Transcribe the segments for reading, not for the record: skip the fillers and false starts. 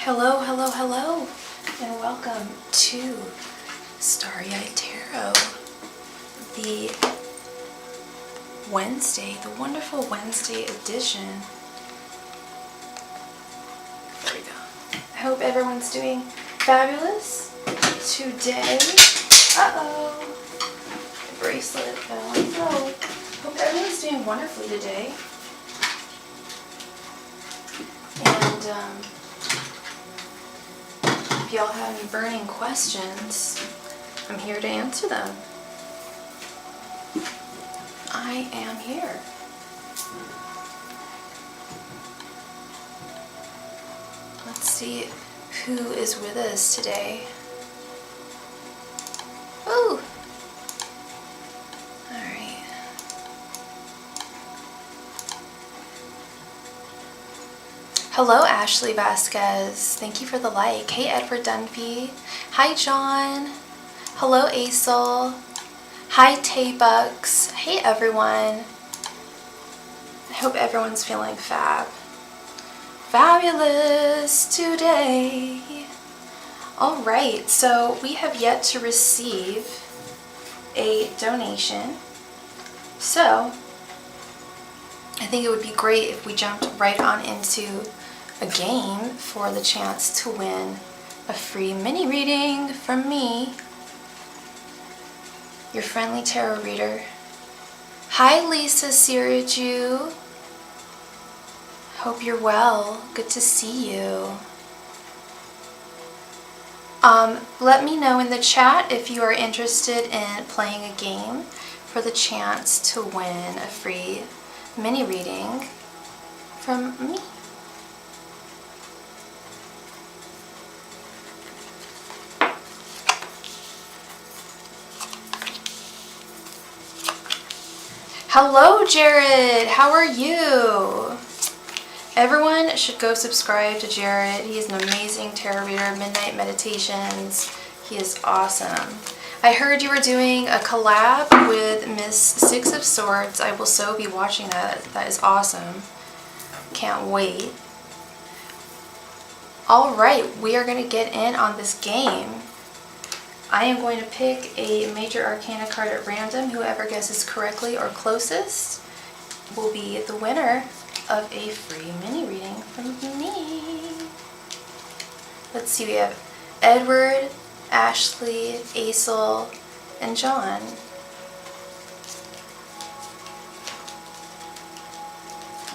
Hello, hello, hello, and welcome to Starry Tarot, the wonderful Wednesday edition. There we go. I hope everyone's doing fabulous today. Uh-oh, the bracelet fell. So, hope everyone's doing wonderfully today. And, if y'all have any burning questions, I'm here to answer them. I am here. Let's see who is with us today. Ooh! Alright. Hello, Ashley Vasquez. Thank you for the like. Hey, Edward Dunphy. Hi, John. Hello, Aisel. Hi, Tay-Bucks. Hey, everyone. I hope everyone's feeling fabulous today. Alright, so we have yet to receive a donation. So, I think it would be great if we jumped right on into a game for the chance to win a free mini reading from me, your friendly tarot reader. Hi, Lisa Siriju. Hope you're well. Good to see you. Let me know in the chat if you are interested in playing a game for the chance to win a free mini reading from me. Hello, Jared. How are you? Everyone should go subscribe to Jared. He's an amazing tarot reader, Midnight Meditations. He is awesome. I heard you were doing a collab with Miss Six of Swords. I will so be watching that. That is awesome. Can't wait. Alright, we are going to get in on this game. I am going to pick a major arcana card at random. Whoever guesses correctly or closest will be the winner of a free mini reading from me. Let's see, we have Edward, Ashley, Aisel, and John.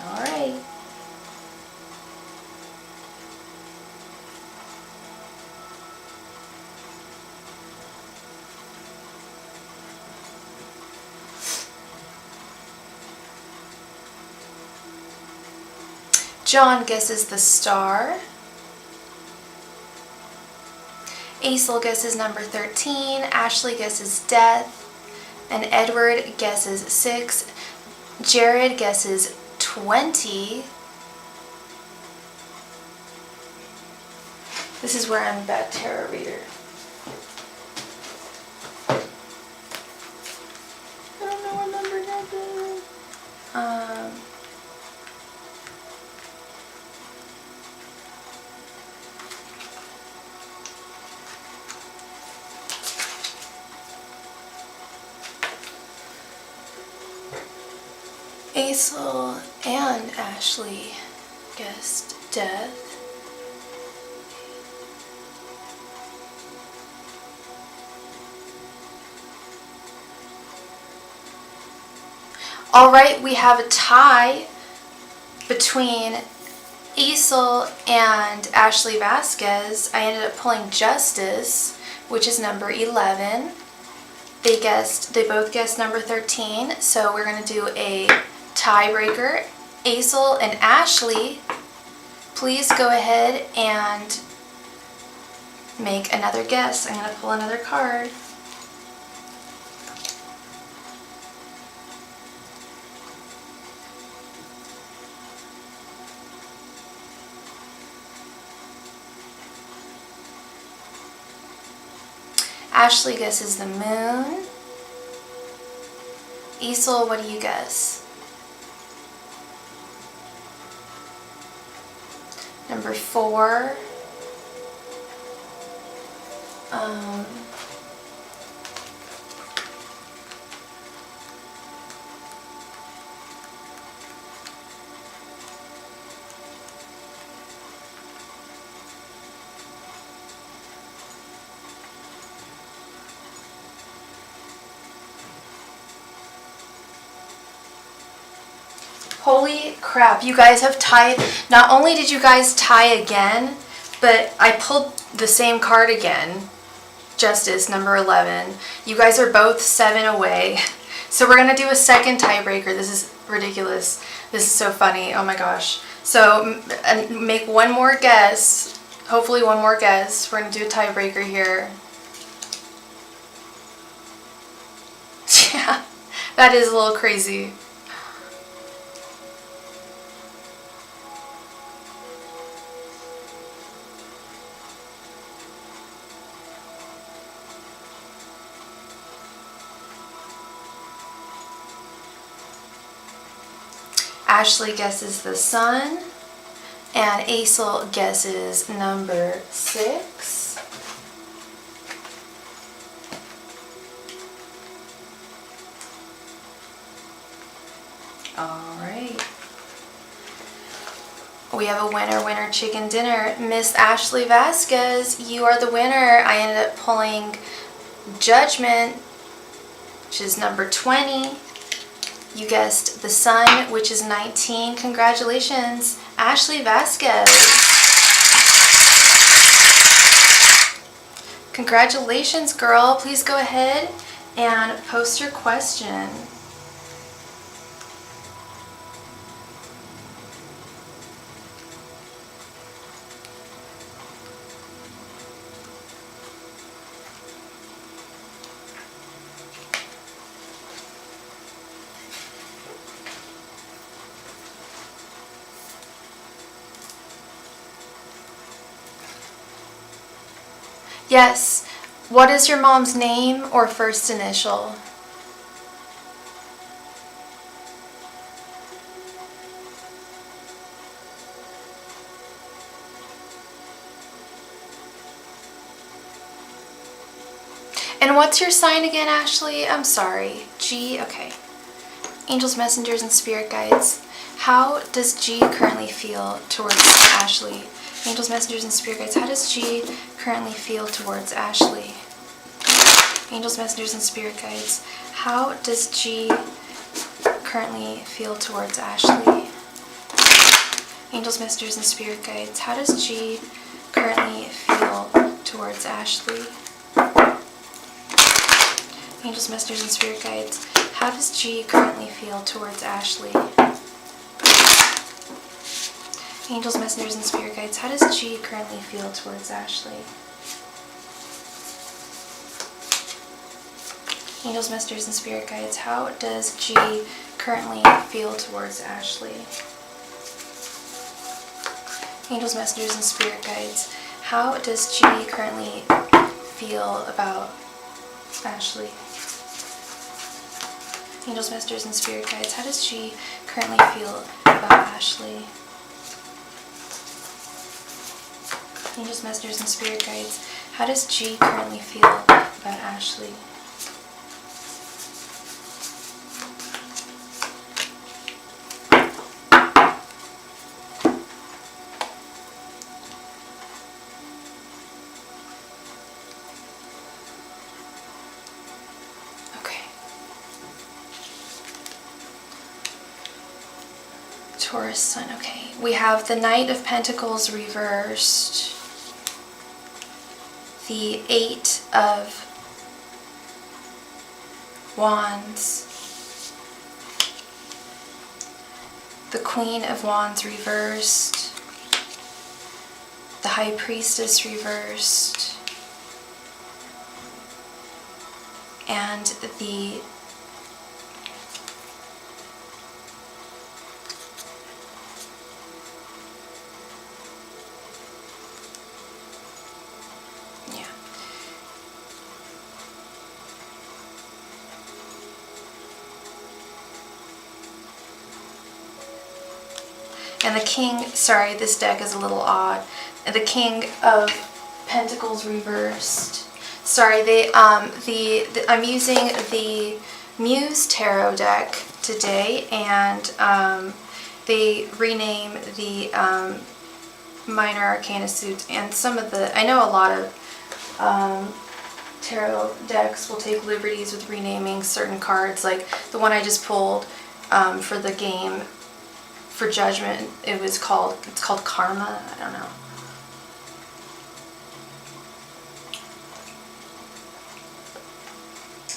Alright. John guesses the star. Aisel guesses number 13. Ashley guesses death. And Edward guesses 6. Jared guesses 20. This is where I'm a bad tarot reader. I don't know what number that is. Aisel and Ashley guessed death. Alright, we have a tie between Aisel and Ashley Vasquez. I ended up pulling Justice, which is number 11. They both guessed number 13, so we're going to do a tiebreaker. Aisel and Ashley, please go ahead and make another guess. I'm going to pull another card. Ashley guesses the moon. Aisel, what do you guess? Number 4. Um, Holy crap, you guys have tied. Not only did you guys tie again, but I pulled the same card again. Justice, number 11. You guys are both 7 away. So we're going to do a second tiebreaker. This is ridiculous. This is so funny. Oh my gosh. So make one more guess. Hopefully one more guess. We're going to do a tiebreaker here. Yeah, that is a little crazy. Ashley guesses the sun, and Aisel guesses number 6. All right. We have a winner chicken dinner. Miss Ashley Vasquez, you are the winner. I ended up pulling Judgment, which is number 20. You guessed the sun, which is 19. Congratulations, Ashley Vasquez. Congratulations, girl. Please go ahead and post your question. Yes. What is your mom's name or first initial? And what's your sign again, Ashley? I'm sorry. G, okay. Angels, messengers, and spirit guides. How does G currently feel towards Ashley? Angels, messengers, and spirit guides. How does G currently feel towards Ashley? Angels, messengers, and spirit guides. How does G currently feel towards Ashley? Angels, messengers, and spirit guides. How does G currently feel towards Ashley? Angels, messengers, and spirit guides. How does G currently feel towards Ashley? Angels, messengers, and spirit guides. How does G currently feel towards Ashley? Angels, messengers, and spirit guides. How does G currently feel towards Ashley? Angels, messengers, and spirit guides. How does G currently feel about Ashley? Angels, messengers, and spirit guides. How does G currently feel about Ashley? Angels, messengers, and spirit guides. How does G currently feel about Ashley? Okay. Taurus sun. Okay. We have the Knight of Pentacles reversed. The 8 of Wands, the Queen of Wands reversed, the High Priestess reversed, and the and the King, sorry, this deck is a little odd. The King of Pentacles reversed. sorry, I'm using the Muse Tarot deck today, and they rename the Minor Arcana suits, and some of the, I know a lot of tarot decks will take liberties with renaming certain cards, like the one I just pulled for the game for Judgment, it's called Karma, I don't know.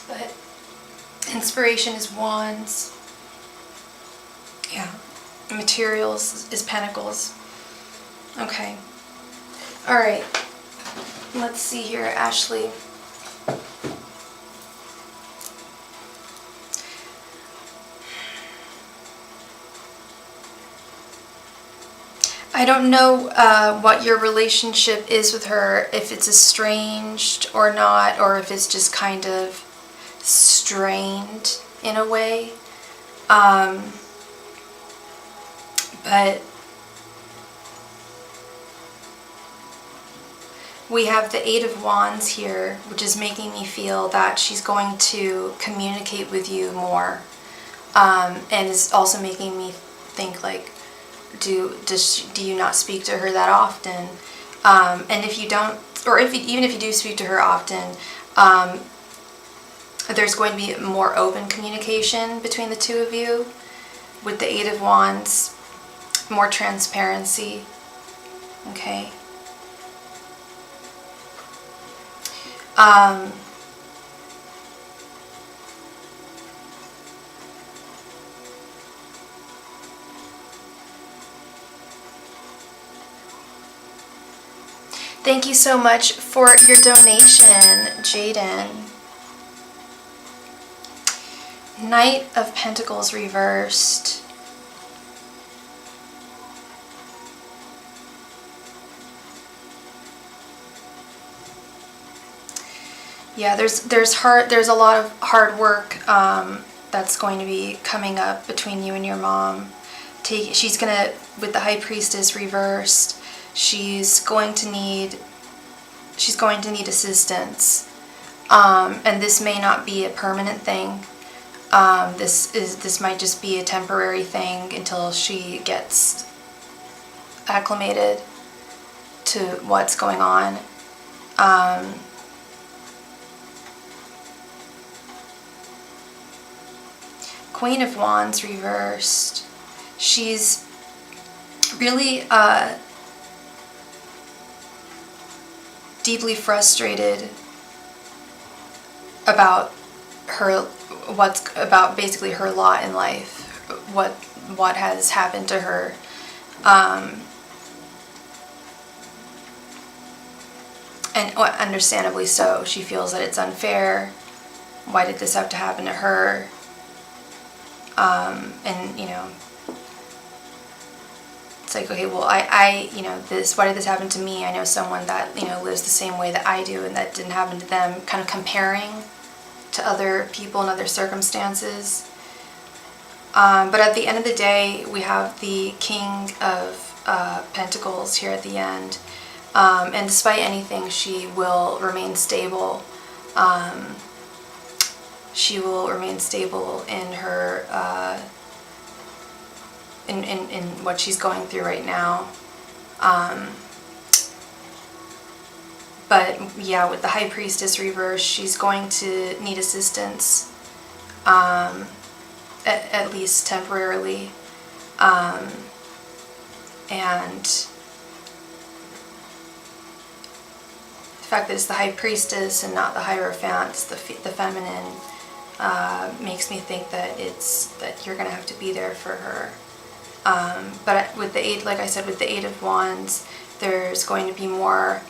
But Inspiration is Wands. Yeah. Materials is Pentacles. Okay. Alright. Let's see here, Ashley. I don't know what your relationship is with her, if it's estranged or not, or if it's just kind of strained in a way. But we have the Eight of Wands here, which is making me feel that she's going to communicate with you more, and is also making me think, like, do you not speak to her that often? And if you don't, or even if you do speak to her often, there's going to be more open communication between the two of you. With the Eight of Wands, more transparency. Okay. Thank you so much for your donation, Jaden. Knight of Pentacles reversed. Yeah, there's a lot of hard work that's going to be coming up between you and your mom. She's gonna, with the High Priestess reversed, she's going to need assistance, and this may not be a permanent thing. This might just be a temporary thing until she gets acclimated to what's going on. Queen of Wands reversed. She's really deeply frustrated about basically her lot in life, what has happened to her, and understandably so. She feels that it's unfair. Why did this have to happen to her? And you know, it's like, okay, well, why did this happen to me? I know someone that, lives the same way that I do, and that didn't happen to them. Kind of comparing to other people and other circumstances. But at the end of the day, we have the King of Pentacles here at the end. And despite anything, she will remain stable. She will remain stable in her, in what she's going through right now. But yeah, with the High Priestess reverse, she's going to need assistance, at least temporarily. And the fact that it's the High Priestess and not the Hierophant, the feminine, makes me think that you're going to have to be there for her. But with the Eight, like I said, with the Eight of Wands, there's going to be more.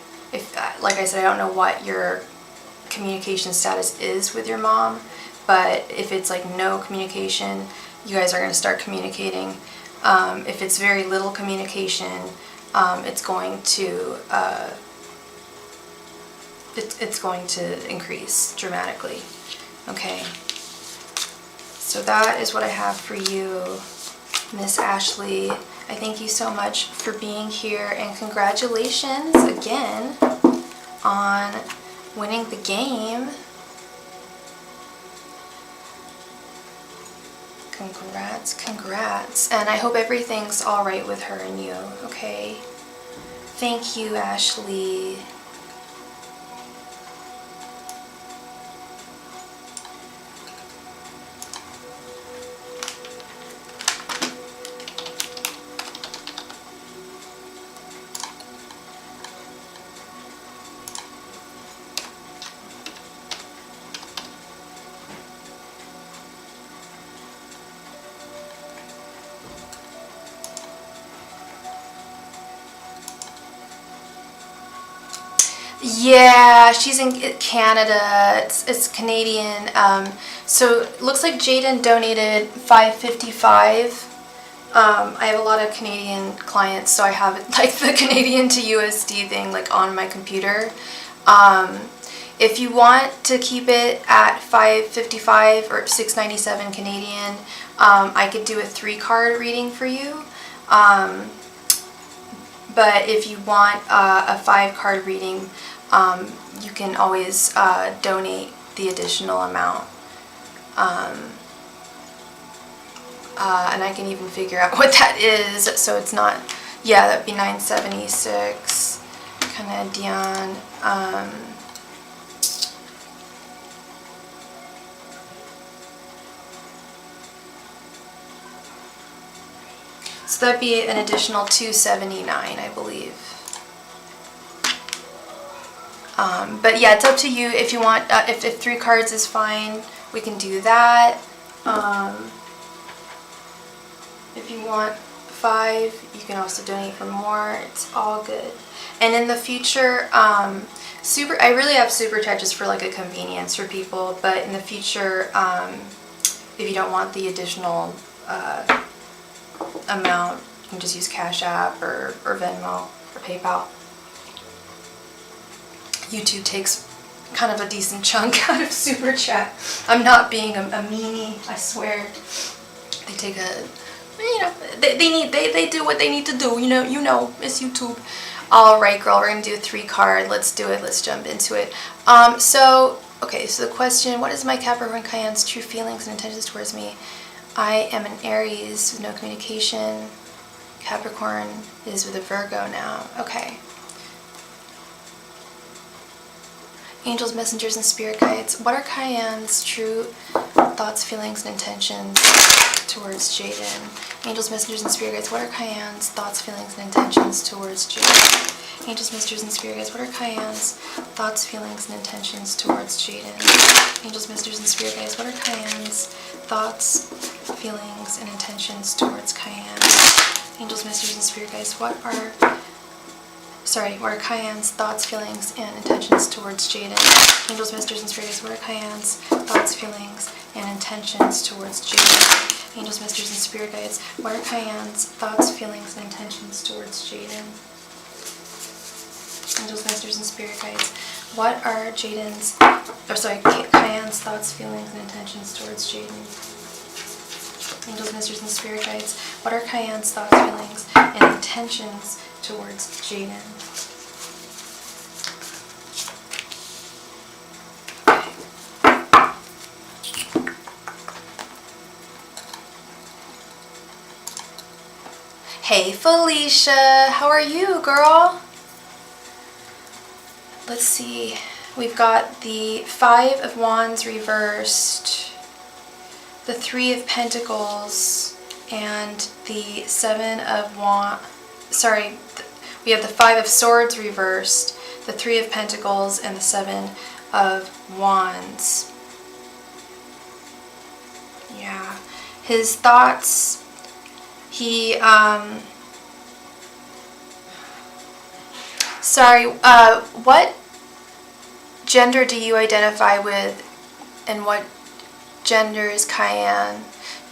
Like I said, I don't know what your communication status is with your mom, but if it's like no communication, you guys are going to start communicating. If it's very little communication, it's going to increase dramatically. Okay, so that is what I have for you, Miss Ashley. I thank you so much for being here, and congratulations again on winning the game. Congrats, congrats. And I hope everything's all right with her and you, okay? Thank you, Ashley. Yeah, she's in Canada. It's Canadian. So it looks like Jaden donated $5.55. I have a lot of Canadian clients, so I have it like the Canadian to USD thing like on my computer. If you want to keep it at $5.55 or $6.97 Canadian, I could do a 3-card reading for you. But if you want a 5-card reading, you can always donate the additional amount. And I can even figure out what that is, so it's not, yeah, that'd be $9.76 Canadian. So that'd be an additional $2.79, I believe. But yeah, it's up to you if you want. If 3 cards is fine, we can do that. If you want 5, you can also donate for more. It's all good. And in the future, I really have SUPERCHAT just for like a convenience for people. But in the future, if you don't want the additional amount, you can just use Cash App or Venmo or PayPal. YouTube takes kind of a decent chunk out of SUPERCHAT. I'm not being a meanie, I swear. They take a, you know, they do what they need to do, you know, it's YouTube. Alright girl, we're gonna do a 3-card. Let's do it, let's jump into it. Okay, so the question, what is my Capricorn Cayenne's true feelings and intentions towards me? I am an Aries with no communication. Capricorn is with a Virgo now. Okay. Angels, messengers, and spirit guides. What are Cayenne's true thoughts, feelings, and intentions towards Jaden? Angels, messengers, and spirit guides. What are Cayenne's thoughts, feelings, and intentions towards Jaden? Angels, messengers, and spirit guides. What are Cayenne's thoughts, feelings, and intentions towards Jaden? Angels, messengers, and spirit guides. What are Cayenne's thoughts, feelings, and intentions towards Cayenne? Angels, messengers, and spirit guides. What are Cayenne's thoughts, feelings, and intentions towards Jaden? Angels, messengers, and spirit guides. What are Cayenne's thoughts, feelings, and intentions towards Jaden? Angels, messengers, and spirit guides. What are Cayenne's thoughts, feelings, and intentions towards Jaden? Angels, messengers, and spirit guides. What are Cayenne's thoughts, feelings, and intentions towards Jaden? Angels, messengers, and spirit guides. What are Cayenne's thoughts, feelings, and intentions towards Jaden? Hey Felicia, how are you, girl? Let's see. We've got the 5 of Wands reversed, the 3 of Pentacles, and the 7 of Wands. Sorry, we have the 5 of Swords reversed, the 3 of Pentacles, and the 7 of Wands. Yeah. His thoughts, what gender do you identify with, and what gender is Cayenne?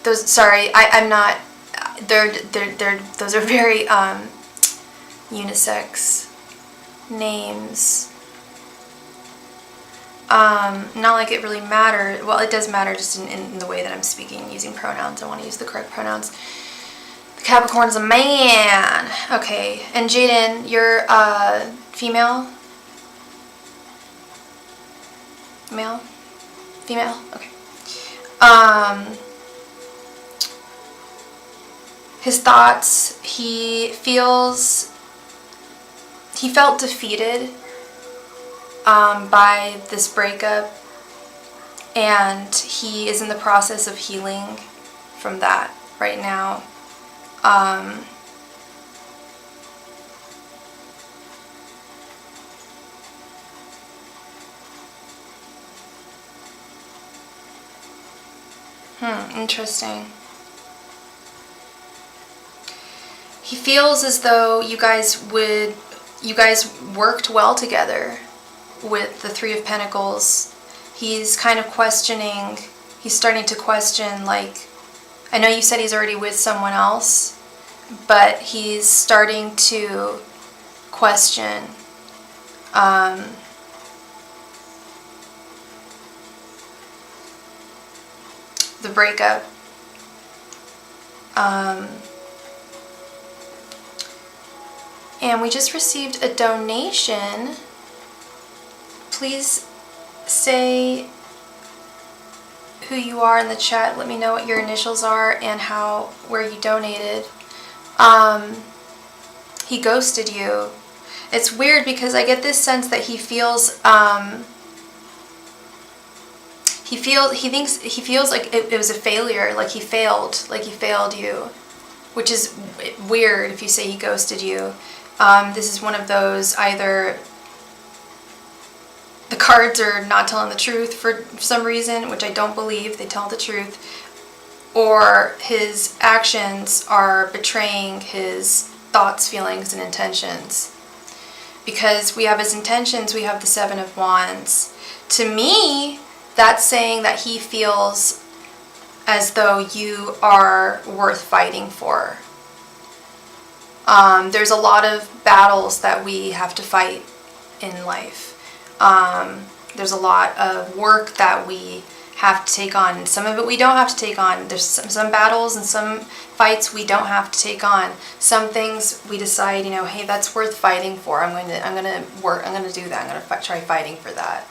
I'm not, those are very, unisex names. Not like it really matters. Well, it does matter just in the way that I'm speaking, using pronouns. I want to use the correct pronouns. The Capricorn's a man. Okay, and Jaden, you're female? Male? Female? Okay. His thoughts, he felt defeated by this breakup, and he is in the process of healing from that right now. Interesting. He feels as though you guys worked well together with the Three of Pentacles. He's kind of questioning, he's starting to question, like, I know you said he's already with someone else, but he's starting to question the breakup. And we just received a donation. Please say who you are in the chat. Let me know what your initials are and where you donated. He ghosted you. It's weird because I get this sense that he feels he feels like it was a failure, like he failed you, which is weird if you say he ghosted you. This is one of those, either the cards are not telling the truth for some reason, which I don't believe they tell the truth, or his actions are betraying his thoughts, feelings, and intentions. Because we have his intentions, we have the Seven of Wands. To me, that's saying that he feels as though you are worth fighting for. There's a lot of battles that we have to fight in life. There's a lot of work that we have to take on. Some of it we don't have to take on. There's some battles and some fights we don't have to take on. Some things we decide, hey, that's worth fighting for. I'm going to do that. I'm going to try fighting for that.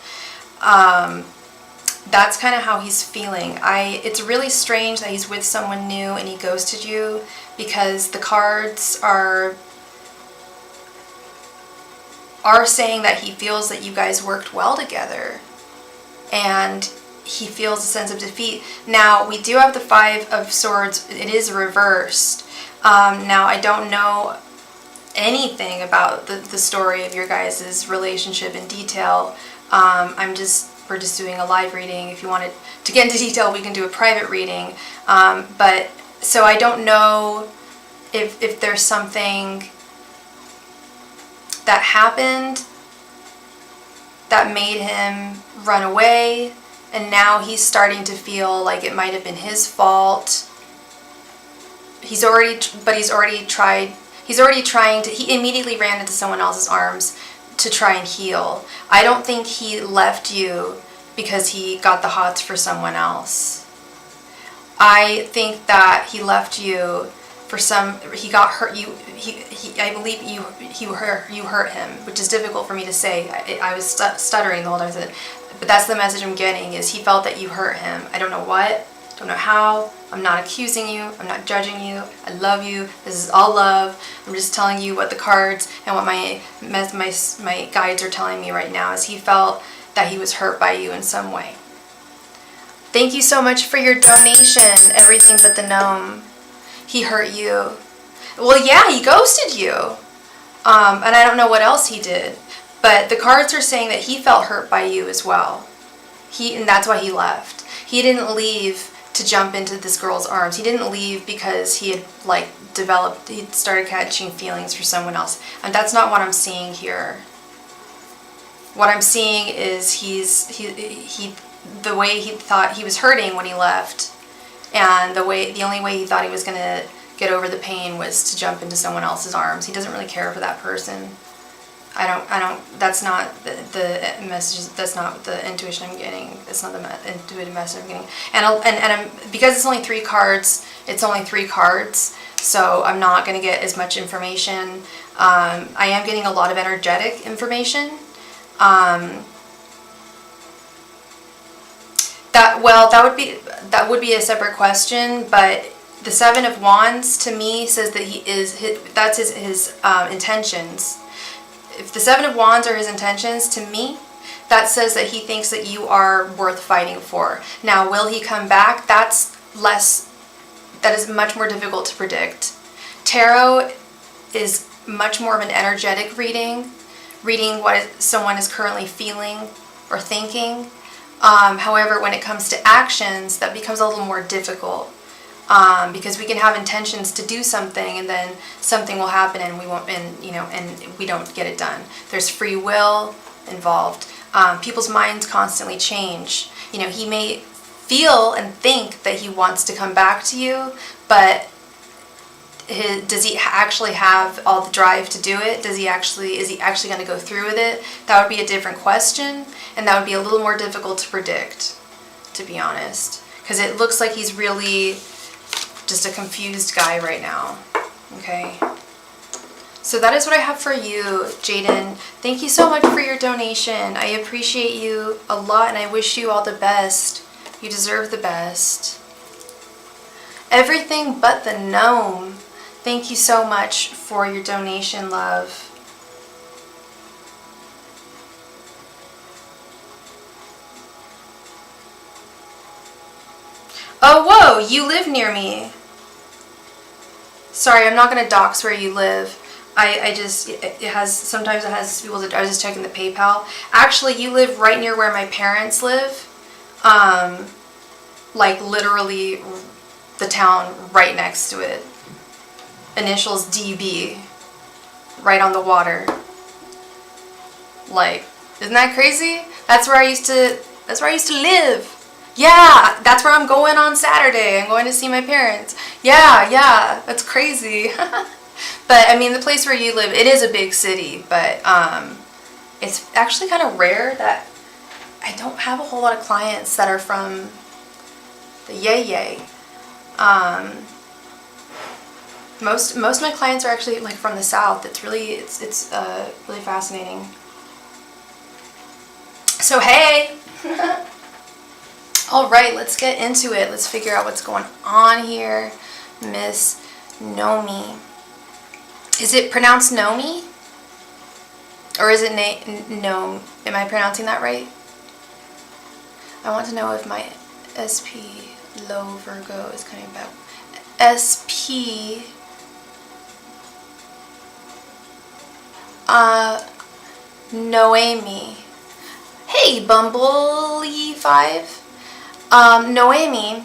That's kind of how he's feeling. It's really strange that he's with someone new and he ghosted you, because the cards are saying that he feels that you guys worked well together, and he feels a sense of defeat. Now, we do have the Five of Swords. It is reversed. Now, I don't know anything about the story of your guys' relationship in detail. We're just doing a live reading. If you wanted to get into detail, we can do a private reading. So I don't know if there's something that happened that made him run away, and now he's starting to feel like it might have been his fault. He immediately ran into someone else's arms to try and heal. I don't think he left you because he got the hots for someone else. I think that he left you for he got hurt. I believe you hurt him, which is difficult for me to say. I was stuttering the whole time, but that's the message I'm getting, is he felt that you hurt him. I don't know what, don't know how. I'm not accusing you. I'm not judging you. I love you. This is all love. I'm just telling you what the cards and what my guides are telling me right now, is he felt that he was hurt by you in some way. Thank you so much for your donation, Everything But the Gnome. He hurt you. Well, yeah, he ghosted you. And I don't know what else he did. But the cards are saying that he felt hurt by you as well. And that's why he left. He didn't leave to jump into this girl's arms. He didn't leave because he had he started catching feelings for someone else. And that's not what I'm seeing here. What I'm seeing is the way he thought he was hurting when he left, and the only way he thought he was going to get over the pain was to jump into someone else's arms. He doesn't really care for that person. That's not the message. That's not the intuition I'm getting. It's not the intuitive message I'm getting. And because it's only 3 cards, so I'm not going to get as much information. I am getting a lot of energetic information. that would be a separate question, but the Seven of Wands to me says that that's his intentions. If the Seven of Wands are his intentions, to me, that says that he thinks that you are worth fighting for. Now, will he come back? That is much more difficult to predict. Tarot is much more of an energetic reading what someone is currently feeling or thinking. However, when it comes to actions, that becomes a little more difficult, because we can have intentions to do something and then something will happen and we don't get it done. There's free will involved. People's minds constantly change. He may feel and think that he wants to come back to you, but does he actually have all the drive to do it? Is he actually going to go through with it? That would be a different question, and that would be a little more difficult to predict, to be honest, because it looks like he's really just a confused guy right now. Okay, so that is what I have for you, Jaden. Thank you so much for your donation. I appreciate you a lot, and I wish you all the best. You deserve the best. Everything but the gnome. Thank you so much for your donation, love. Oh, whoa, you live near me. Sorry, I'm not going to dox where you live. Sometimes it has people that, I was just checking the PayPal. Actually, you live right near where my parents live. Like literally the town right next to it. Initials DB, right on the water. Like, isn't that crazy? That's where I used to live. Yeah, that's where I'm going on Saturday. I'm going to see my parents. Yeah, that's crazy. But I mean, the place where you live, it is a big city, but it's actually kind of rare that I don't have a whole lot of clients that are from the yay. Most of my clients are actually like from the South. It's really fascinating. So hey, all right, let's get into it. Let's figure out what's going on here, Miss Nomi. Is it pronounced Nomi, or is it Gnome? Am I pronouncing that right? I want to know if my SP low Virgo is coming back. SP. Noemi. Hey, Bumblebee 5. Noemi,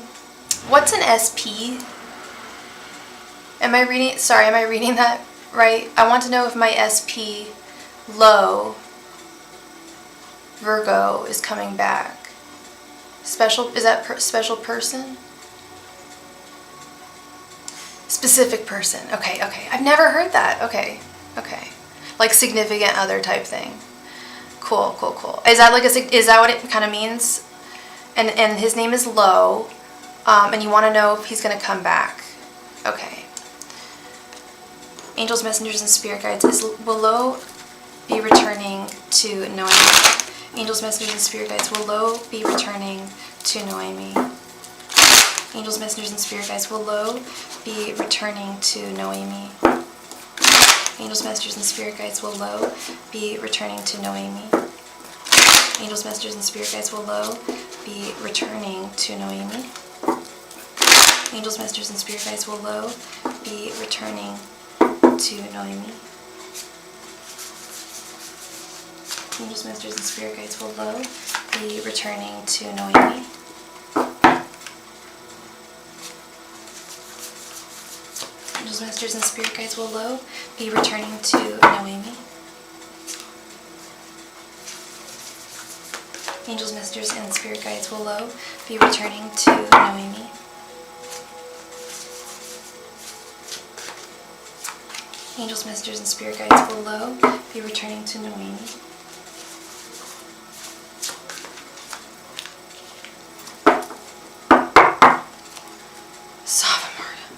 what's an SP? Am I reading that right? I want to know if my SP low Virgo is coming back. Is that special person? Specific person. Okay. I've never heard that. Okay. Like significant other type thing. Cool. Is that what it kind of means? And his name is Lo, and you want to know if he's going to come back. Okay. Angels, messengers, and spirit guides. Will Lo be returning to Noemi? Angels, messengers, and spirit guides. Will Lo be returning to Noemi? Angels, messengers, and spirit guides. Will Lo be returning to Noemi? Angels, messengers, and spirit guides. Will Lo be returning to Noemi? Angels, messengers, and spirit guides. Will Lo be returning to Noemi? Angels, messengers, and spirit guides. Will Lo be returning to Noemi? Angels, messengers, and spirit guides. Will Lo be returning to Noemi? Angels, messengers, and spirit guides. Will Lo be returning to Noemi? Angels, messengers, and spirit guides. Will Lo be returning to Noemi? Angels, messengers, and spirit guides. Will Lo be returning to Noemi?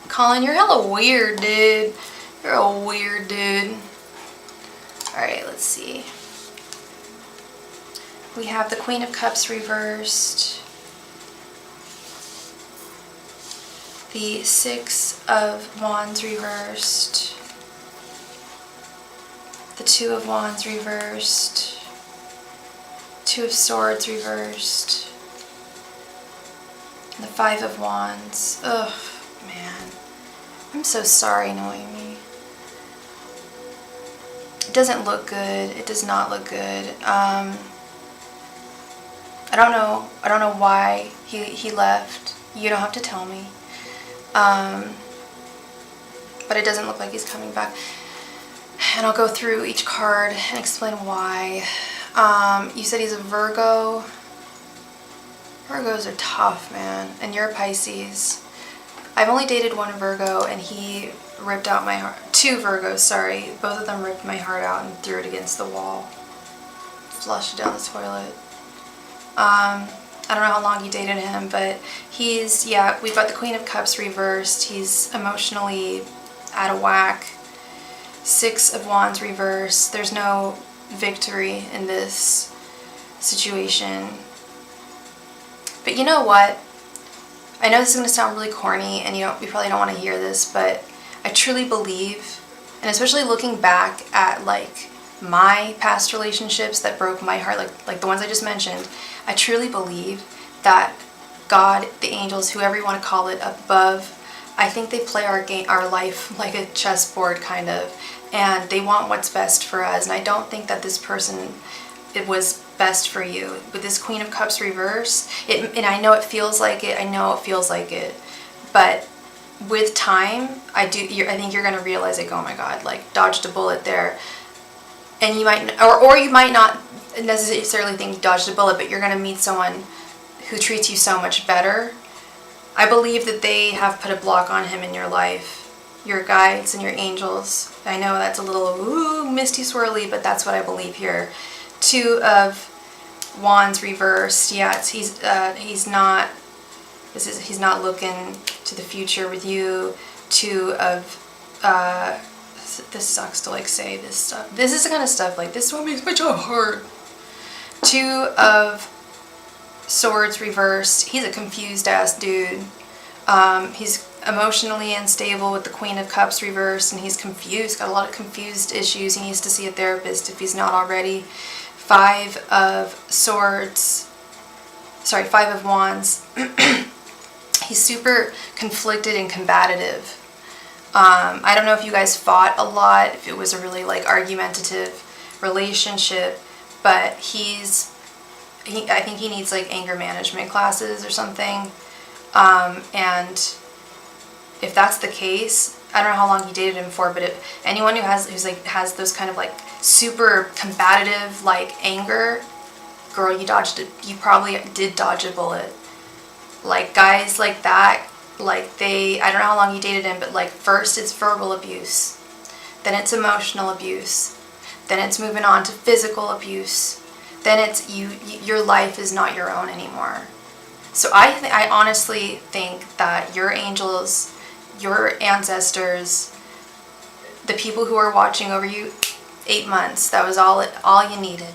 Colin, you're hella weird, dude. You're a weird dude. Alright, let's see. We have the Queen of Cups reversed. the Six of Wands reversed, the Two of Wands reversed, Two of Swords reversed, and the Five of Wands. Ugh, man. I'm so sorry, Noemi. It doesn't look good. It does not look good. I don't know why he left. You don't have to tell me. But it doesn't look like he's coming back. And I'll go through each card and explain why. You said he's a Virgo. Virgos are tough, man. And you're a Pisces. I've only dated one Virgo, and he ripped out my heart. Two Virgos, sorry. Both of them ripped my heart out and threw it against the wall. Flushed it down the toilet. I don't know how long you dated him, but he's, yeah, we've got the Queen of Cups reversed. He's emotionally out of whack. Six of Wands reversed. There's no victory in this situation. But you know what? I know this is going to sound really corny, and you probably don't want to hear this, but I truly believe, and especially looking back at like my past relationships that broke my heart, like the ones I just mentioned, I truly believe that God, the angels, whoever you want to call it, above, I think they play our life like a chessboard kind of, and they want what's best for us. And I don't think that this person, it was best for you. With this Queen of Cups reverse, and I know it feels like it. I know it feels like it, but with time, I think you're gonna realize, like, oh my God, like, dodged a bullet there. And you might, or you might not necessarily think you dodged a bullet, but you're gonna meet someone who treats you so much better. I believe that they have put a block on him in your life. Your guides and your angels. I know that's a little misty swirly, but that's what I believe here. Two of Wands reversed. Yeah, he's not looking to the future with you. Two of this sucks to like say this stuff. This is the kind of stuff, like, this is what makes my job hard. Two of Swords reversed. He's a confused ass dude. He's emotionally unstable with the Queen of Cups reversed, and he's confused, got a lot of confused issues. He needs to see a therapist if he's not already. Five of Wands. He's super conflicted and combative. I don't know if you guys fought a lot, if it was a really like argumentative relationship, but I think he needs like anger management classes or something. And if that's the case, I don't know how long you dated him for, but if anyone has those kind of like super combative like anger, girl, you probably did dodge a bullet. Like, guys like that, like, I don't know how long you dated him, but like, first it's verbal abuse, then it's emotional abuse, then it's moving on to physical abuse, then it's your life is not your own anymore. So I honestly think that your angels, your ancestors, the people who are watching over you, 8 months, that was all you needed.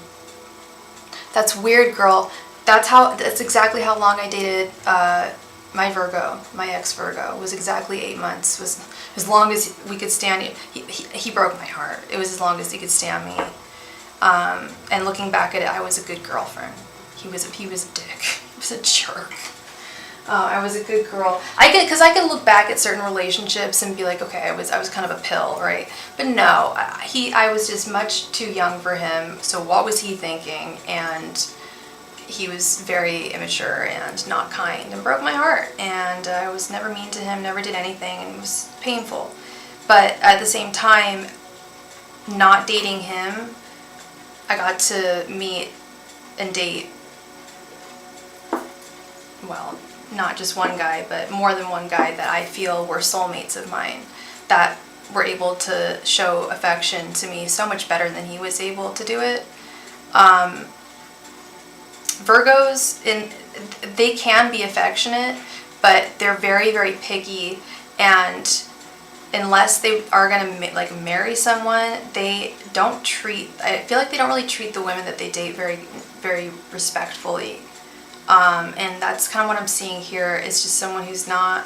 That's weird, girl. That's exactly how long I dated my Virgo, my ex-Virgo. Was exactly 8 months. Was as long as we could stand it. He broke my heart. It was as long as he could stand me. And looking back at it, I was a good girlfriend. He was a dick. He was a jerk. I was a good girl. Because I can look back at certain relationships and be like, okay, I was kind of a pill, right? But no, I was just much too young for him. So what was he thinking? And he was very immature and not kind and broke my heart. And I was never mean to him, never did anything, and it was painful. But at the same time, not dating him, I got to meet and date, well, not just one guy, but more than one guy that I feel were soulmates of mine, that were able to show affection to me so much better than he was able to do it. Virgos, they can be affectionate, but they're very, very picky, and unless they are going to like marry someone, I feel like they don't really treat the women that they date very, very respectfully. And that's kind of what I'm seeing here. It's just someone who's not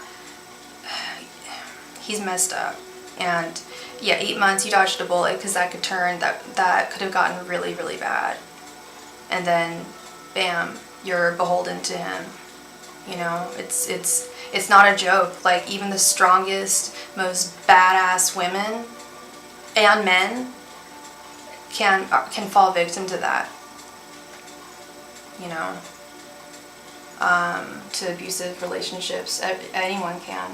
he's messed up. And yeah, 8 months, you dodged a bullet, because that could turn, that could have gotten really, really bad. And then, bam, you're beholden to him. You know, it's not a joke. Like, even the strongest, most badass women and men can fall victim to that. You know, to abusive relationships. Anyone can.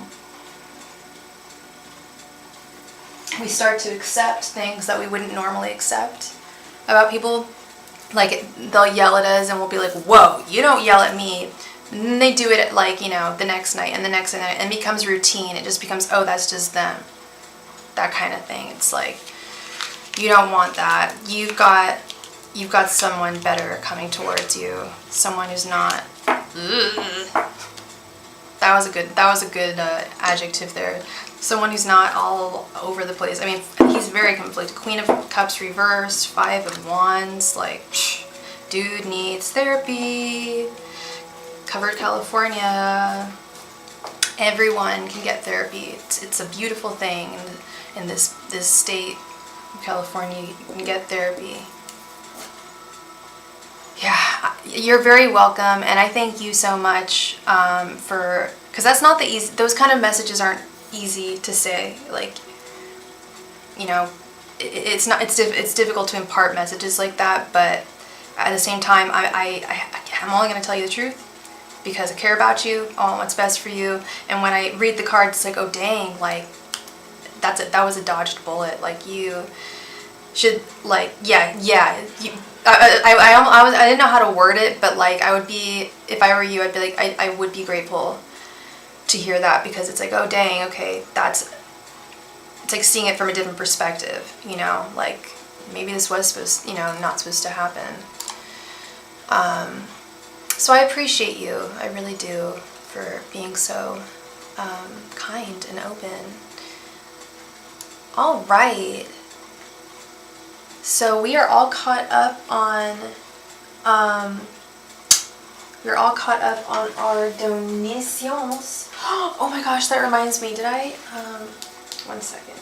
We start to accept things that we wouldn't normally accept about people. Like, they'll yell at us and we'll be like, whoa, you don't yell at me. And then they do it like, you know, the next night and the next night, and it becomes routine. It just becomes, oh, that's just them. That kind of thing. It's like, you don't want that. You've got someone better coming towards you. Someone who's not. Ugh. That was a good adjective there. Someone who's not all over the place. I mean, he's very conflicted. Queen of Cups reversed, 5 of Wands. Like, dude needs therapy. Covered California. Everyone can get therapy. It's a beautiful thing in this state of California. You can get therapy. Yeah, you're very welcome, and I thank you so much because that's not the easy. Those kind of messages aren't easy to say. Like, you know, it's not. It's difficult to impart messages like that. But at the same time, I'm only going to tell you the truth because I care about you. I want what's best for you. And when I read the cards, it's like, oh dang, like that's it. That was a dodged bullet. Like, you should, like, yeah. I didn't know how to word it, but like, I would be, if I were you, I'd be like, I would be grateful to hear that, because it's like, oh dang, okay, it's like seeing it from a different perspective, you know, like maybe this was supposed, you know, not supposed to happen. So I appreciate you, I really do, for being so kind and open. All right. So we are all caught up on our donations. Oh my gosh, that reminds me. Did I? 1 second.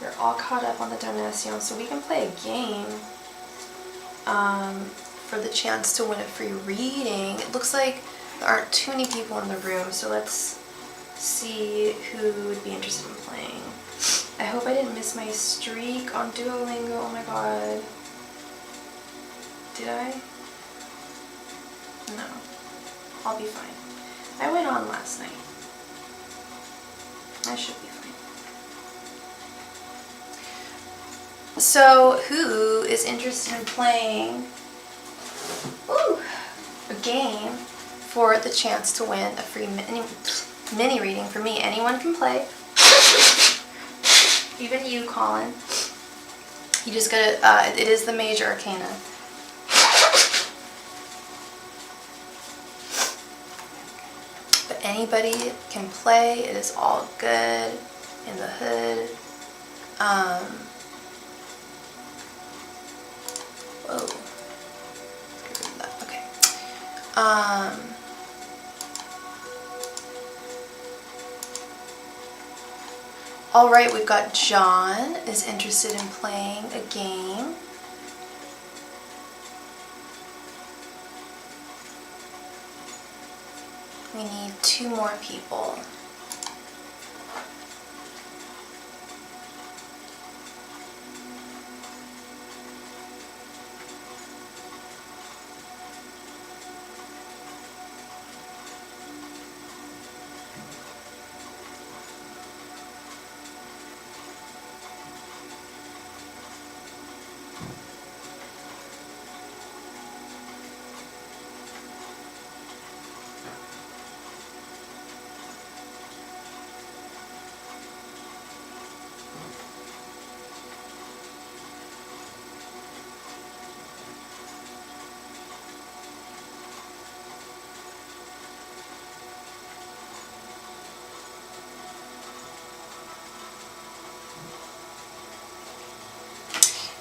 We're all caught up on the donations, so we can play a game for the chance to win a free reading. It looks like there aren't too many people in the room, so let's see who would be interested in playing. I hope I didn't miss my streak on Duolingo. Oh my god. Did I? No. I'll be fine. I went on last night. I should be fine. So, who is interested in playing a game for the chance to win a free mini reading for me? Anyone can play. Even you, Colin. You just gotta, it is the major arcana. But anybody can play. It is all good in the hood. Whoa. Let's get rid of that. Okay. Alright, we've got John is interested in playing a game. We need 2 more people.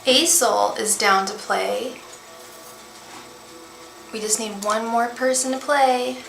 Aesol is down to play. We just need 1 more person to play.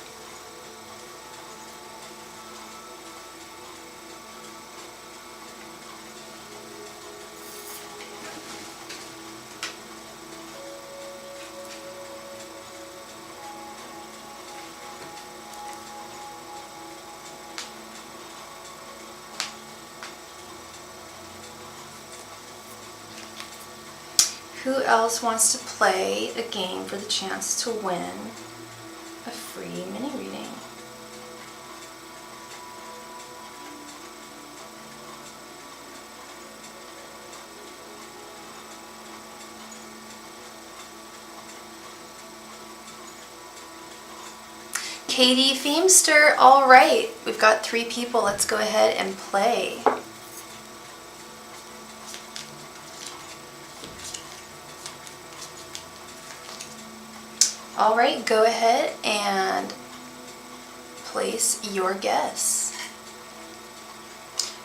Who else wants to play a game for the chance to win a free mini reading? Katie Feemster, all right. We've got 3 people. Let's go ahead and play. All right, go ahead and place your guess.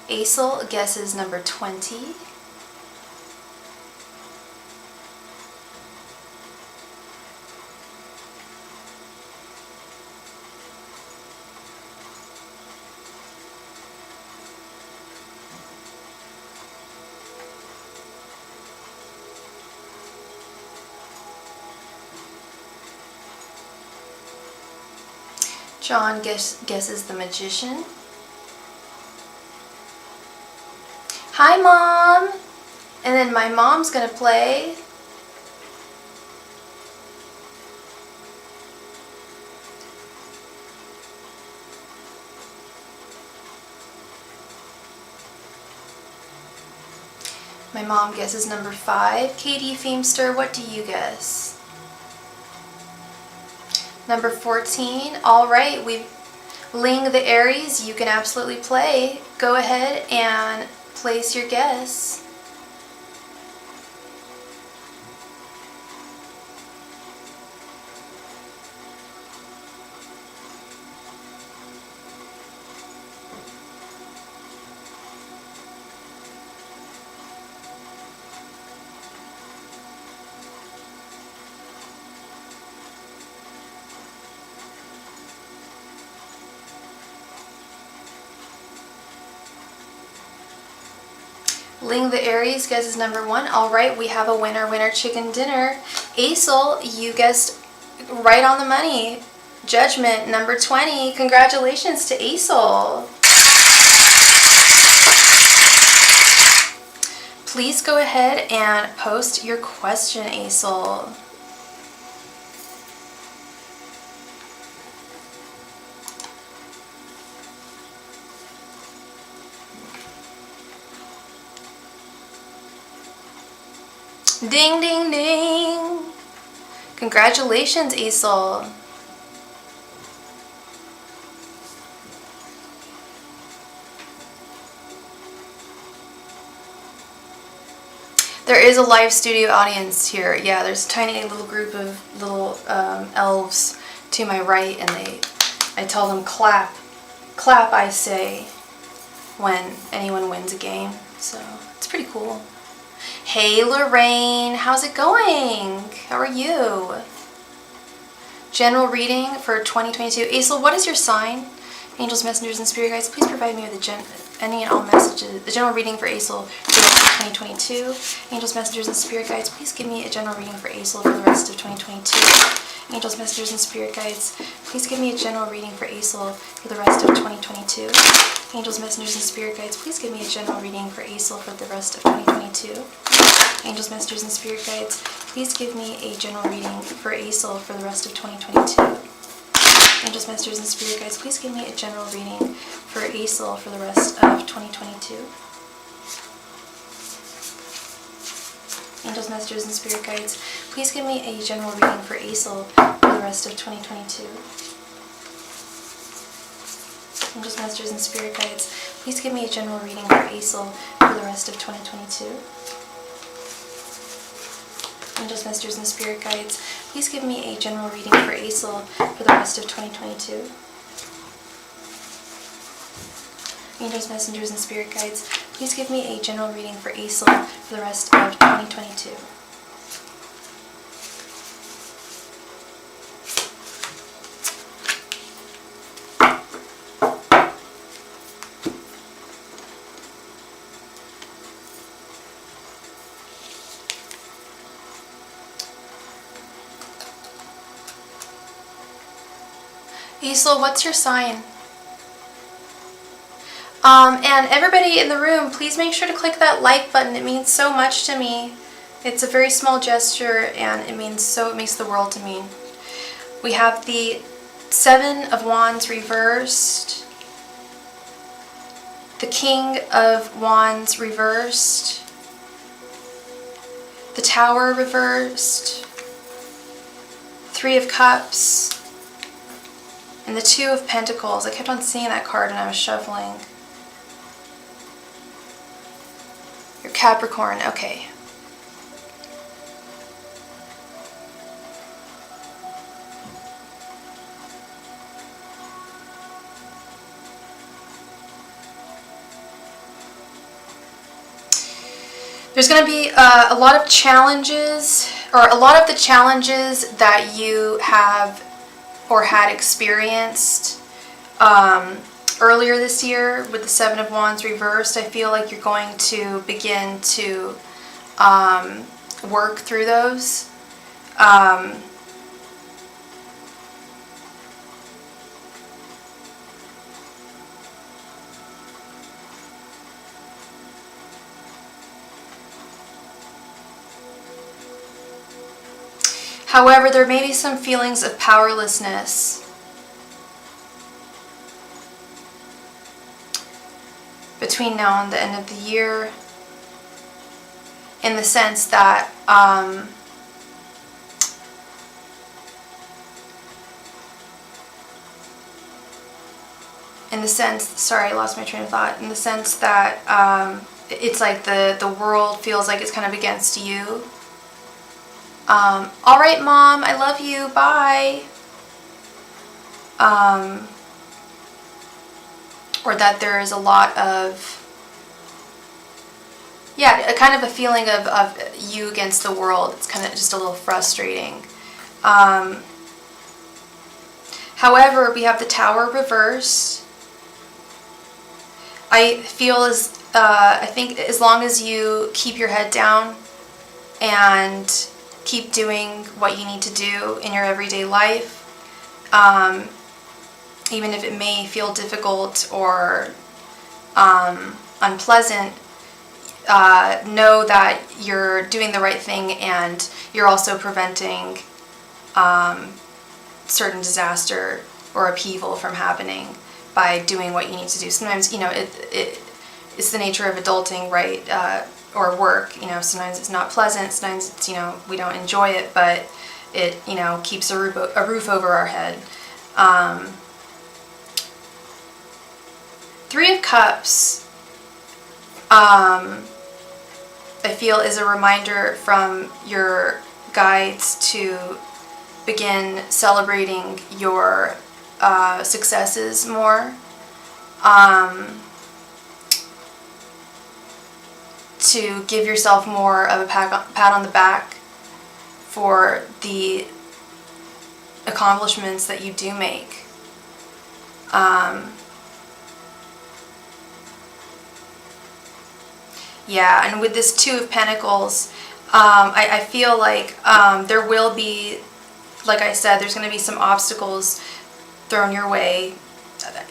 Aisel guesses number 20. John guesses the Magician. Hi, Mom! And then my mom's gonna play. My mom guesses number 5. Katie Feemster, what do you guess? Number 14. All right, we Ling the Aries, you can absolutely play. Go ahead and place your guess. Ling the Aries guesses number 1. All right, we have a winner, winner chicken dinner. Aisel, you guessed right on the money. Judgment, number 20. Congratulations to Aisel. Please go ahead and post your question, Aisel. Ding, ding, ding. Congratulations, Aisel. There is a live studio audience here. Yeah, there's a tiny little group of little elves to my right, and I tell them clap. Clap, I say, when anyone wins a game. So it's pretty cool. Hey Lorraine, how's it going? How are you? General reading for 2022. Aisel, what is your sign? Angels, messengers, and spirit guides, please provide me with any and all messages. The general reading for Aisel for the rest of 2022. Angels, messengers, and spirit guides, please give me a general reading for Aisel for the rest of 2022. Angels, messengers, and spirit guides, please give me a general reading for Aisel for the rest of 2022. Angels, messengers, and spirit guides, please give me a general reading for Aisel for the rest of 2022. Angels, messengers, and spirit guides, please give me a general reading for Aisel for the rest of 2022. Angels, messengers, and spirit guides, please give me a general reading for Aisel for the rest of 2022. Angels, messengers, and spirit guides, please give me a general reading for Aisel for the rest of 2022. Angels, messengers, and spirit guides, please give me a general reading for Aisel for the rest of 2022. Angels, messengers, and spirit guides, please give me a general reading for Aisel for the rest of 2022. Angels, messengers, and spirit guides, please give me a general reading for Aisel for the rest of 2022. Aisel, what's your sign? And everybody in the room, please make sure to click that like button. It means so much to me. It's a very small gesture, and it makes the world to me. We have the Seven of Wands reversed, the King of Wands reversed, the Tower reversed, Three of Cups, and the Two of Pentacles. I kept on seeing that card when I was shuffling. Your Capricorn, okay. There's going to be a lot of challenges, or a lot of the challenges that you have or had experienced earlier this year with the Seven of Wands reversed. I feel like you're going to begin to work through those. However, there may be some feelings of powerlessness between now and the end of the year, in the sense that sorry, I lost my train of thought, in the sense that it's like the world feels like it's kind of against you. All right, Mom, I love you, bye. Or that there is a lot of, yeah, a kind of a feeling of you against the world. It's kind of just a little frustrating. However, we have the Tower reversed. I feel I think as long as you keep your head down and keep doing what you need to do in your everyday life, even if it may feel difficult or unpleasant, know that you're doing the right thing, and you're also preventing certain disaster or upheaval from happening by doing what you need to do. Sometimes, it's the nature of adulting, right? Or work, sometimes it's not pleasant, sometimes it's, we don't enjoy it, but it, keeps a roof over our head. Three of Cups, I feel, is a reminder from your guides to begin celebrating your successes more. To give yourself more of a pat on the back for the accomplishments that you do make. Yeah, and with this Two of Pentacles, I feel like there will be, like I said, there's going to be some obstacles thrown your way.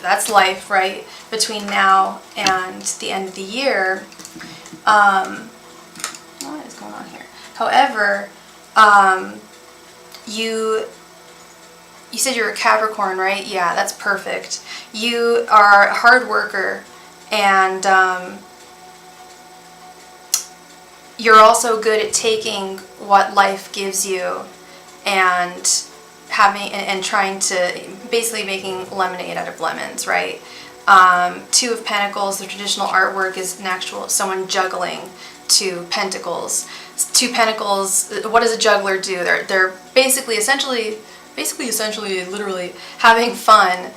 That's life, right? Between now and the end of the year. What is going on here? However, you said you're a Capricorn, right? Yeah, that's perfect. You are a hard worker, and you're also good at taking what life gives you and trying to, basically making lemonade out of lemons, right? Two of Pentacles, the traditional artwork is someone juggling two pentacles. Two pentacles, what does a juggler do? They're basically, essentially, literally having fun,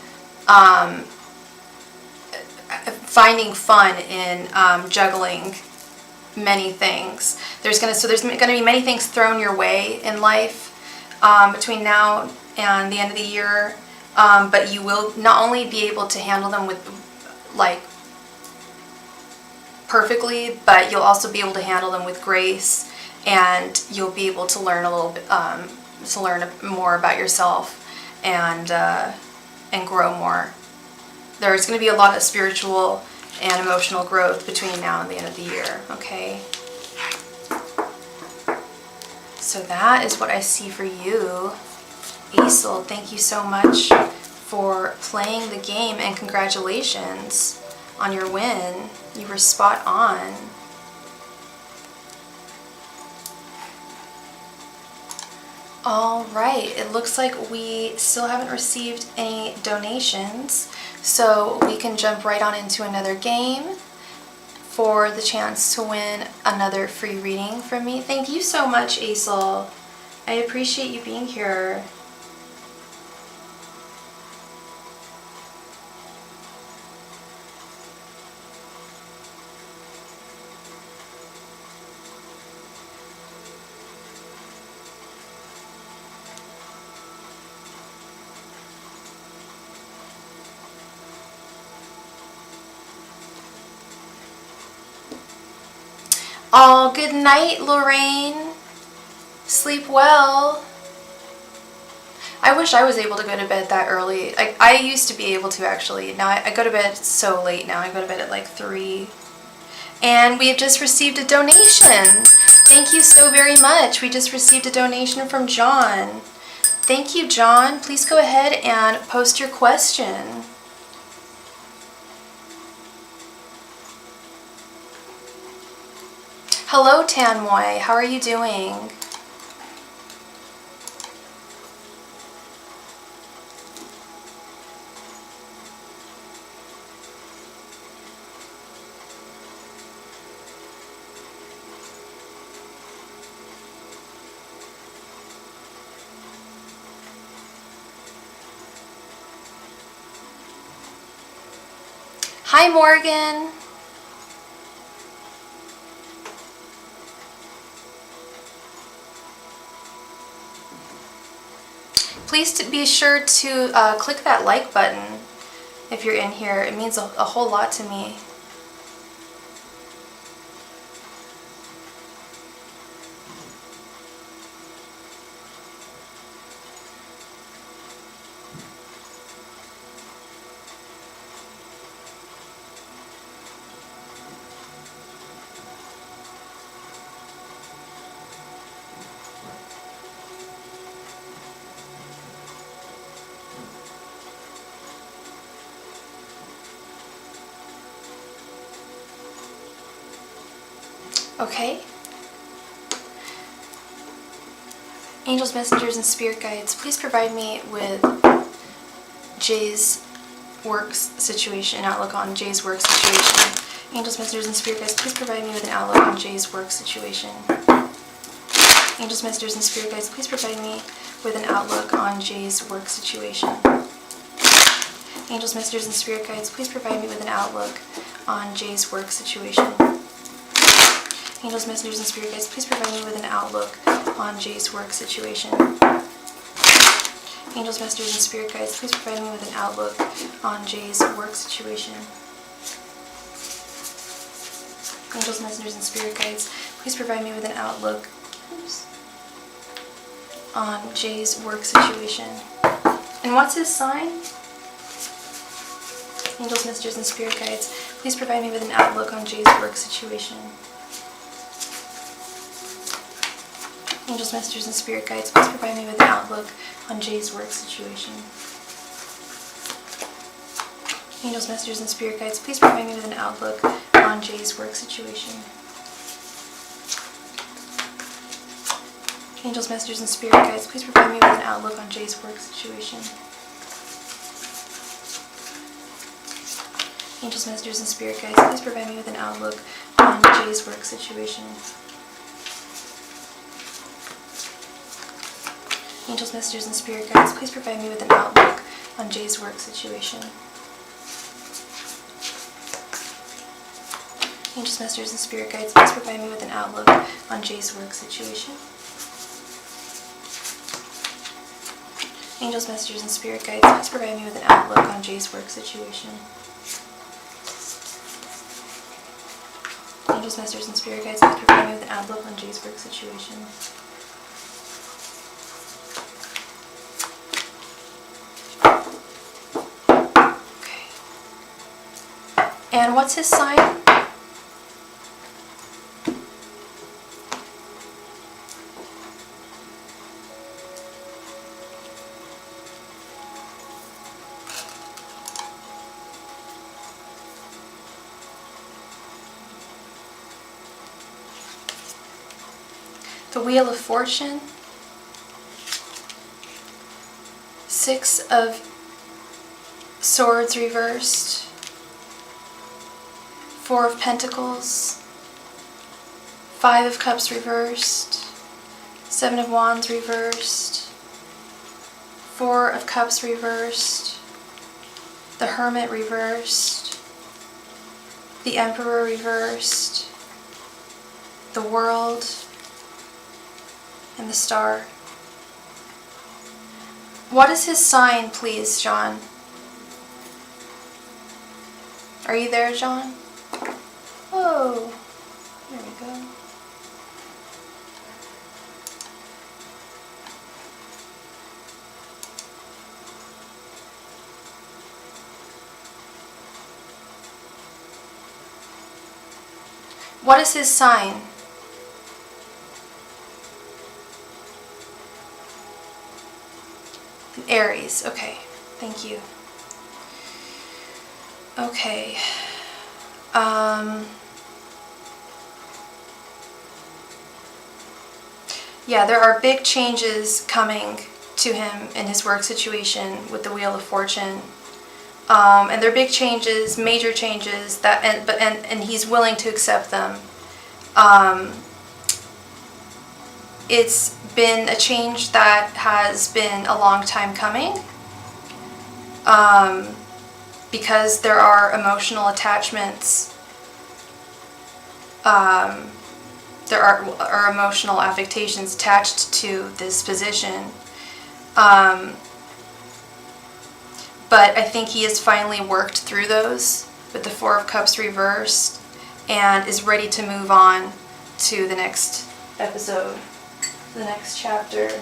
finding fun in juggling many things. There's gonna be many things thrown your way in life between now and the end of the year. But you will not only be able to handle them with, perfectly, but you'll also be able to handle them with grace, and you'll be able to learn a little bit, to learn more about yourself, and grow more. There's going to be a lot of spiritual and emotional growth between now and the end of the year, okay? So that is what I see for you, Aesel. Thank you so much for playing the game, and congratulations on your win. You were spot on. All right, it looks like we still haven't received any donations, so we can jump right on into another game for the chance to win another free reading from me. Thank you so much, Aesel. I appreciate you being here. Oh, good night, Lorraine. Sleep well. I wish I was able to go to bed that early. I used to be able to, actually. Now I go to bed so late now. I go to bed at like 3. And we have just received a donation. Thank you so very much. We just received a donation from John. Thank you, John. Please go ahead and post your question. Hello, Tanmoy. How are you doing? Hi, Morgan. Please be sure to click that like button if you're in here. It means a whole lot to me. Okay. Angels, messengers, and spirit guides, please provide me with Jay's works situation, an outlook on Jay's work situation. Angels, messengers, and spirit guides, please provide me with an outlook on Jay's work situation. Angels, messengers, and spirit guides, please provide me with an outlook on Jay's work situation. Angels, messengers, and spirit guides, please provide me with an outlook on Jay's work situation. Angels, messengers, and spirit guides, please provide me with an outlook on Jay's work situation. Angels, messengers, and spirit guides, please provide me with an outlook on Jay's work situation. Angels, messengers, and spirit guides, please provide me with an outlook on Jay's work situation. And what's his sign? Angels, messengers, and spirit guides, please provide me with an outlook on Jay's work situation. Angels, messengers, and spirit guides, please provide me with an outlook on Jay's work situation. Angels, messengers, and spirit guides, please provide me with an outlook on Jay's work situation. Angels, messengers, and spirit guides, please provide me with an outlook on Jay's work situation. Angels, messengers, and spirit guides, please provide me with an outlook on Jay's work situation. Angels, messengers, and spirit guides, please provide me with an outlook on Jay's work situation. Angels, messengers, and spirit guides, please provide me with an outlook on Jay's work situation. Angels, messengers, and spirit guides, please provide me with an outlook on Jay's work situation. Angels, messengers, and spirit guides, please provide me with an outlook on Jay's work situation. Okay. And what's his sign? The Wheel of Fortune, 6 of Swords reversed, 4 of Pentacles, 5 of Cups reversed, 7 of Wands reversed, 4 of Cups reversed, the Hermit reversed, the Emperor reversed, the World, and the Star. What is his sign, please, John? Are you there, John? Oh, there we go. What is his sign? Aries. Okay, thank you. Okay. Yeah, there are big changes coming to him in his work situation with the Wheel of Fortune. And they're big changes, major changes that, and he's willing to accept them. It's been a change that has been a long time coming, because there are emotional attachments. There are emotional affectations attached to this position. But I think he has finally worked through those with the 4 of Cups reversed and is ready to move on to the next episode, the next chapter.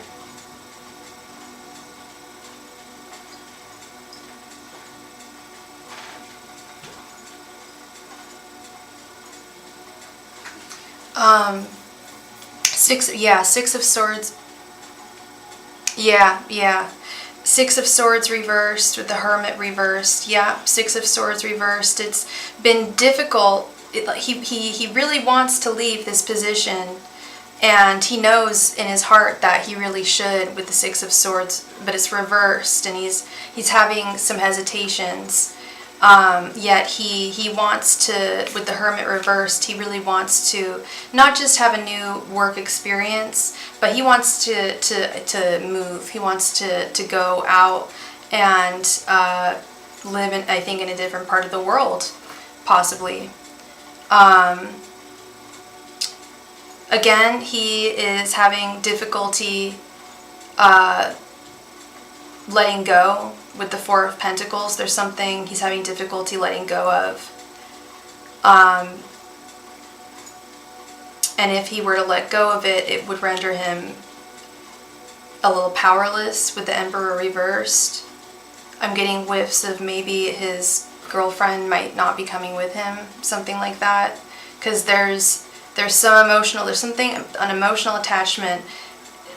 Six of Swords. Yeah. 6 of Swords reversed with the Hermit reversed. Yeah, 6 of Swords reversed. It's been difficult. He really wants to leave this position, and he knows in his heart that he really should with the 6 of Swords, but it's reversed, and he's having some hesitations. Yet he wants to, with the Hermit reversed, he really wants to not just have a new work experience, but he wants to move. He wants to go out and live in, I think, in a different part of the world, possibly. Again, he is having difficulty letting go with the 4 of Pentacles. There's something he's having difficulty letting go of. And if he were to let go of it, it would render him a little powerless with the Emperor reversed. I'm getting whiffs of maybe his girlfriend might not be coming with him, something like that. Because there's an emotional attachment.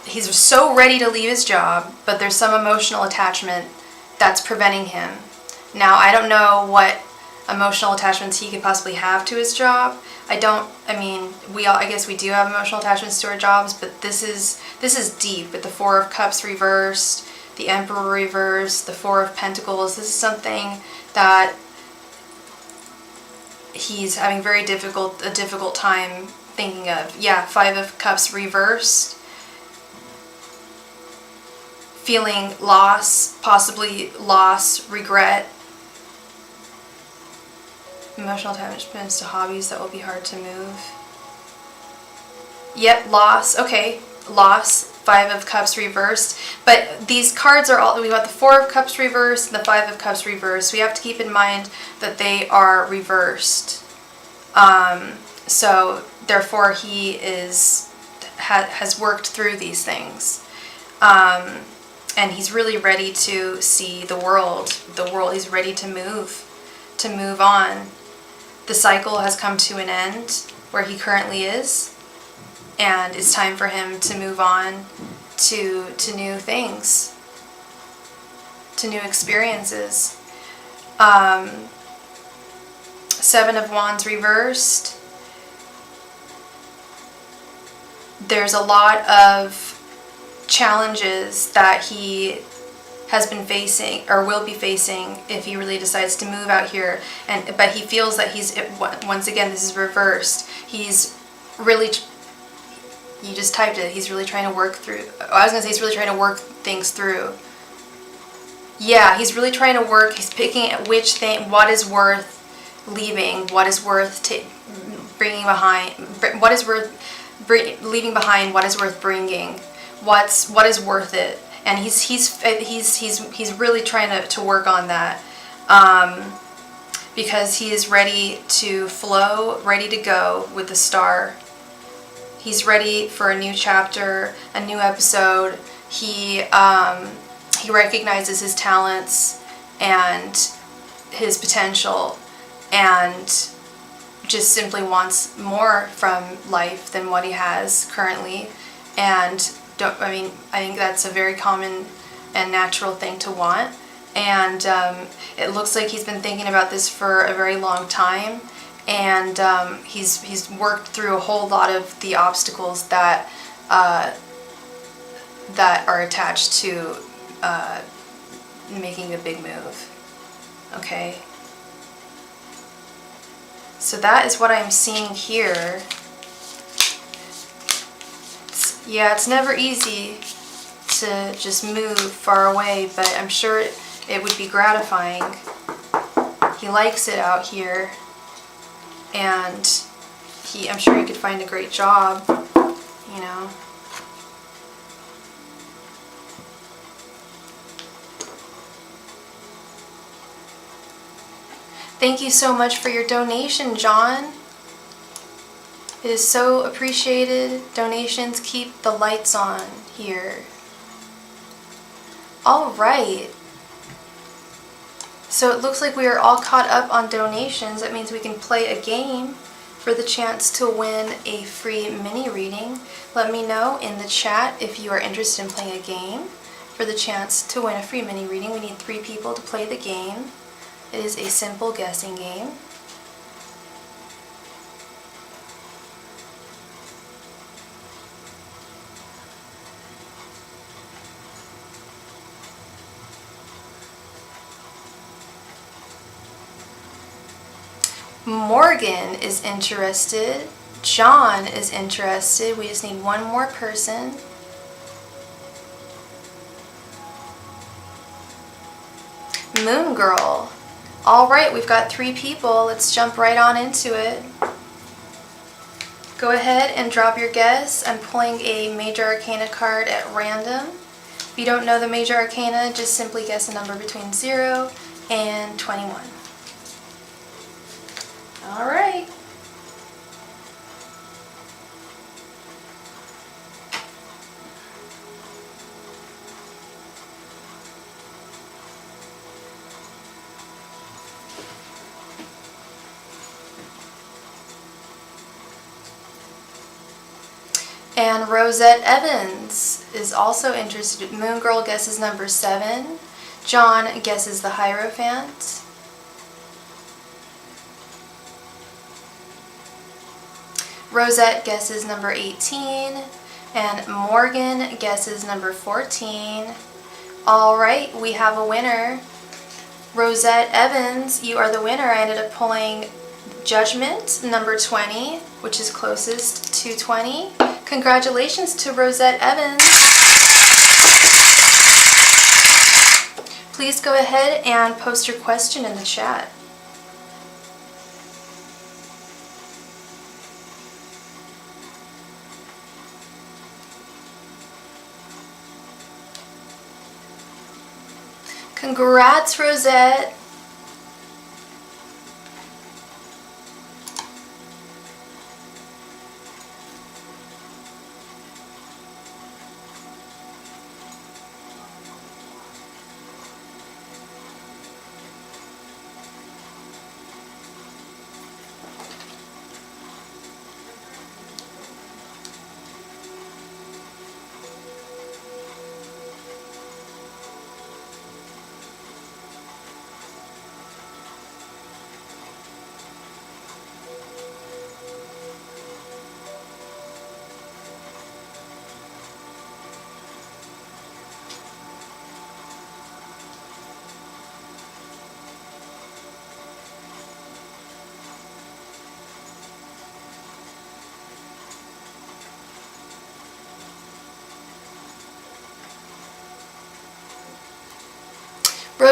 He's so ready to leave his job, but there's some emotional attachment that's preventing him. Now, I don't know what emotional attachments he could possibly have to his job. I guess we do have emotional attachments to our jobs, but this is deep with the 4 of Cups reversed, the Emperor reversed, the 4 of Pentacles. This is something that he's having a difficult time thinking of. Yeah, 5 of Cups reversed. Feeling loss, possibly loss, regret. Emotional attachments to hobbies that will be hard to move. Yep, loss. Okay, loss. 5 of Cups reversed. But these cards are all, we've got the 4 of Cups reversed and the 5 of Cups reversed. We have to keep in mind that they are reversed. So therefore he has worked through these things. And he's really ready to see the world. He's ready to move on. The cycle has come to an end where he currently is, and it's time for him to move on to new things, to new experiences. 7 of Wands reversed. there's a lot of challenges that he has been facing or will be facing if he really decides to move out here. But he feels that once again, this is reversed. He's really, you just typed it, he's really trying to work through, I was going to say he's really trying to work things through. Yeah, he's really trying to work, he's picking which thing, what is worth leaving, what is worth bringing behind, what is worth leaving behind, what is worth bringing, what is worth it. And he's really trying to work on that, because he is ready to flow, ready to go with the star. He's ready for a new chapter, a new episode. He recognizes his talents and his potential, and just simply wants more from life than what he has currently. And I think that's a very common and natural thing to want. And it looks like he's been thinking about this for a very long time. And he's worked through a whole lot of the obstacles that are attached to making a big move. Okay. So that is what I'm seeing here. It's never easy to just move far away, but I'm sure it would be gratifying. He likes it out here, and I'm sure he could find a great job, you know. Thank you so much for your donation, John. It is so appreciated. Donations keep the lights on here. All right. So it looks like we are all caught up on donations. That means we can play a game for the chance to win a free mini reading. Let me know in the chat if you are interested in playing a game for the chance to win a free mini reading. We need 3 people to play the game. It is a simple guessing game. Morgan is interested. John is interested. We just need one more person. Moon Girl. All right, we've got 3 people. Let's jump right on into it. Go ahead and drop your guess. I'm pulling a Major Arcana card at random. If you don't know the Major Arcana, just simply guess a number between 0 and 21. All right. And Rosette Evans is also interested. Moon Girl guesses number 7. John guesses the Hierophant. Rosette guesses number 18. And Morgan guesses number 14. All right, we have a winner. Rosette Evans, you are the winner. I ended up pulling Judgment, number 20, which is closest to 20. Congratulations to Rosette Evans. Please go ahead and post your question in the chat. Congrats, Rosette.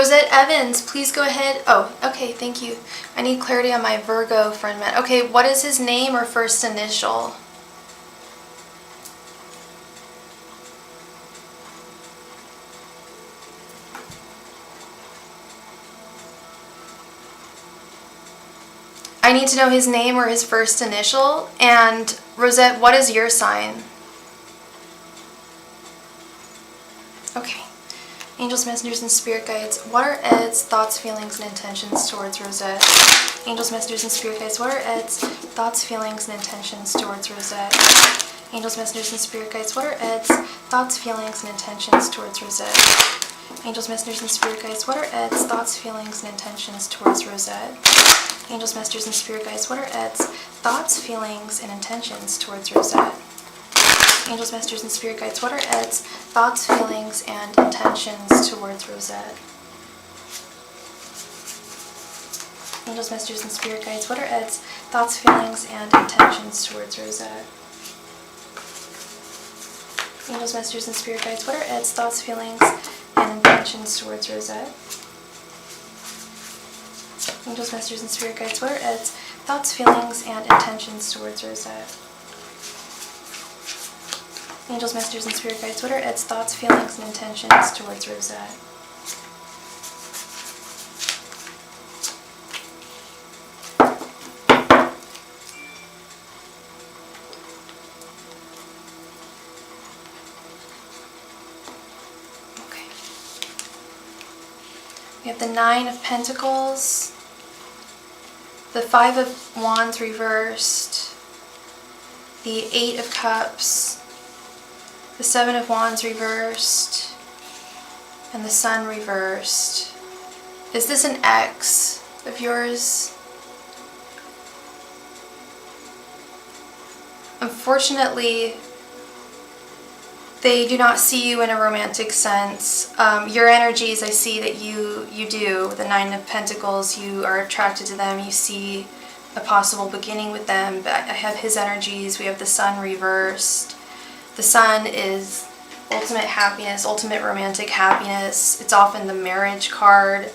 Rosette Evans, please go ahead. Oh, okay, thank you. I need clarity on my Virgo friend, man. Okay, what is his name or first initial? I need to know his name or his first initial. And Rosette, what is your sign? Okay. Angels, messengers, and spirit guides, what are Ed's thoughts, feelings, and intentions towards Rosette? Angels, messengers, and spirit guides, what are Ed's thoughts, feelings, and intentions towards Rosette? Angels, messengers, and spirit guides, what are Ed's thoughts, feelings, and intentions towards Rosette? Angels, messengers, and spirit guides, what are Ed's thoughts, feelings, and intentions towards Rosette? Angels, messengers, and spirit guides, what are Ed's thoughts, feelings, and intentions towards Rosette? Angels, messengers, and spirit guides, what are Ed's thoughts, feelings, and intentions towards Rosette? Angels, messengers, and spirit guides, what are Ed's thoughts, feelings, and intentions towards Rosette? Angels, messengers, and spirit guides, what are Ed's thoughts, feelings, and intentions towards Rosette? Angels, messengers, and spirit guides, what are Ed's thoughts, feelings, and intentions towards Rosette? Angels, messengers, and spirit guides, what are Ed's thoughts, feelings, and intentions towards Rosette? Okay. We have the Nine of Pentacles, the Five of Wands reversed, the Eight of Cups, the Seven of Wands reversed, and the Sun reversed. Is this an ex of yours? Unfortunately, they do not see you in a romantic sense. Your energies, I see that you do. The Nine of Pentacles, you are attracted to them. You see a possible beginning with them. But I have his energies. We have the Sun reversed. The Sun is ultimate happiness, ultimate romantic happiness. It's often the marriage card.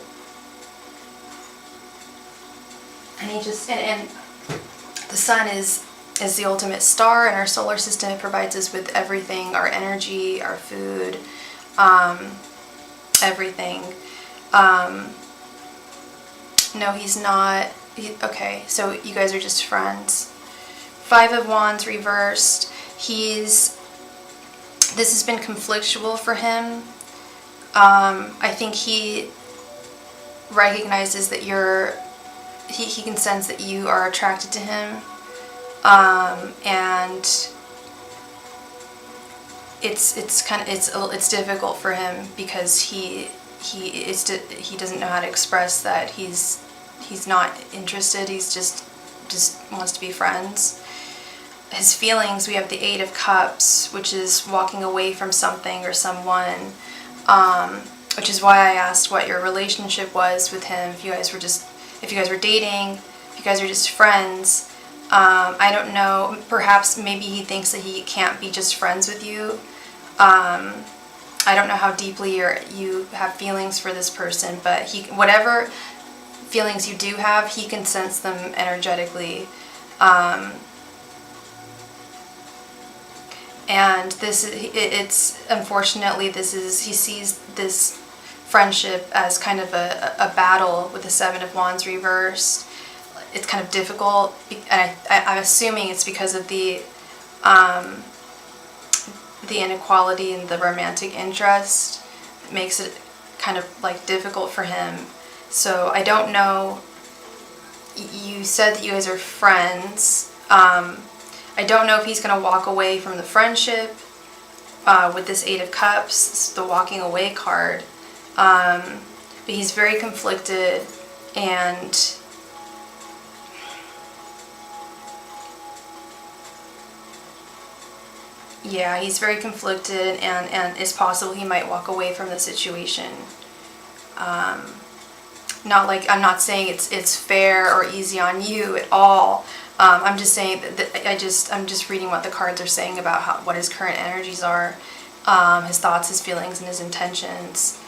And and the Sun is the ultimate star in our solar system. It provides us with everything, our energy, our food, everything. No, he's not. Okay, so you guys are just friends. Five of Wands reversed. This has been conflictual for him. I think he recognizes that he can sense that you are attracted to him. And it's difficult for him because he doesn't know how to express that he's not interested. He's just wants to be friends. His feelings, we have the Eight of Cups, which is walking away from something or someone, which is why I asked what your relationship was with him. If you guys were dating, if you guys are just friends. I don't know, perhaps maybe he thinks that he can't be just friends with you. I don't know how deeply you have feelings for this person, but whatever feelings you do have, he can sense them energetically. And unfortunately, he sees this friendship as kind of a battle with the Seven of Wands reversed. It's kind of difficult, and I'm assuming it's because of the inequality in the romantic interest. It makes it kind of like difficult for him. So I don't know. You said that you guys are friends. I don't know if he's going to walk away from the friendship with this Eight of Cups, the walking away card. But he's very conflicted, and yeah, he's very conflicted, and it's possible he might walk away from the situation. I'm not saying it's fair or easy on you at all. I'm just saying that I'm just reading what the cards are saying about what his current energies are, his thoughts, his feelings, and his intentions.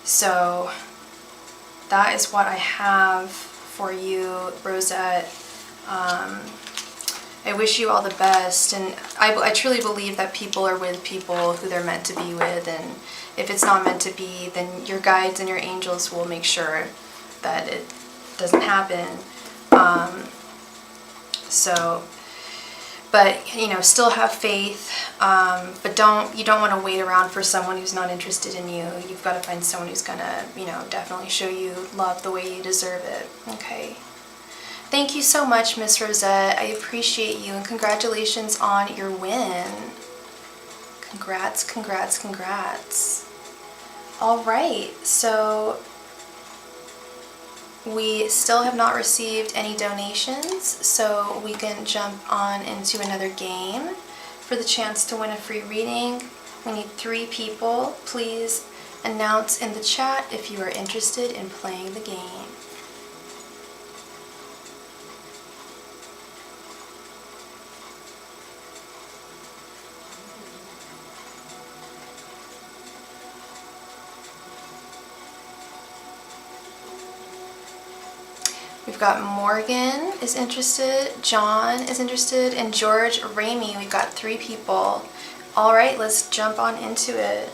So that is what I have for you, Rosette. I wish you all the best, and I truly believe that people are with people who they're meant to be with, and if it's not meant to be, then your guides and your angels will make sure that it doesn't happen. But you know, still have faith, but you don't want to wait around for someone who's not interested in you. You've got to find someone who's gonna, you know, definitely show you love the way you deserve it. Okay. Thank you so much, Miss Rosette. I appreciate you, and congratulations on your win. Congrats, congrats, congrats. All right, so we still have not received any donations, so we can jump on into another game. For the chance to win a free reading, we need 3 people. Please announce in the chat if you are interested in playing the game. We've got Morgan is interested, John is interested, and George Ramey. We've got 3 people. All right, let's jump on into it.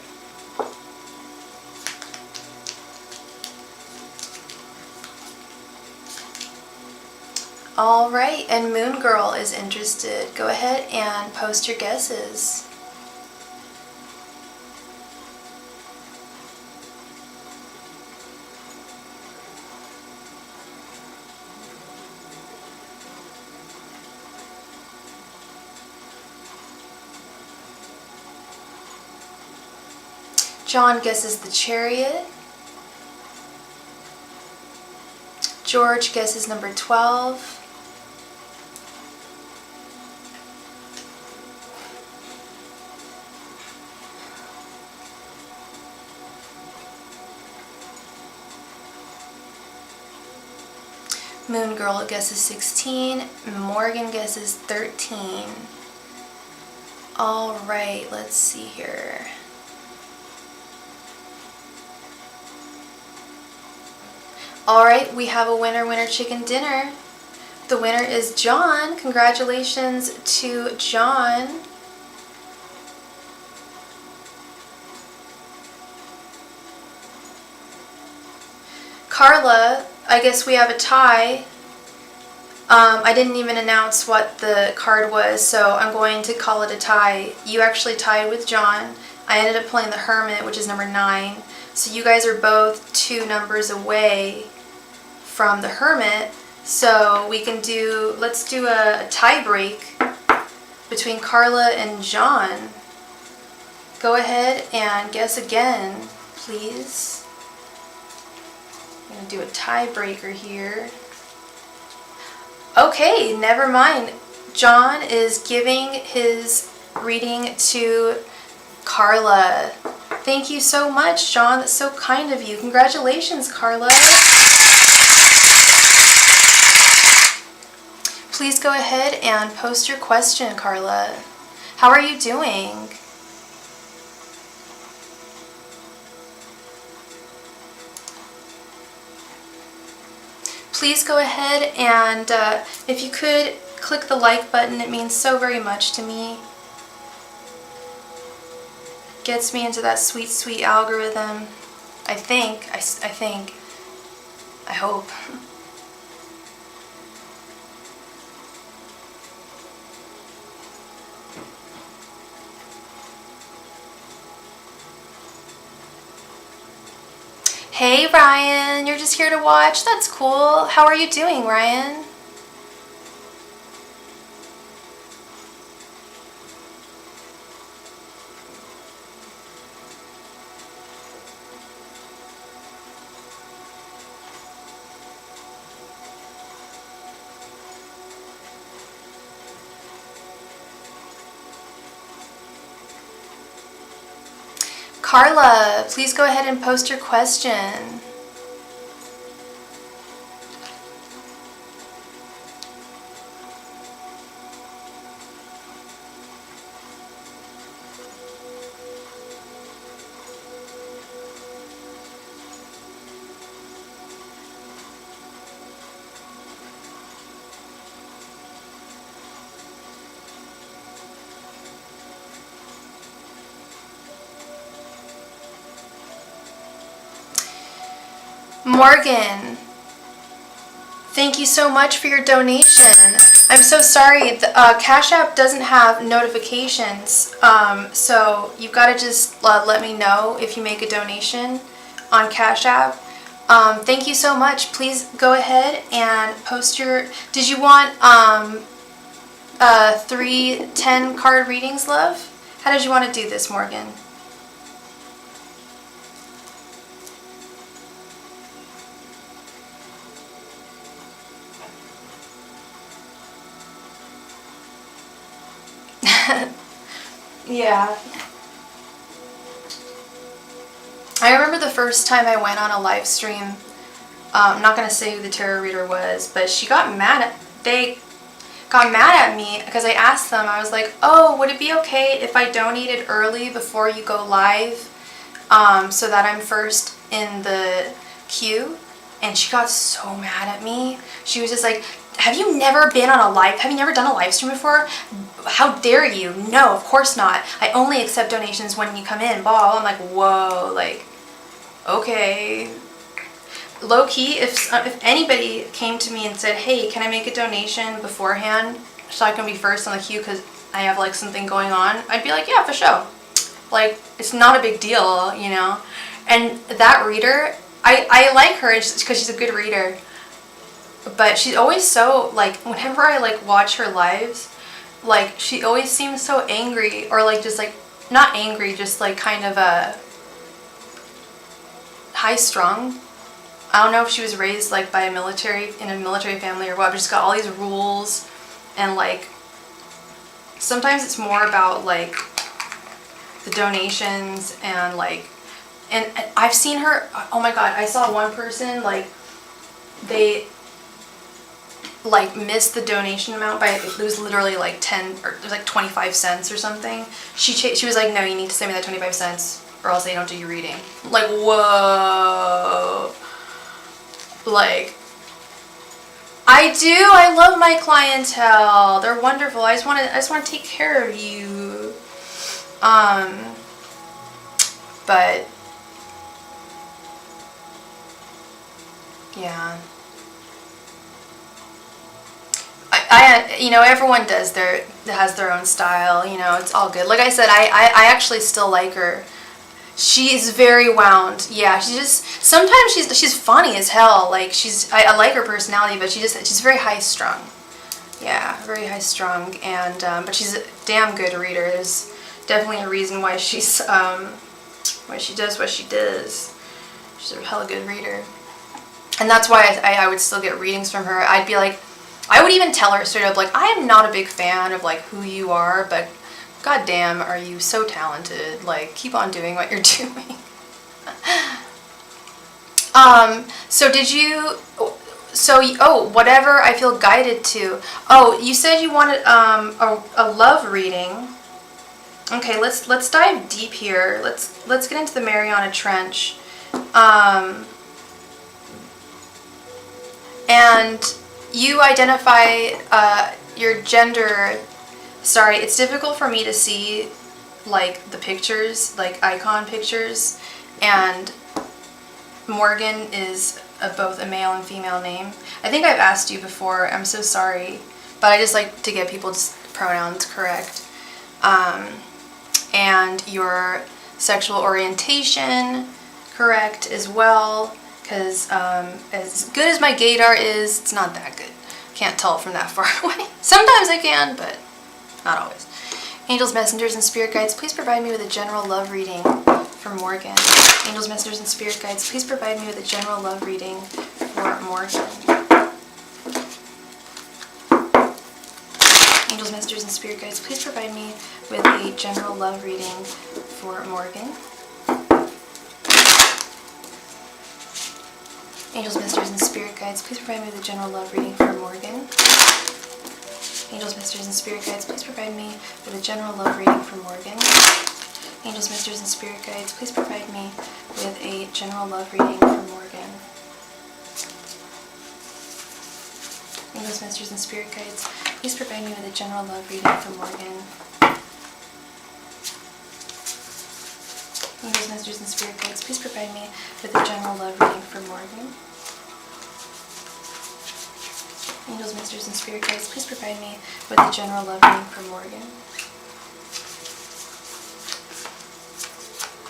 All right, and Moon Girl is interested. Go ahead and post your guesses. John guesses the Chariot. George guesses number 12. Moon Girl guesses 16. Morgan guesses 13. All right, let's see here. All right, we have a winner chicken dinner. The winner is John. Congratulations to John. Carla, I guess we have a tie. I didn't even announce what the card was, so I'm going to call it a tie. You actually tied with John. I ended up playing the Hermit, which is number 9. So you guys are both 2 numbers away from the Hermit. So we can let's do a tie break between Carla and John. Go ahead and guess again, please. I'm going to do a tiebreaker here. Okay, never mind. John is giving his reading to Carla. Thank you so much, John. That's so kind of you. Congratulations, Carla. Please go ahead and post your question, Carla. How are you doing? Please go ahead and if you could click the like button, it means so very much to me. Gets me into that sweet, sweet algorithm. I think. I hope. Hey Ryan, you're just here to watch? That's cool. How are you doing, Ryan? Carla, please go ahead and post your question. Morgan, thank you so much for your donation. I'm so sorry, the Cash App doesn't have notifications, so you've got to just let me know if you make a donation on Cash App. Thank you so much. Please go ahead and post your... Did you want 3 10-card readings, love? How did you want to do this, Morgan? Yeah. I remember the first time I went on a live stream, I'm not going to say who the tarot reader was, but they got mad at me because I asked them, I was like, oh, would it be okay if I donated early before you go live, so that I'm first in the queue? And she got so mad at me. She was just like, have you never done a live stream before? How dare you? No, of course not. I only accept donations when you come in, blah. I'm like, whoa, like, okay. Low key, if anybody came to me and said, hey, can I make a donation beforehand so I can be first on the queue because I have like something going on, I'd be like, yeah, for sure. Like, it's not a big deal, you know? And that reader, I like her because she's a good reader. But she's always so, like, whenever I, like, watch her lives, like, she always seems so angry, or, like, just, like, not angry, just, like, kind of, high-strung. I don't know if she was raised, like, in a military family or what, but she's got all these rules, and, like, sometimes it's more about, like, the donations, and, like, and I've seen her, oh my god, I saw one person, like, they... like missed the donation amount by, it was literally like 10 or it was like 25 cents or something. She was like, no, you need to send me that 25 cents or else they don't do your reading. Like, whoa. Like, I love my clientele. They're wonderful. I just want to take care of you. But yeah. You know, everyone has their own style, you know, it's all good. Like I said, I actually still like her. She's very wound. Yeah, sometimes she's funny as hell. Like, I like her personality, but she's very high strung. Yeah, very high strung, and, but she's a damn good reader. There's definitely a reason why she does what she does. She's a hella good reader. And that's why I would still get readings from her. I'd be like, I would even tell her straight up, like, I am not a big fan of, like, who you are, but goddamn, are you so talented. Like, keep on doing what you're doing. Oh, whatever I feel guided to. Oh, you said you wanted, a love reading. Okay, let's dive deep here. Let's get into the Mariana Trench. And you identify your gender. Sorry, it's difficult for me to see, like, the pictures, like icon pictures, and Morgan is both a male and female name. I think I've asked you before, I'm so sorry, but I just like to get people's pronouns correct. And your sexual orientation correct as well, because as good as my gaydar is, it's not that good. Can't tell from that far away. Sometimes I can, but not always. Angels, messengers, and spirit guides, please provide me with a general love reading for Morgan. Angels, messengers, and spirit guides, please provide me with a general love reading for Morgan. Angels, messengers, and spirit guides, please provide me with a general love reading for Morgan. Angels, messengers, and spirit guides, please provide me with a general love reading for Morgan. Angels, messengers, and spirit guides, please provide me with a general love reading for Morgan. Angels, messengers, and spirit guides, please provide me with a general love reading for Morgan. Angels, messengers, and spirit guides, please provide me with a general love reading for Morgan. Angels, messengers, and spirit guides, please provide me with a general love reading for Morgan. Masters, and Spirit Guides, please provide me with the general love reading for Morgan.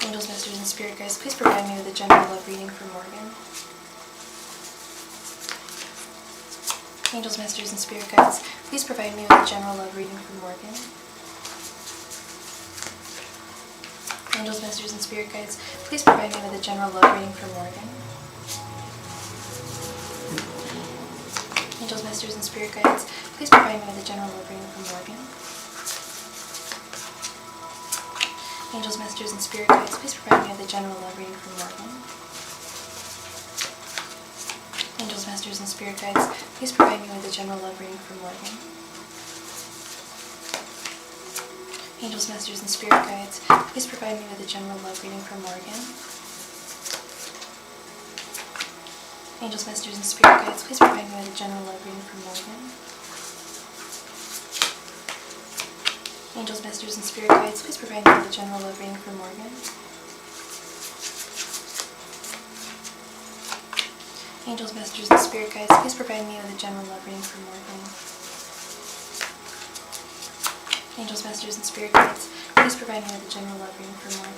Angels, Masters, and Spirit Guides, please provide me with the general love reading for Morgan. Angels, Masters, and Spirit Guides, please provide me with the general love reading for Morgan. Angels, Masters, and Spirit Guides, please provide me with a general love reading for Morgan. Angels, Masters, and Spirit Guides, please provide me with a general love reading for Morgan. Angels, Masters, and Spirit Guides, please provide me with a general love reading for Morgan. Angels, Masters, and Spirit Guides, please provide me with a general love reading for Morgan. Angels, Masters, and Spirit Guides, please provide me with a general love reading for Morgan. Angels, Masters, and Spirit Guides, please provide me with a general love reading for Morgan. Angels, Masters, and Spirit Guides, please provide me with a general love reading for Morgan. Angels, Masters, and Spirit Guides, please provide me with a general love reading for Morgan. Angels, Masters, and Spirit Guides, please provide me with a general love reading for Morgan.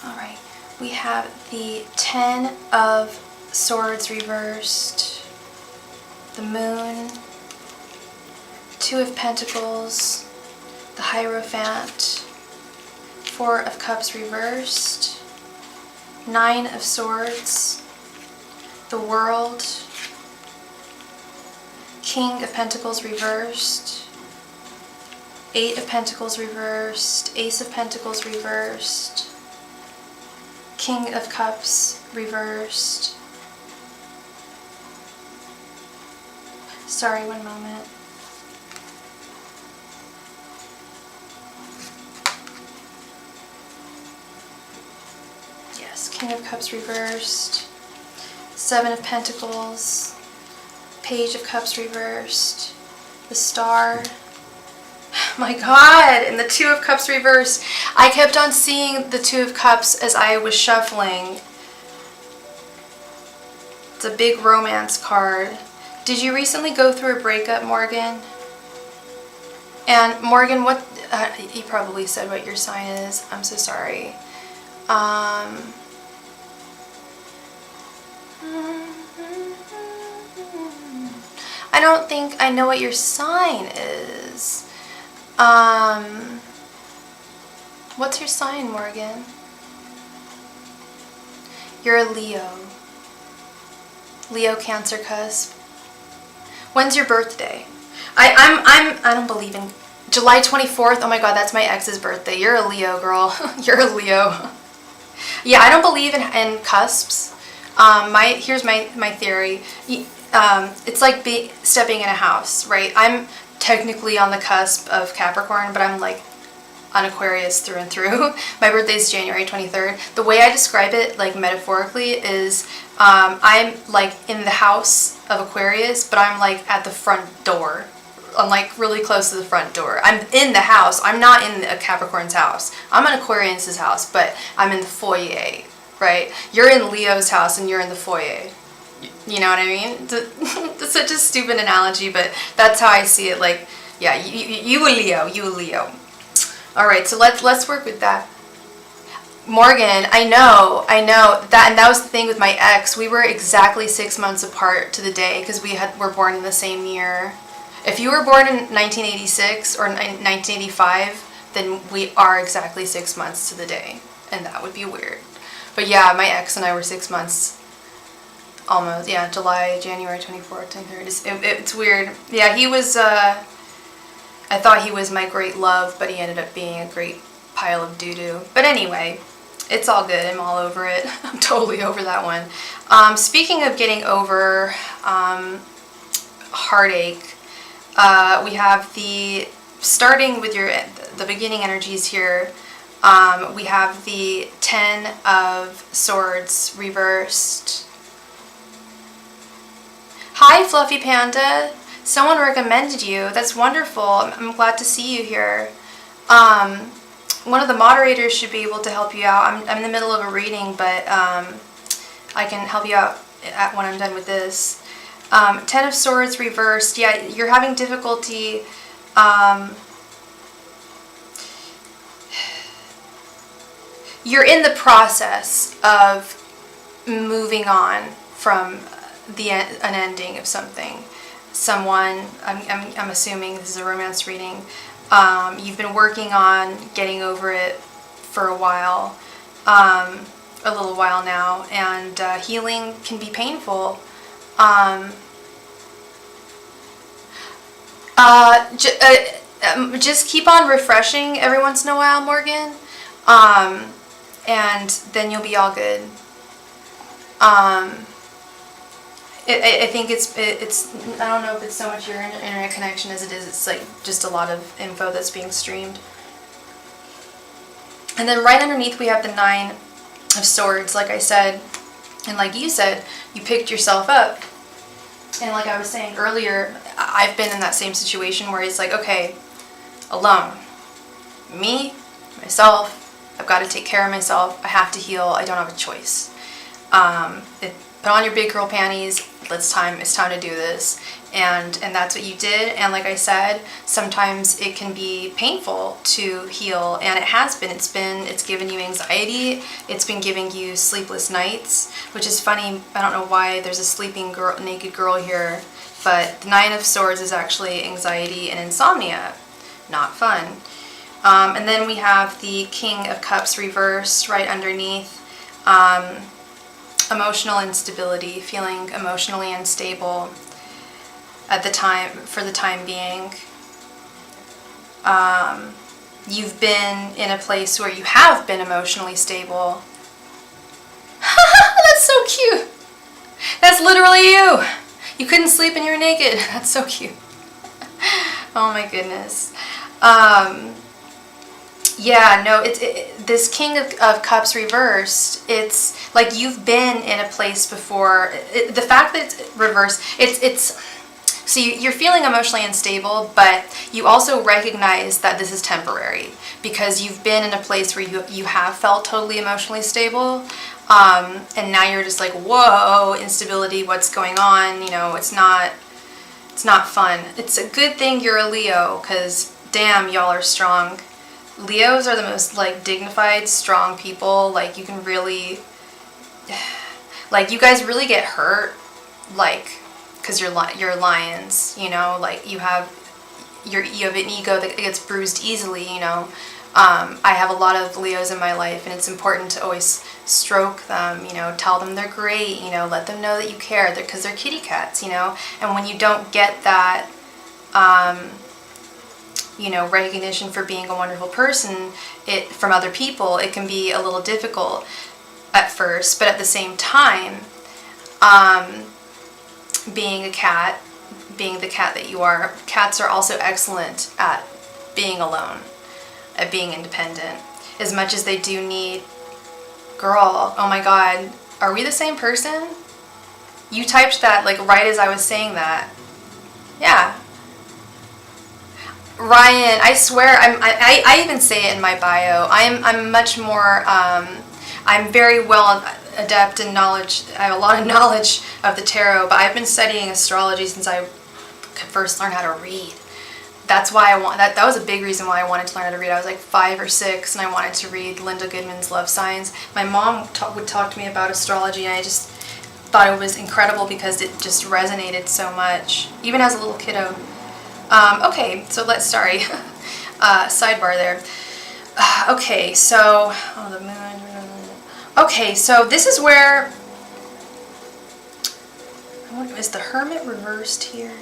Alright, we have the Ten of Swords reversed, the Moon, Two of Pentacles, the Hierophant, Four of Cups reversed, Nine of Swords, the World, King of Pentacles reversed, Eight of Pentacles reversed, Ace of Pentacles reversed, King of Cups reversed. Sorry, one moment. Yes, King of Cups reversed. Seven of Pentacles. Page of Cups reversed. The Star. My God, and the Two of Cups reversed. I kept on seeing the Two of Cups as I was shuffling. It's a big romance card. Did you recently go through a breakup, Morgan? And Morgan, what, he probably said what your sign is. I'm so sorry. I don't think I know what your sign is. What's your sign, Morgan? You're a Leo. Leo Cancer cusp. When's your birthday? I don't believe in July 24th. Oh my God, that's my ex's birthday. You're a Leo, girl. You're a Leo. Yeah, I don't believe in cusps. Here's my theory. It's like stepping in a house, right? I'm technically on the cusp of Capricorn, but I'm like an Aquarius through and through. My birthday is January 23rd. The way I describe it, like metaphorically, is I'm like in the house of Aquarius, but I'm like at the front door. I'm like really close to the front door. I'm in the house. I'm not in a Capricorn's house. I'm in Aquarius's house, but I'm in the foyer, right? You're in Leo's house and you're in the foyer. You know what I mean? It's such a stupid analogy, but that's how I see it. Like, yeah, you a Leo, you a Leo. All right, so let's work with that. Morgan, I know that, and that was the thing with my ex. We were exactly 6 months apart to the day because were born in the same year. If you were born in 1986 or 1985, then we are exactly 6 months to the day, and that would be weird. But yeah, my ex and I were 6 months. Almost, yeah, January 24th, 23rd. It's weird. Yeah, he was, I thought he was my great love, but he ended up being a great pile of doo-doo. But anyway, it's all good. I'm all over it. I'm totally over that one. Speaking of getting over heartache, We have the, starting with the beginning energies here, we have the 10 of Swords reversed. Hi, Fluffy Panda. Someone recommended you. That's wonderful. I'm glad to see you here. One of the moderators should be able to help you out. I'm in the middle of a reading, but I can help you out when I'm done with this. 10 of Swords reversed. Yeah, you're having difficulty. You're in the process of moving on from an ending of something. Someone, I'm assuming this is a romance reading. You've been working on getting over it for a while, a little while now, and healing can be painful. Just keep on refreshing every once in a while, Morgan, and then you'll be all good. I think it's I don't know if it's so much your internet connection as it is, it's like just a lot of info that's being streamed. And then right underneath we have the 9 of Swords, like I said, and like you said, you picked yourself up. And like I was saying earlier, I've been in that same situation where it's like, okay, alone. Me, myself, I've got to take care of myself, I have to heal, I don't have a choice. Put on your big girl panties, it's time to do this. And that's what you did, and like I said, sometimes it can be painful to heal, and it has been. It's given you anxiety, it's been giving you sleepless nights, which is funny. I don't know why there's a sleeping girl, naked girl here, but the 9 of Swords is actually anxiety and insomnia. Not fun. And then we have the King of Cups reversed right underneath. Emotional instability, feeling emotionally unstable at the time, for the time being. You've been in a place where you have been emotionally stable. That's so cute. That's literally you. You couldn't sleep and you're naked. That's so cute. Oh my goodness. Yeah, no, this King of Cups reversed, it's like you've been in a place before. The fact that it's reversed, so you're feeling emotionally unstable, but you also recognize that this is temporary because you've been in a place where you have felt totally emotionally stable, and now you're just like, whoa, instability, what's going on? You know, it's not fun. It's a good thing you're a Leo, because damn, y'all are strong. Leos are the most like dignified, strong people. Like you can really, like you guys really get hurt, like because you're lions, you know. Like you have an ego that gets bruised easily, you know. I have a lot of Leos in my life, and it's important to always stroke them, you know, tell them they're great, you know, let them know that you care, because they're kitty cats, you know. And when you don't get that, you know, recognition for being a wonderful person from other people, it can be a little difficult at first. But at the same time, being a cat, being the cat that you are, cats are also excellent at being alone, at being independent, as much as they do need. Girl, oh my god, are we the same person? You typed that like right as I was saying that. Yeah. Ryan, I swear, I even say it in my bio. I'm much more, I'm very well adept in knowledge. I have a lot of knowledge of the tarot, but I've been studying astrology since I first learned how to read. That's why that was a big reason why I wanted to learn how to read. I was like 5 or 6, and I wanted to read Linda Goodman's Love Signs. My mom would talk to me about astrology, and I just thought it was incredible because it just resonated so much, even as a little kiddo. Okay, so sorry, sidebar there. Okay, so, oh, the moon. Okay, so this is where, is the Hermit reversed here?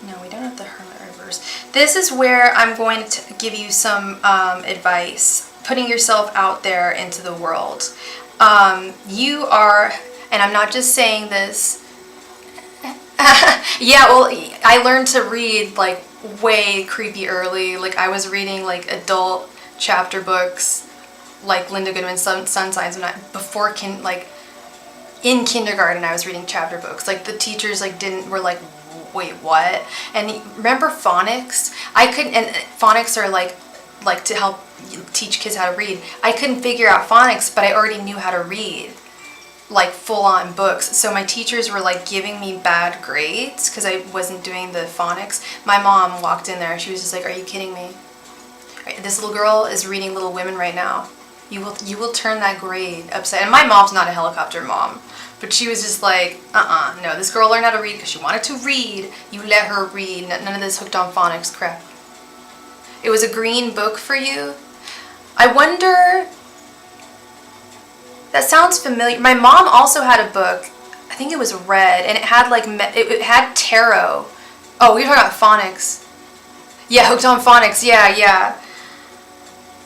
No, we don't have the Hermit reversed. This is where I'm going to give you some advice, putting yourself out there into the world. You are, and I'm not just saying this, Yeah, well, I learned to read like way creepy early. Like I was reading like adult chapter books, like Linda Goodman's Sun Signs, when before like in kindergarten I was reading chapter books. Like the teachers like were like, wait, what? And remember phonics? I couldn't, and phonics are like to help teach kids how to read. I couldn't figure out phonics, but I already knew how to read, like full-on books. So my teachers were like giving me bad grades because I wasn't doing the phonics. My mom walked in there and she was just like, are you kidding me? This little girl is reading Little Women right now. You will turn that grade upside. And my mom's not a helicopter mom, but she was just like, no, this girl learned how to read because she wanted to read. You let her read. None of this hooked on phonics crap. It was a green book for you. I wonder, that sounds familiar. My mom also had a book, I think it was red, and it had like, it had tarot. Oh, we were talking about phonics. Yeah, hooked on phonics, yeah.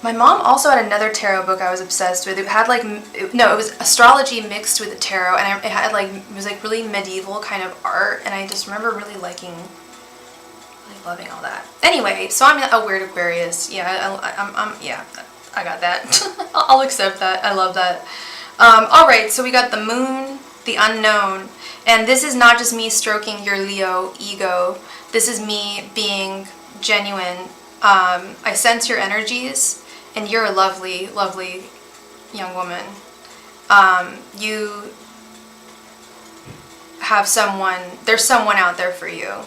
My mom also had another tarot book I was obsessed with. It had like, no, it was astrology mixed with the tarot, and it had like, it was like really medieval kind of art, and I just remember really loving all that. Anyway, so I'm a weird Aquarius. Yeah, yeah, I got that. I'll accept that. I love that. Alright, so we got the moon, the unknown, and this is not just me stroking your Leo ego. This is me being genuine. I sense your energies, and you're a lovely, lovely young woman. You have there's someone out there for you.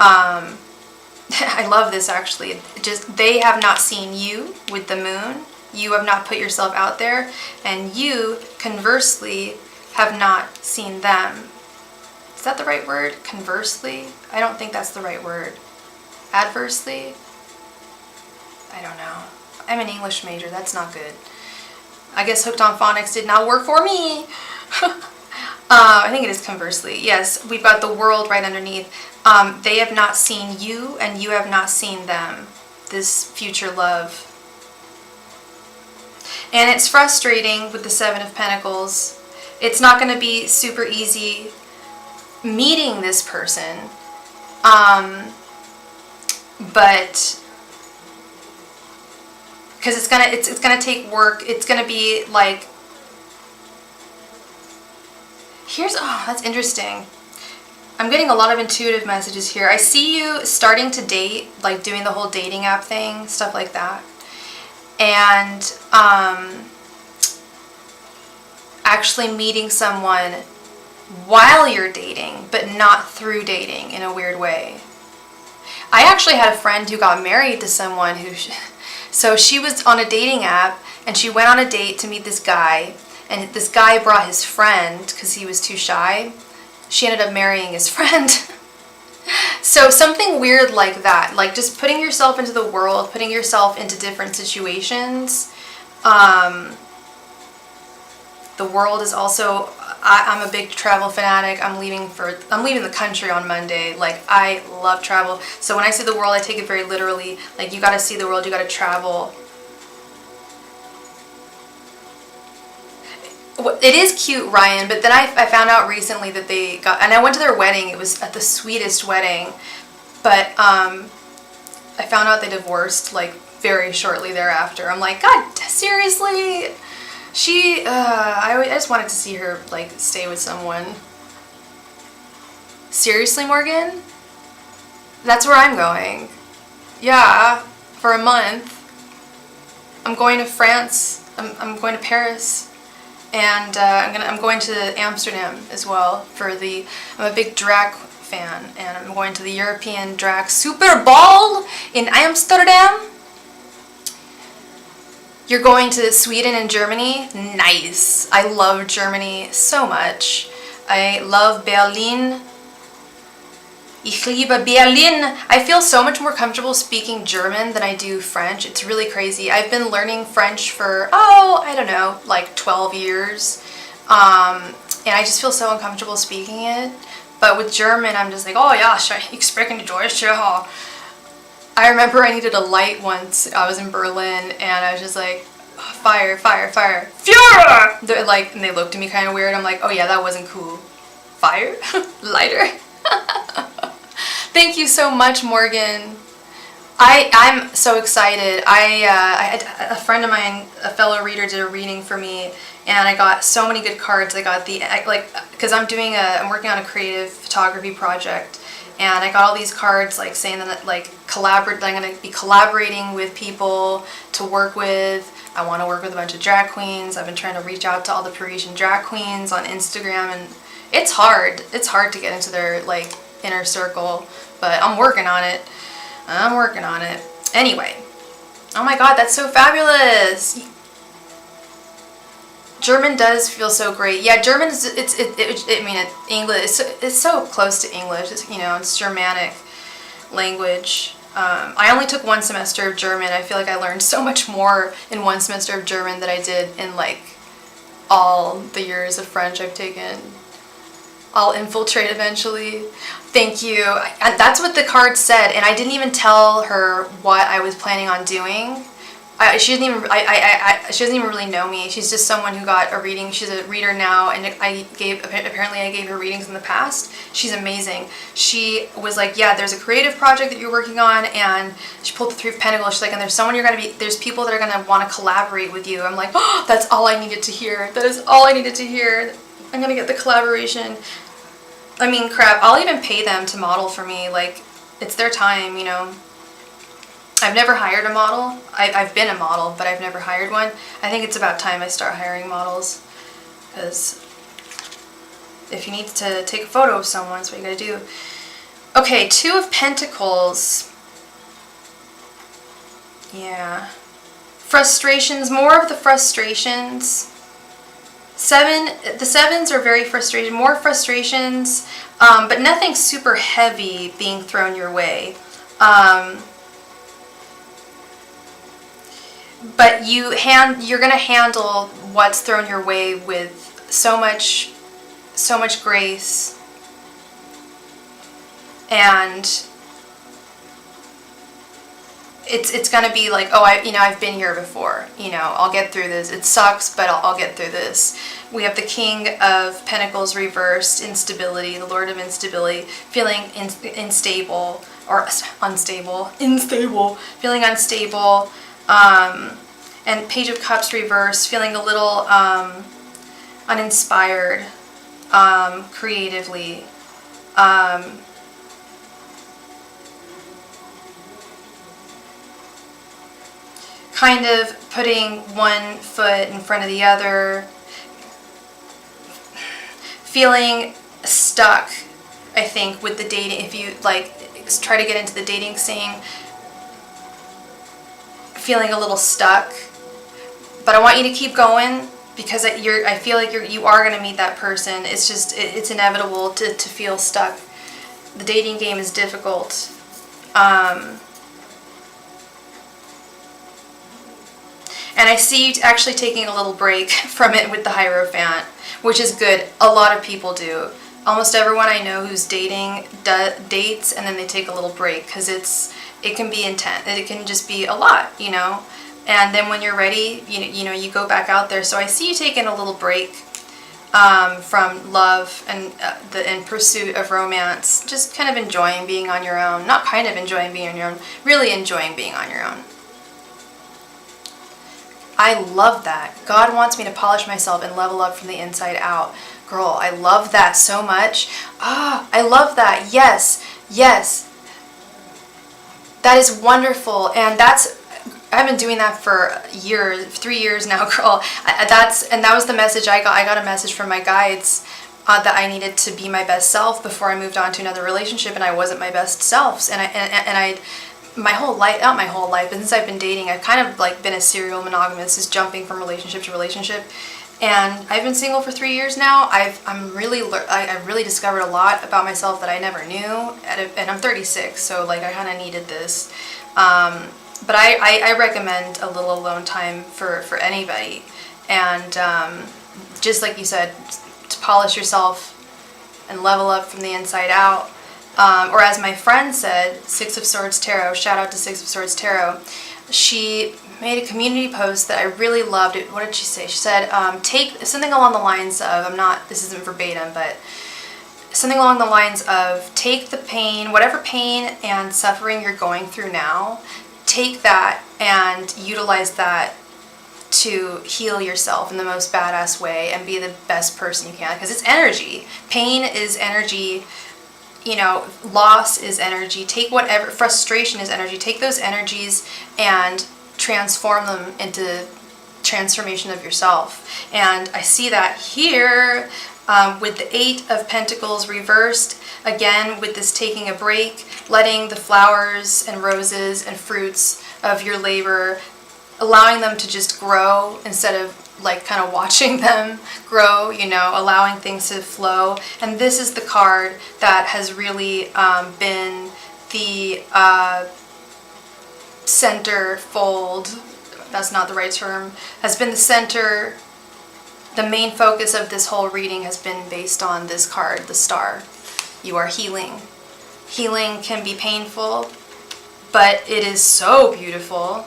I love this actually. Just, they have not seen you with the moon. You have not put yourself out there, and you, conversely, have not seen them. Is that the right word? Conversely? I don't think that's the right word. Adversely? I don't know. I'm an English major. That's not good. I guess hooked on phonics did not work for me. I think it is conversely. Yes, we've got the world right underneath. They have not seen you, and you have not seen them. This future love. And it's frustrating with the Seven of Pentacles. It's not going to be super easy meeting this person. But because it's gonna take work. It's gonna be like, oh, that's interesting. I'm getting a lot of intuitive messages here. I see you starting to date, like doing the whole dating app thing, stuff like that. And actually meeting someone while you're dating, but not through dating in a weird way. I actually had a friend who got married to someone who, so she was on a dating app and she went on a date to meet this guy, and this guy brought his friend because he was too shy. She ended up marrying his friend. So something weird like that, like just putting yourself into the world, putting yourself into different situations. The world is also, I'm a big travel fanatic. I'm leaving the country on Monday. Like, I love travel. So when I say the world, I take it very literally. Like, you gotta see the world, you gotta travel. It is cute, Ryan, but then I found out recently that they got, and I went to their wedding. It was at the sweetest wedding, but I found out they divorced like very shortly thereafter. I'm like, God, seriously? I just wanted to see her like stay with someone. Seriously, Morgan? That's where I'm going. Yeah, for a month. I'm going to France. I'm going to Paris. And I'm going to Amsterdam as well I'm a big drag fan, and I'm going to the European Drag Super Ball in Amsterdam. You're going to Sweden and Germany? Nice. I love Germany so much. I love Berlin. Ich liebe Berlin. I feel so much more comfortable speaking German than I do French. It's really crazy. I've been learning French for, I don't know, like 12 years. And I just feel so uncomfortable speaking it. But with German, I'm just like, oh ja, ich spreche Deutsch. Ja. I remember I needed a light once. I was in Berlin, and I was just like, fire, fire, fire. Führer! And they looked at me kind of weird. I'm like, oh yeah, that wasn't cool. Fire? Lighter? Thank you so much, Morgan. I'm so excited. I had a friend of mine, a fellow reader, did a reading for me, and I got so many good cards. I got because I'm working on a creative photography project, and I got all these cards like saying that that I'm going to be collaborating with people to work with. I want to work with a bunch of drag queens. I've been trying to reach out to all the Parisian drag queens on Instagram, and it's hard. It's hard to get into their inner circle, but I'm working on it. Anyway, oh my god, that's so fabulous. German does feel so great. Yeah, German is, English, it's so close to English. It's Germanic language. I only took 1 semester of German. I feel like I learned so much more in 1 semester of German than I did in all the years of French I've taken. I'll infiltrate eventually. Thank you. That's what the card said, and I didn't even tell her what I was planning on doing. She doesn't even really know me. She's just someone who got a reading. She's a reader now, and apparently I gave her readings in the past. She's amazing. She was like, yeah, there's a creative project that you're working on, and she pulled the 3 of Pentacles. She's like, and there's people that are gonna want to collaborate with you. I'm like, oh, that's all I needed to hear. That is all I needed to hear. I'm gonna get the collaboration. I mean, crap, I'll even pay them to model for me. It's their time, I've never hired a model. I've been a model, but I've never hired one. I think it's about time I start hiring models, because if you need to take a photo of someone, that's what you gotta do. Okay, 2 of Pentacles. Yeah. Frustrations, more of the frustrations. The 7s are very frustrated, more frustrations, but nothing super heavy being thrown your way. But you're gonna handle what's thrown your way with so much grace, and it's gonna be like, oh, I've been here before. I'll get through this. It sucks, but I'll get through this. We have the King of Pentacles reversed, instability, the Lord of Instability, feeling unstable, feeling unstable, and Page of Cups reversed, feeling a little uninspired, creatively. Kind of putting one foot in front of the other, feeling stuck, I think, with the dating. If you try to get into the dating scene, feeling a little stuck, but I want you to keep going, because I feel like you are going to meet that person. It's just, it's inevitable to feel stuck. The dating game is difficult. And I see you actually taking a little break from it with the Hierophant, which is good. A lot of people do. Almost everyone I know who's dating dates and then they take a little break, because it can be intense. It can just be a lot, And then when you're ready, you go back out there. So I see you taking a little break from love and in pursuit of romance. Just kind of enjoying being on your own. Not kind of enjoying being on your own. Really enjoying being on your own. I love that. God wants me to polish myself and level up from the inside out. Girl, I love that so much. I love that. Yes, yes. That is wonderful. And I've been doing that for years, 3 years now, girl. That was the message I got. I got a message from my guides that I needed to be my best self before I moved on to another relationship, and I wasn't my best self. My whole life, not my whole life, but since I've been dating, I've kind of been a serial monogamist, just jumping from relationship to relationship. And I've been single for 3 years now. I've really discovered a lot about myself that I never knew, and I'm 36, so I kind of needed this. But I recommend a little alone time for anybody, and just like you said, to polish yourself and level up from the inside out. Or as my friend said, 6 of Swords Tarot, shout out to 6 of Swords Tarot, she made a community post that I really loved. What did she say? She said, take something along the lines of, this isn't verbatim, but something along the lines of take the pain, whatever pain and suffering you're going through now, take that and utilize that to heal yourself in the most badass way and be the best person you can, because it's energy. Pain is energy, you know, loss is energy. Take whatever, frustration is energy. Take those energies and transform them into transformation of yourself. And I see that here with the 8 of Pentacles reversed, again with this taking a break, letting the flowers and roses and fruits of your labor, allowing them to just grow instead of like kind of watching them grow, you know, allowing things to flow. And this is the card that has really been the center fold, that's not the right term, has been the center, the main focus of this whole reading has been based on this card, the Star. You are healing. Healing can be painful, but it is so beautiful.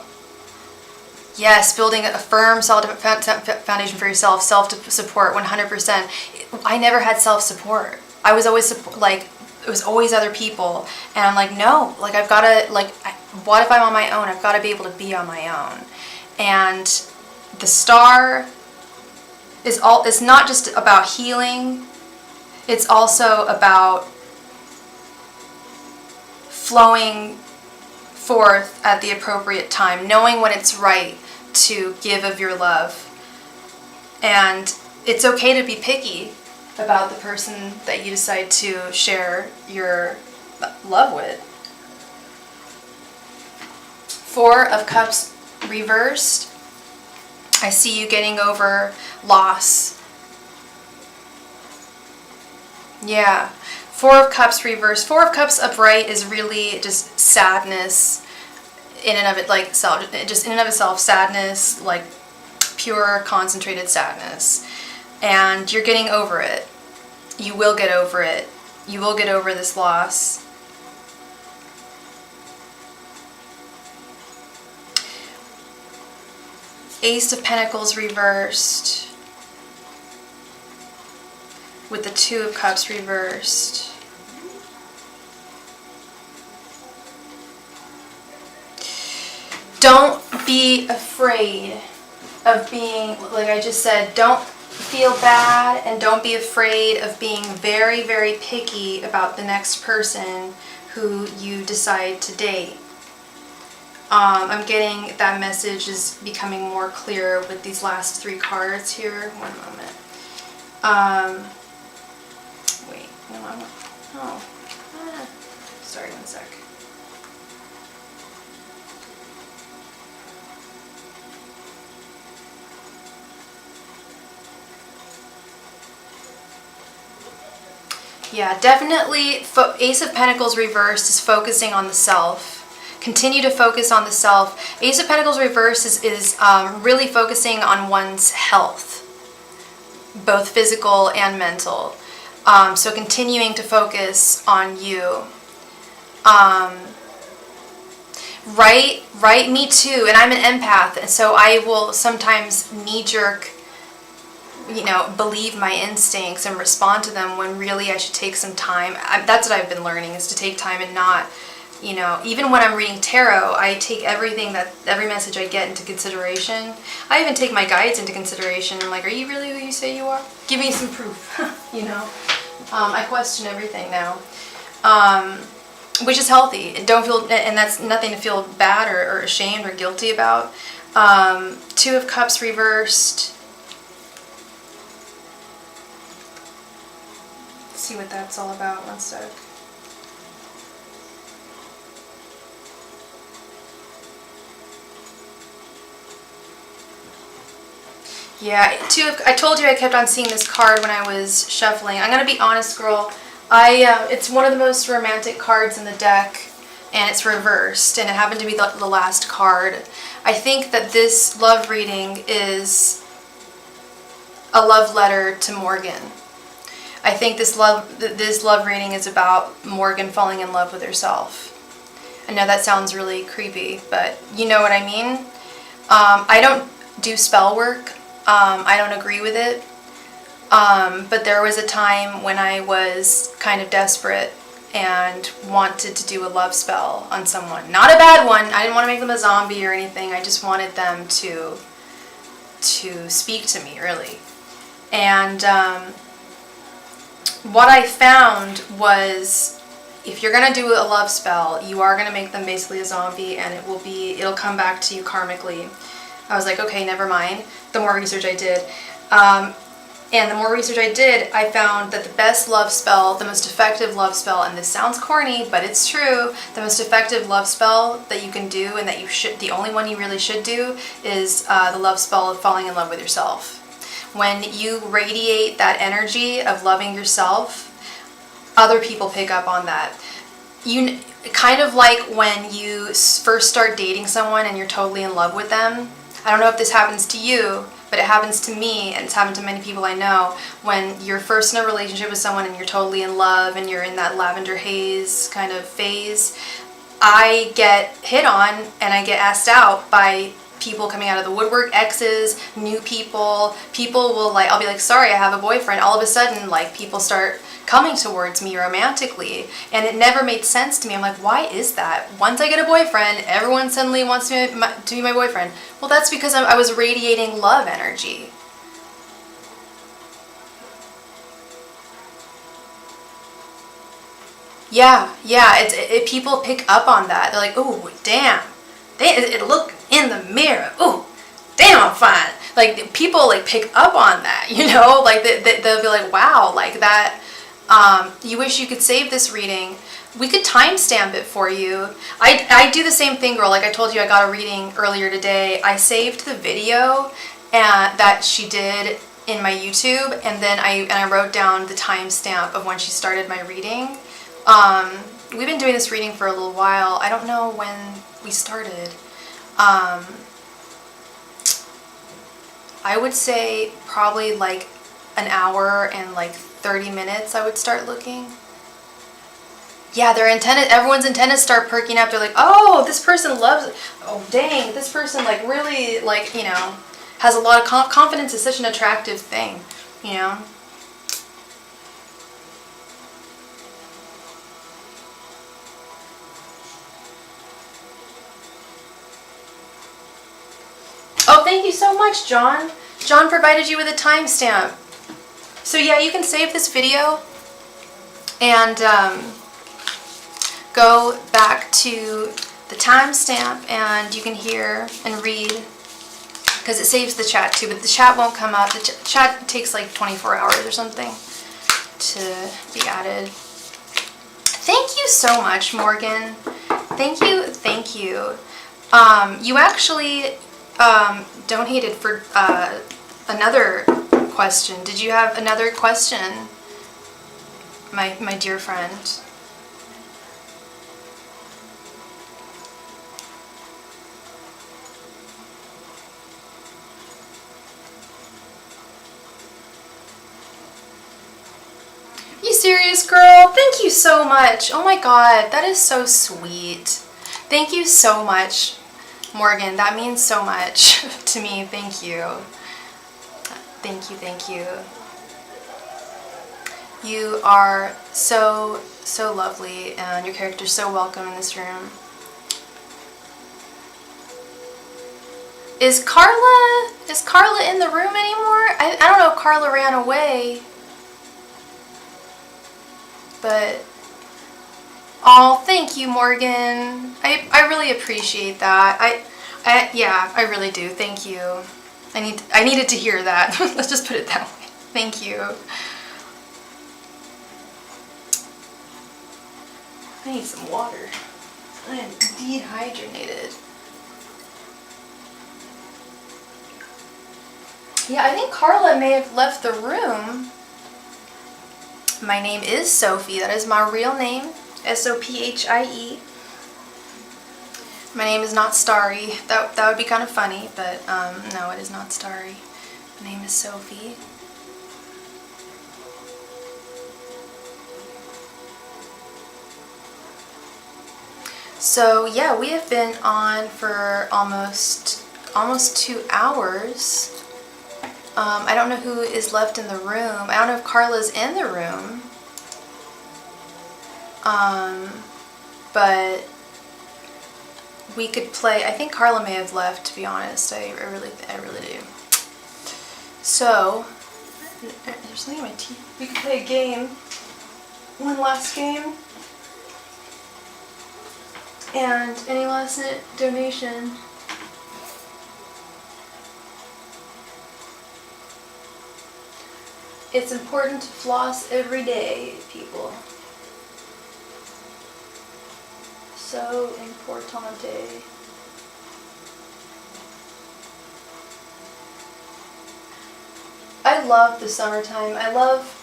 Yes, building a firm, solid foundation for yourself, self-support, 100%. I never had self-support. I was always like, it was always other people, and I'm like, no, like I've got to, like, what if I'm on my own? I've got to be able to be on my own. And the Star is it's not just about healing. It's also about flowing forth at the appropriate time, knowing when it's right to give of your love. And it's okay to be picky about the person that you decide to share your love with. 4 of Cups reversed. I see you getting over loss. Yeah. 4 of Cups reversed. 4 of Cups upright is really just sadness in and of it, like just in and of itself, sadness, like pure concentrated sadness. And you're getting over it. You will get over it. You will get over this loss. Ace of Pentacles reversed with the 2 of Cups reversed. Don't be afraid of being, like I just said, don't feel bad and don't be afraid of being very, very picky about the next person who you decide to date. I'm getting that message is becoming more clear with these last 3 cards here. One moment. Wait, no, I want, oh, sorry, one sec. Yeah, definitely Ace of Pentacles reversed is focusing on the self. Continue to focus on the self. Ace of Pentacles reversed is really focusing on one's health, both physical and mental. So continuing to focus on you. Right, me too. And I'm an empath, and so I will sometimes knee-jerk, you know, believe my instincts and respond to them when really I should take some time. That's what I've been learning, is to take time and not, you know, even when I'm reading tarot, I take every message I get into consideration. I even take my guides into consideration. I'm like, are you really who you say you are? Give me some proof, you know. I question everything now, which is healthy. Don't feel, and that's nothing to feel bad or ashamed or guilty about. 2 of Cups reversed. Let's see what that's all about. One sec. Yeah, I told you I kept on seeing this card when I was shuffling. I'm gonna be honest, girl. It's one of the most romantic cards in the deck, and it's reversed, and it happened to be the last card. I think that this love reading is a love letter to Morgan. I think this love reading is about Morgan falling in love with herself. I know that sounds really creepy, but you know what I mean. I don't do spell work. I don't agree with it. But there was a time when I was kind of desperate and wanted to do a love spell on someone. Not a bad one. I didn't want to make them a zombie or anything. I just wanted them to speak to me, really. And what I found was, if you're going to do a love spell, you are going to make them basically a zombie, and it'll come back to you karmically. I was like, okay, never mind. The more research I did. And the more research I did, I found that the best love spell, the most effective love spell, and this sounds corny, but it's true, the most effective love spell that you can do, and that you should, the only one you really should do, is the love spell of falling in love with yourself. When you radiate that energy of loving yourself, other people pick up on that. You kind of like when you first start dating someone and you're totally in love with them. I don't know if this happens to you, but it happens to me, and it's happened to many people I know. When you're first in a relationship with someone and you're totally in love and you're in that lavender haze kind of phase, I get hit on and I get asked out by people coming out of the woodwork, exes, new people. People will, like, I'll be like, sorry, I have a boyfriend. All of a sudden, like, people start coming towards me romantically, and it never made sense to me. I'm like, why is that? Once I get a boyfriend, everyone suddenly wants to be my boyfriend. Well, that's because I was radiating love energy. Yeah, people pick up on that. They're like, oh, damn, it look in the mirror. Oh, damn, I'm fine. Like, people, like, pick up on that, you know? Like, they'll be like, wow, like that. You wish you could save this reading. We could timestamp it for you. I do the same thing, girl. Like I told you, I got a reading earlier today. I saved the video that she did in my YouTube, and then I wrote down the timestamp of when she started my reading. We've been doing this reading for a little while. I don't know when we started. I would say probably like an hour and like 30 minutes I would start looking. Yeah, their antennas, everyone's antennas start perking up. They're like, oh, this person loves it. Oh, dang, this person like really, like, you know, has a lot of confidence. Is such an attractive thing, you know. Oh, thank you so much, John. John provided you with a timestamp. So yeah, you can save this video and go back to the timestamp, and you can hear and read, because it saves the chat too, but the chat won't come up. The chat takes like 24 hours or something to be added. Thank you so much, Morgan. Thank you, thank you. You actually donated for another question. Did you have another question, my dear friend? You serious, girl? Thank you so much. Oh my god, that is so sweet. Thank you so much, Morgan. That means so much to me. Thank you. Thank you, thank you. You are so lovely, and your character's so welcome in this room. Is Carla in the room anymore? I don't know if Carla ran away. But oh, thank you, Morgan. I really appreciate that. Yeah, I really do. Thank you. I needed to hear that. Let's just put it that way. Thank you. I need some water. I am dehydrated. Yeah, I think Carla may have left the room. My name is Sophie. That is my real name. Sophie. My name is not Starry. That would be kind of funny, but no, it is not Starry. My name is Sophie. So yeah, we have been on for almost 2 hours. I don't know who is left in the room. I don't know if Carla's in the room. But we could play. I think Carla may have left, to be honest. I really do. So, there's something in my teeth. We could play a game. One last game. And any last minute donation. It's important to floss every day, people. So importante. I love the summertime. I love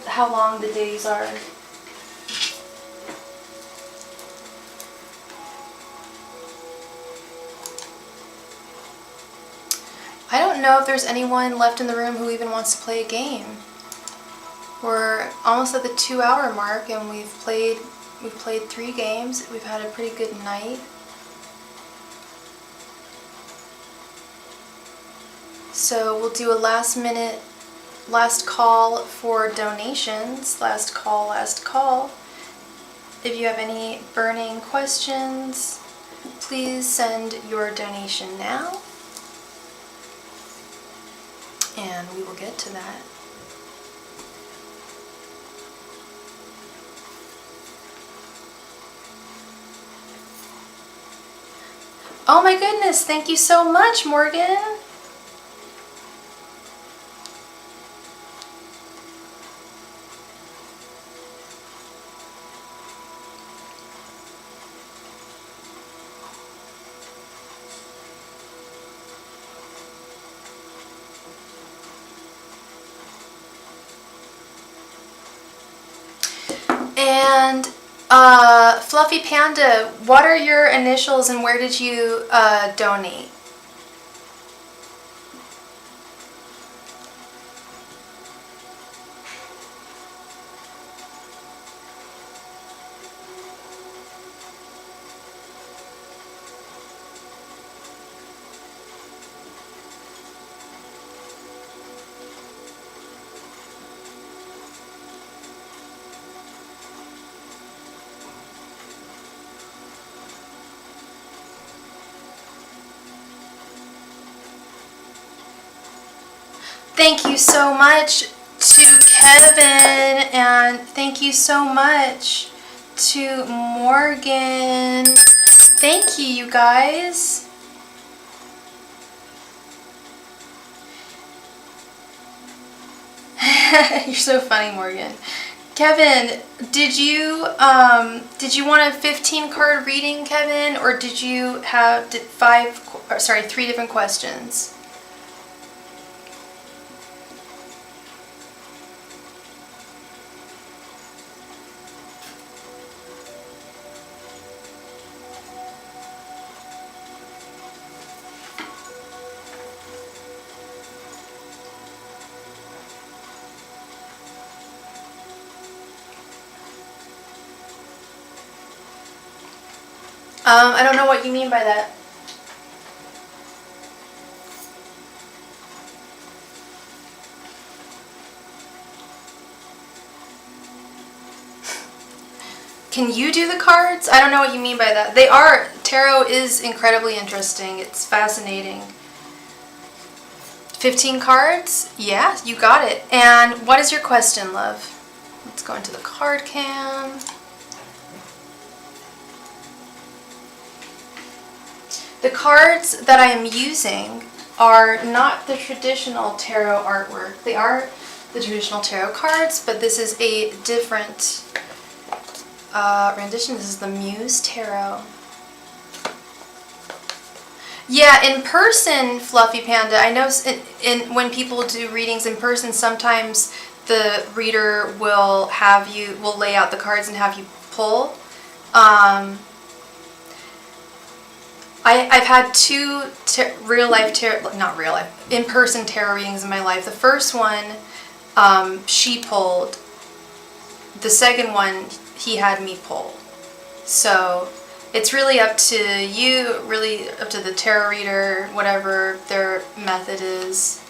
how long the days are. I don't know if there's anyone left in the room who even wants to play a game. We're almost at the 2-hour mark and we've played 3 games. We've had a pretty good night. So we'll do a last call for donations. Last call. If you have any burning questions, please send your donation now. And we will get to that. Oh my goodness, thank you so much, Morgan. And Fluffy Panda, what are your initials and where did you donate? Thank you so much to Kevin, and thank you so much to Morgan. Thank you, you guys. You're so funny, Morgan. Kevin, did you want a 15-card reading, Kevin, or did you have 3 different questions? I don't know what you mean by that. Can you do the cards? I don't know what you mean by that. Tarot is incredibly interesting. It's fascinating. 15 cards? Yeah, you got it. And what is your question, love? Let's go into the card cam. The cards that I am using are not the traditional tarot artwork. They are the traditional tarot cards, but this is a different rendition. This is the Muse Tarot. Yeah, in person, Fluffy Panda, I know when people do readings in person, sometimes the reader will lay out the cards and have you pull. I've had 2 in-person tarot readings in my life. The first one, she pulled. The second one, he had me pull. So it's really up to you, really up to the tarot reader, whatever their method is.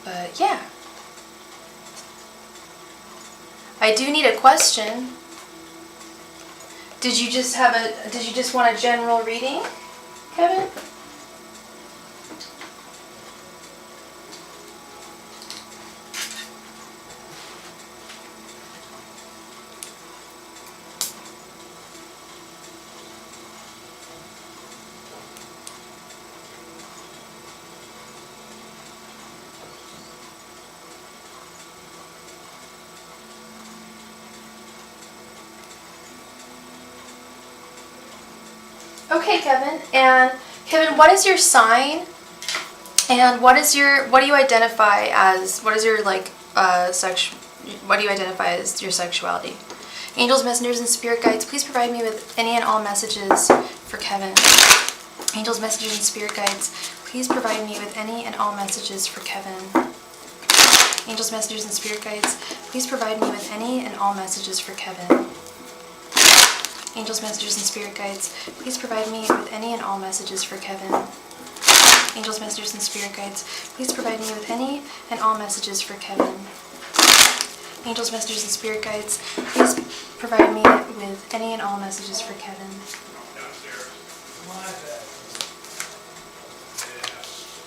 But yeah. I do need a question. Did you just want a general reading, Kevin? Okay, Kevin. And Kevin, what is your sign? And what do you identify as? What is your what do you identify as your sexuality? Angels, messengers, and spirit guides, please provide me with any and all messages for Kevin. Angels, messengers, and spirit guides, please provide me with any and all messages for Kevin. Angels, messengers, and spirit guides, please provide me with any and all messages for Kevin. Angels, messengers, and spirit guides, please provide me with any and all messages for Kevin. Angels, messengers, and spirit guides, please provide me with any and all messages for Kevin. Angels, messengers, and spirit guides, please provide me with any and all messages for Kevin.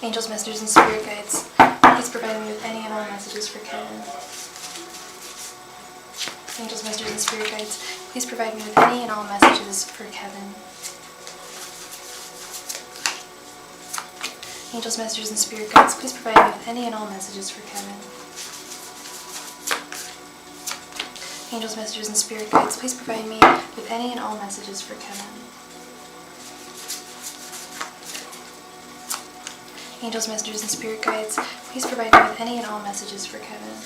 Angels, messengers, and spirit guides, please provide me with any and all messages for Kevin. Angels, messengers, and spirit guides, please provide me with any and all messages for Kevin. Angels, messengers, and spirit guides, please provide me with any and all messages for Kevin. Angels, messengers, and spirit guides, please provide me with any and all messages for Kevin. Angels, messengers, and spirit guides, please provide me with any and all messages for Kevin.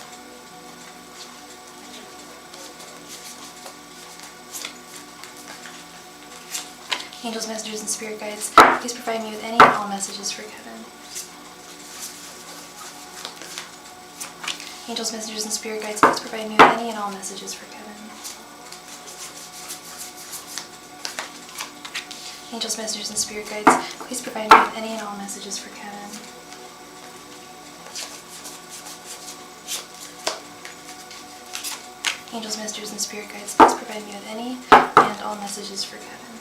Angels, messengers, and spirit guides, please provide me with any and all messages for Kevin. Angels, messengers, and spirit guides, please provide me with any and all messages for Kevin. Angels, messengers, and spirit guides, please provide me with any and all messages for Kevin. Angels, messengers, and spirit guides, please provide me with any and all messages for Kevin.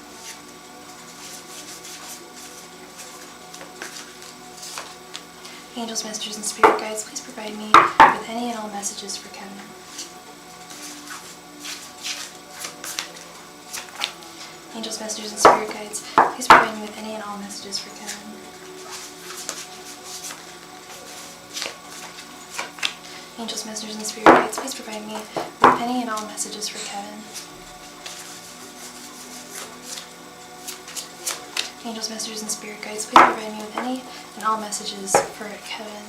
Angels, messengers, and spirit guides, please provide me with any and all messages for Kevin. Angels, messengers, and spirit guides, please provide me with any and all messages for Kevin. Angels, messengers, and spirit guides, please provide me with any and all messages for Kevin. Angels, messengers, and spirit guides, please provide me with any and all messages for Kevin.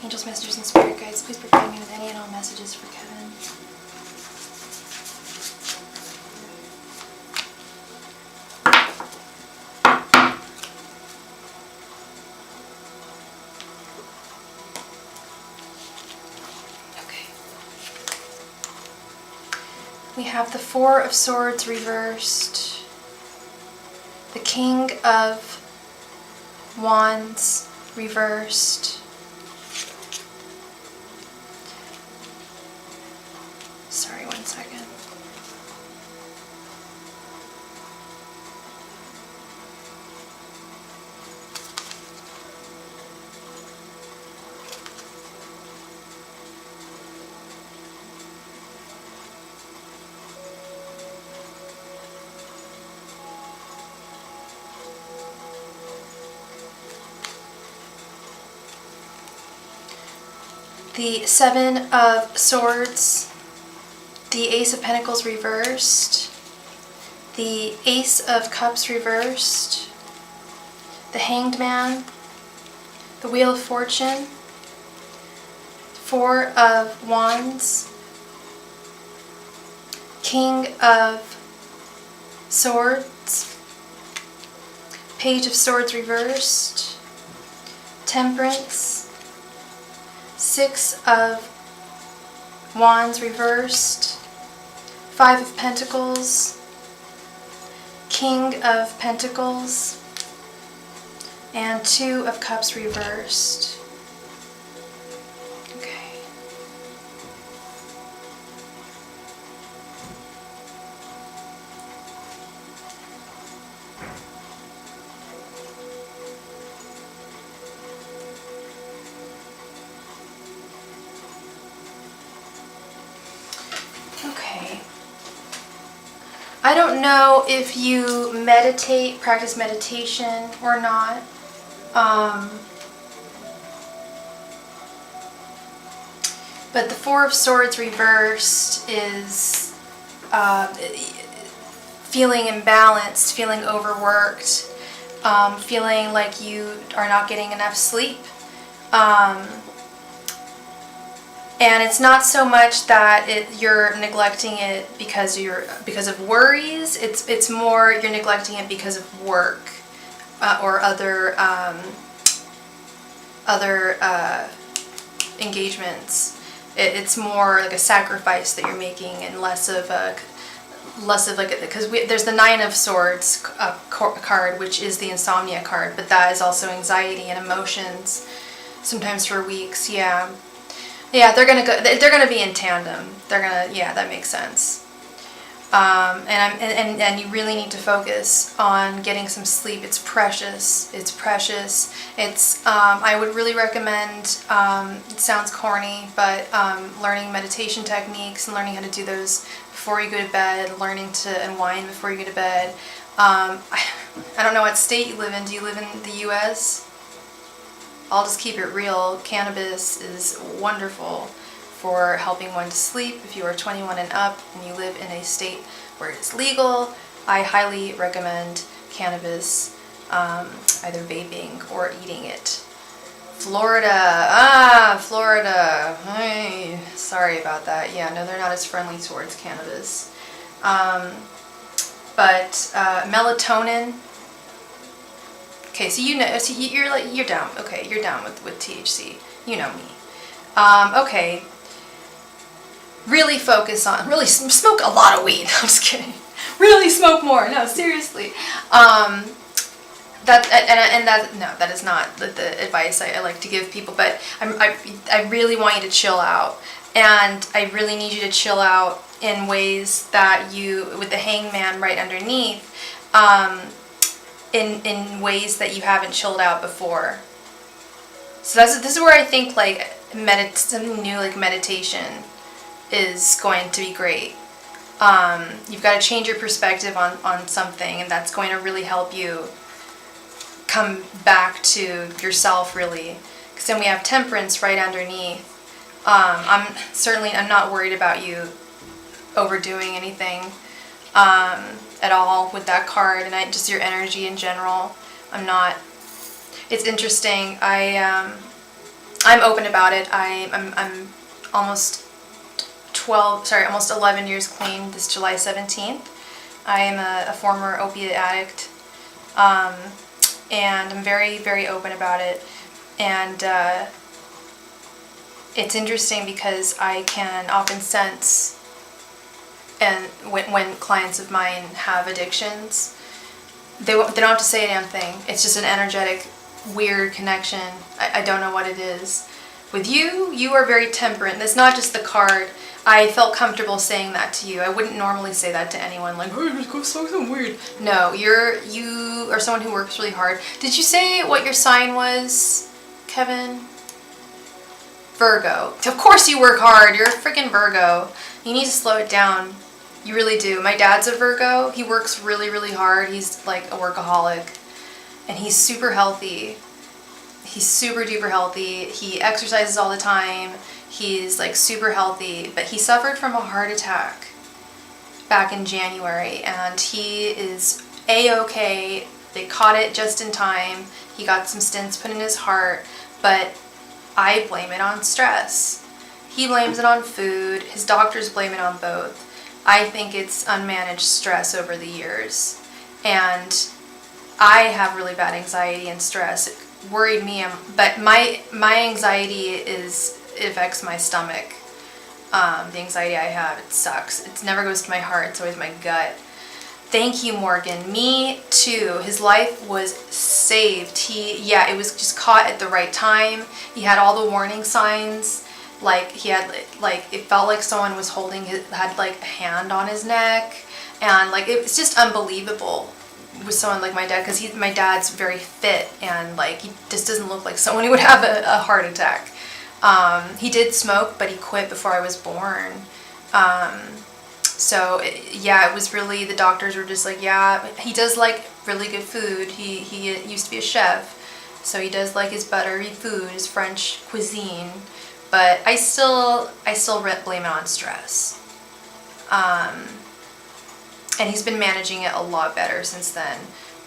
Angels, messengers, and spirit guides, please provide me with any and all messages for Kevin. We have the Four of Swords reversed, the King of Wands reversed, sorry, 1 second. The Seven of Swords, the Ace of Pentacles reversed, the Ace of Cups reversed, the Hanged Man, the Wheel of Fortune, Four of Wands, King of Swords, Page of Swords reversed, Temperance, Six of Wands reversed, Five of Pentacles, King of Pentacles, and Two of Cups reversed. Okay. Okay. I don't know if you meditate, practice meditation or not. But the Four of Swords reversed is feeling imbalanced, feeling overworked, feeling like you are not getting enough sleep. And it's not so much that you're neglecting it because of worries. It's more you're neglecting it because of work or other engagements. It's more like a sacrifice that you're making, and less of like, because there's the Nine of Swords card, which is the insomnia card, but that is also anxiety and emotions, sometimes for weeks. Yeah, they're gonna be in tandem. Yeah, that makes sense. And you really need to focus on getting some sleep. It's precious. It's precious. I would really recommend, it sounds corny, but learning meditation techniques and learning how to do those before you go to bed, learning to unwind before you go to bed. I don't know what state you live in. Do you live in the US? I'll just keep it real. Cannabis is wonderful for helping one to sleep. If you are 21 and up and you live in a state where it's legal, I highly recommend cannabis, either vaping or eating it. Florida. Hey, sorry about that. Yeah, no, they're not as friendly towards cannabis. But melatonin. Okay, so you're down. Okay, you're down with THC. You know me. Okay. Really focus on, really smoke a lot of weed. I'm just kidding. Really smoke more. No, seriously. That is not the advice I like to give people, but I really want you to chill out, and I really need you to chill out in ways that with the Hangman right underneath, in ways that you haven't chilled out before. So this is where I think like something new like meditation is going to be great. You've got to change your perspective on something, and that's going to really help you come back to yourself, really. Because then we have Temperance right underneath. I'm not worried about you overdoing anything at all with that card, and just your energy in general. I'm not. It's interesting. I'm open about it. I'm almost 11 years clean this July 17th. I am a former opiate addict, and I'm very, very open about it. And it's interesting because I can often sense, and when clients of mine have addictions, they don't have to say a damn thing. It's just an energetic, weird connection. I don't know what it is. With you are very temperate. That's not just the card. I felt comfortable saying that to you. I wouldn't normally say that to anyone, like, hey, just go something weird. No, you are someone who works really hard. Did you say what your sign was, Kevin? Virgo. Of course you work hard. You're a freaking Virgo. You need to slow it down. You really do. My dad's a Virgo. He works really, really hard. He's like a workaholic. And he's super healthy. He's super duper healthy. He exercises all the time. He's like super healthy, but he suffered from a heart attack back in January, and he is A-okay. They caught it just in time. He got some stents put in his heart, but I blame it on stress. He blames it on food. His doctors blame it on both. I think it's unmanaged stress over the years, and I have really bad anxiety and stress. It worried me, but my anxiety it affects my stomach. The anxiety I have, it sucks. It never goes to my heart, it's always my gut. Thank you, Morgan. Me too. His life was saved. It was just caught at the right time. He had all the warning signs. Like he had, like it felt like someone was had like a hand on his neck, and like it was just unbelievable with someone like my dad, because my dad's very fit, and like he just doesn't look like someone who would have a heart attack. He did smoke, but he quit before I was born. So it was really, the doctors were just like, yeah, he does like really good food. He used to be a chef, so he does like his buttery food, his French cuisine. But I still blame it on stress. And he's been managing it a lot better since then.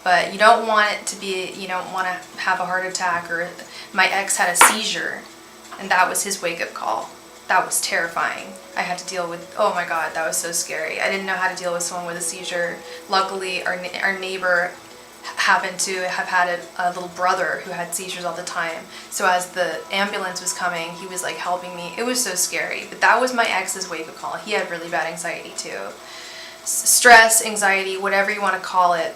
But you don't want it to be, you don't want to have a heart attack, or my ex had a seizure, and that was his wake-up call. That was terrifying. I had to deal with, oh my God, that was so scary. I didn't know how to deal with someone with a seizure. Luckily, our neighbor happened to have had a little brother who had seizures all the time. So as the ambulance was coming, he was like helping me. It was so scary. But that was my ex's wake-up call. He had really bad anxiety too. Stress, anxiety, whatever you want to call it.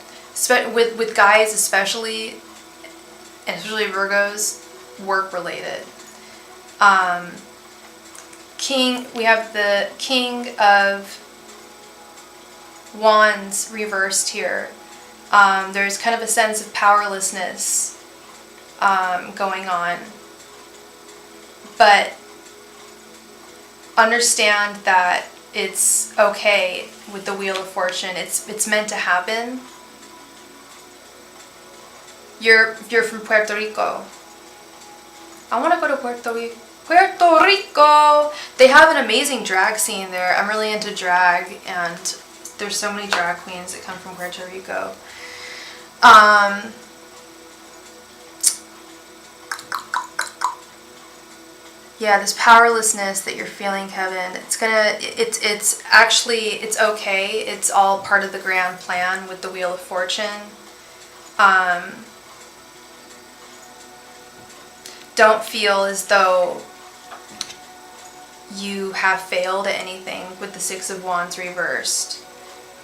With guys especially, and especially Virgos, work-related. We have the King of Wands reversed here. There's kind of a sense of powerlessness going on. But understand that it's okay with the Wheel of Fortune. It's meant to happen. You're from Puerto Rico. I want to go to Puerto Rico. Puerto Rico! They have an amazing drag scene there. I'm really into drag, and there's so many drag queens that come from Puerto Rico. Yeah, this powerlessness that you're feeling, Kevin, it's actually, it's okay. It's all part of the grand plan with the Wheel of Fortune. Don't feel as though you have failed at anything with the Six of Wands reversed.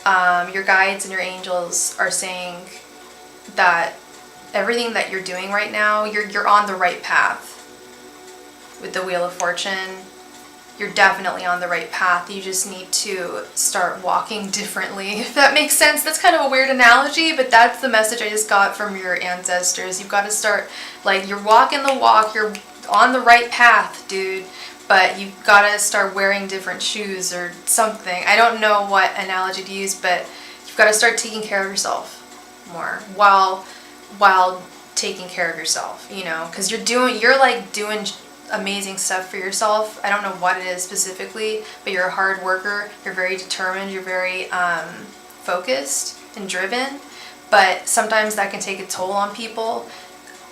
Your guides and your angels are saying that everything that you're doing right now, you're on the right path. With the Wheel of Fortune, you're definitely on the right path. You just need to start walking differently, if that makes sense. That's kind of a weird analogy, but that's the message I just got from your ancestors. You've got to start, like, you're walking the walk, you're on the right path, dude, but you've got to start wearing different shoes or something. I don't know what analogy to use, but you've got to start taking care of yourself more while taking care of yourself, you know, because you're doing amazing stuff for yourself. I don't know what it is specifically, but you're a hard worker, you're very determined, you're very focused and driven, but sometimes that can take a toll on people.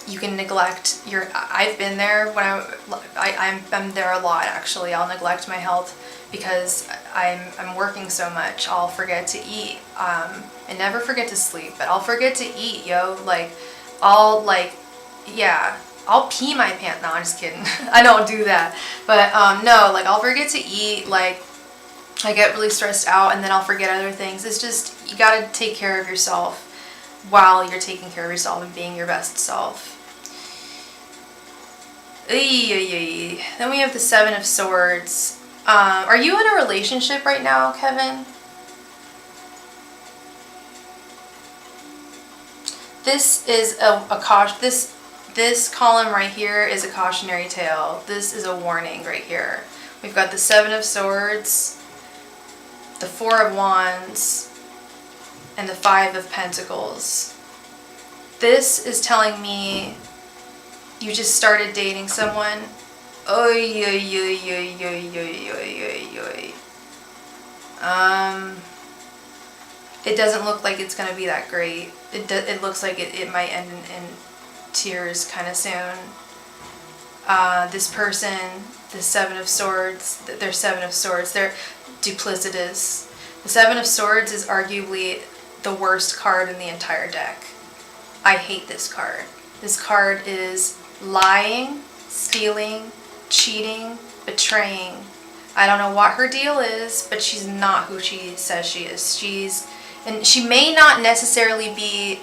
You can neglect I've been there when I'm there a lot, actually. I'll neglect my health because I'm working so much. I'll forget to eat, and never forget to sleep, but I'll forget to eat, I'll pee my pants. No, I'm just kidding. I don't do that. But no, like, I'll forget to eat. Like, I get really stressed out, and then I'll forget other things. It's just, you gotta take care of yourself while you're taking care of yourself and being your best self. Then we have the Seven of Swords. Are you in a relationship right now, Kevin? This is a caution. This column right here is a cautionary tale. This is a warning right here. We've got the Seven of Swords, the Four of Wands, and the Five of Pentacles. This is telling me you just started dating someone. It doesn't look like it's gonna be that great. It looks like it might end in tears kind of soon. This person, the Seven of Swords, they're Seven of Swords, they're duplicitous. The Seven of Swords is arguably the worst card in the entire deck. I hate this card. This card is lying, stealing, cheating, betraying. I don't know what her deal is, but she's not who she says she is. And she may not necessarily be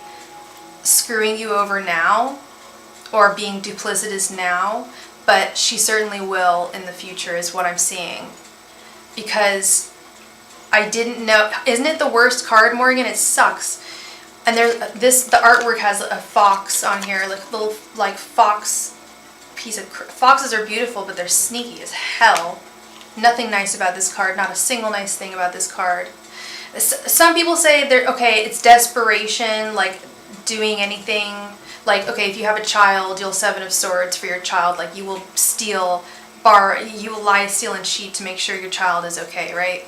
screwing you over now or being duplicitous now, but she certainly will in the future is what I'm seeing. Because I didn't know, isn't it the worst card, Morgan? It sucks. And the artwork has a fox on here, like little fox piece of, foxes are beautiful, but they're sneaky as hell. Nothing nice about this card, not a single nice thing about this card. Some people say okay, it's desperation, like doing anything, like, okay, if you have a child, you'll 7 of Swords for your child, like you will you will lie, steal, and cheat to make sure your child is okay, right?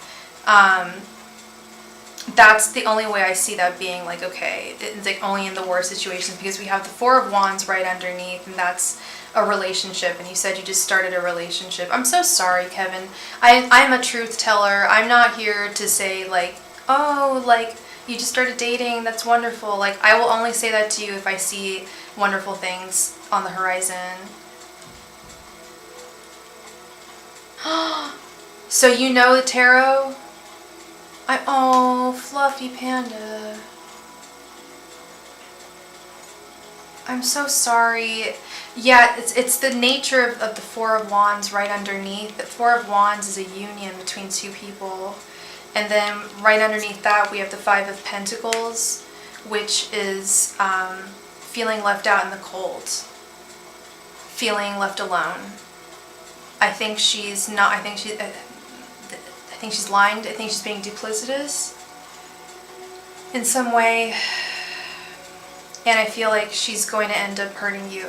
That's the only way I see that being, like, okay, it's like only in the worst situations, because we have the 4 of Wands right underneath, and that's a relationship, and you said you just started a relationship. I'm so sorry, Kevin. I'm a truth teller. I'm not here to say, like, oh, like, you just started dating, that's wonderful. Like, I will only say that to you if I see wonderful things on the horizon. So you know the tarot? Oh, fluffy panda. I'm so sorry. Yeah, it's the nature of the 4 of Wands right underneath. The 4 of Wands is a union between 2 people. And then right underneath that we have the 5 of Pentacles, which is feeling left out in the cold. Feeling left alone. I think she's not, I think she's lying. I think she's being duplicitous in some way. And I feel like she's going to end up hurting you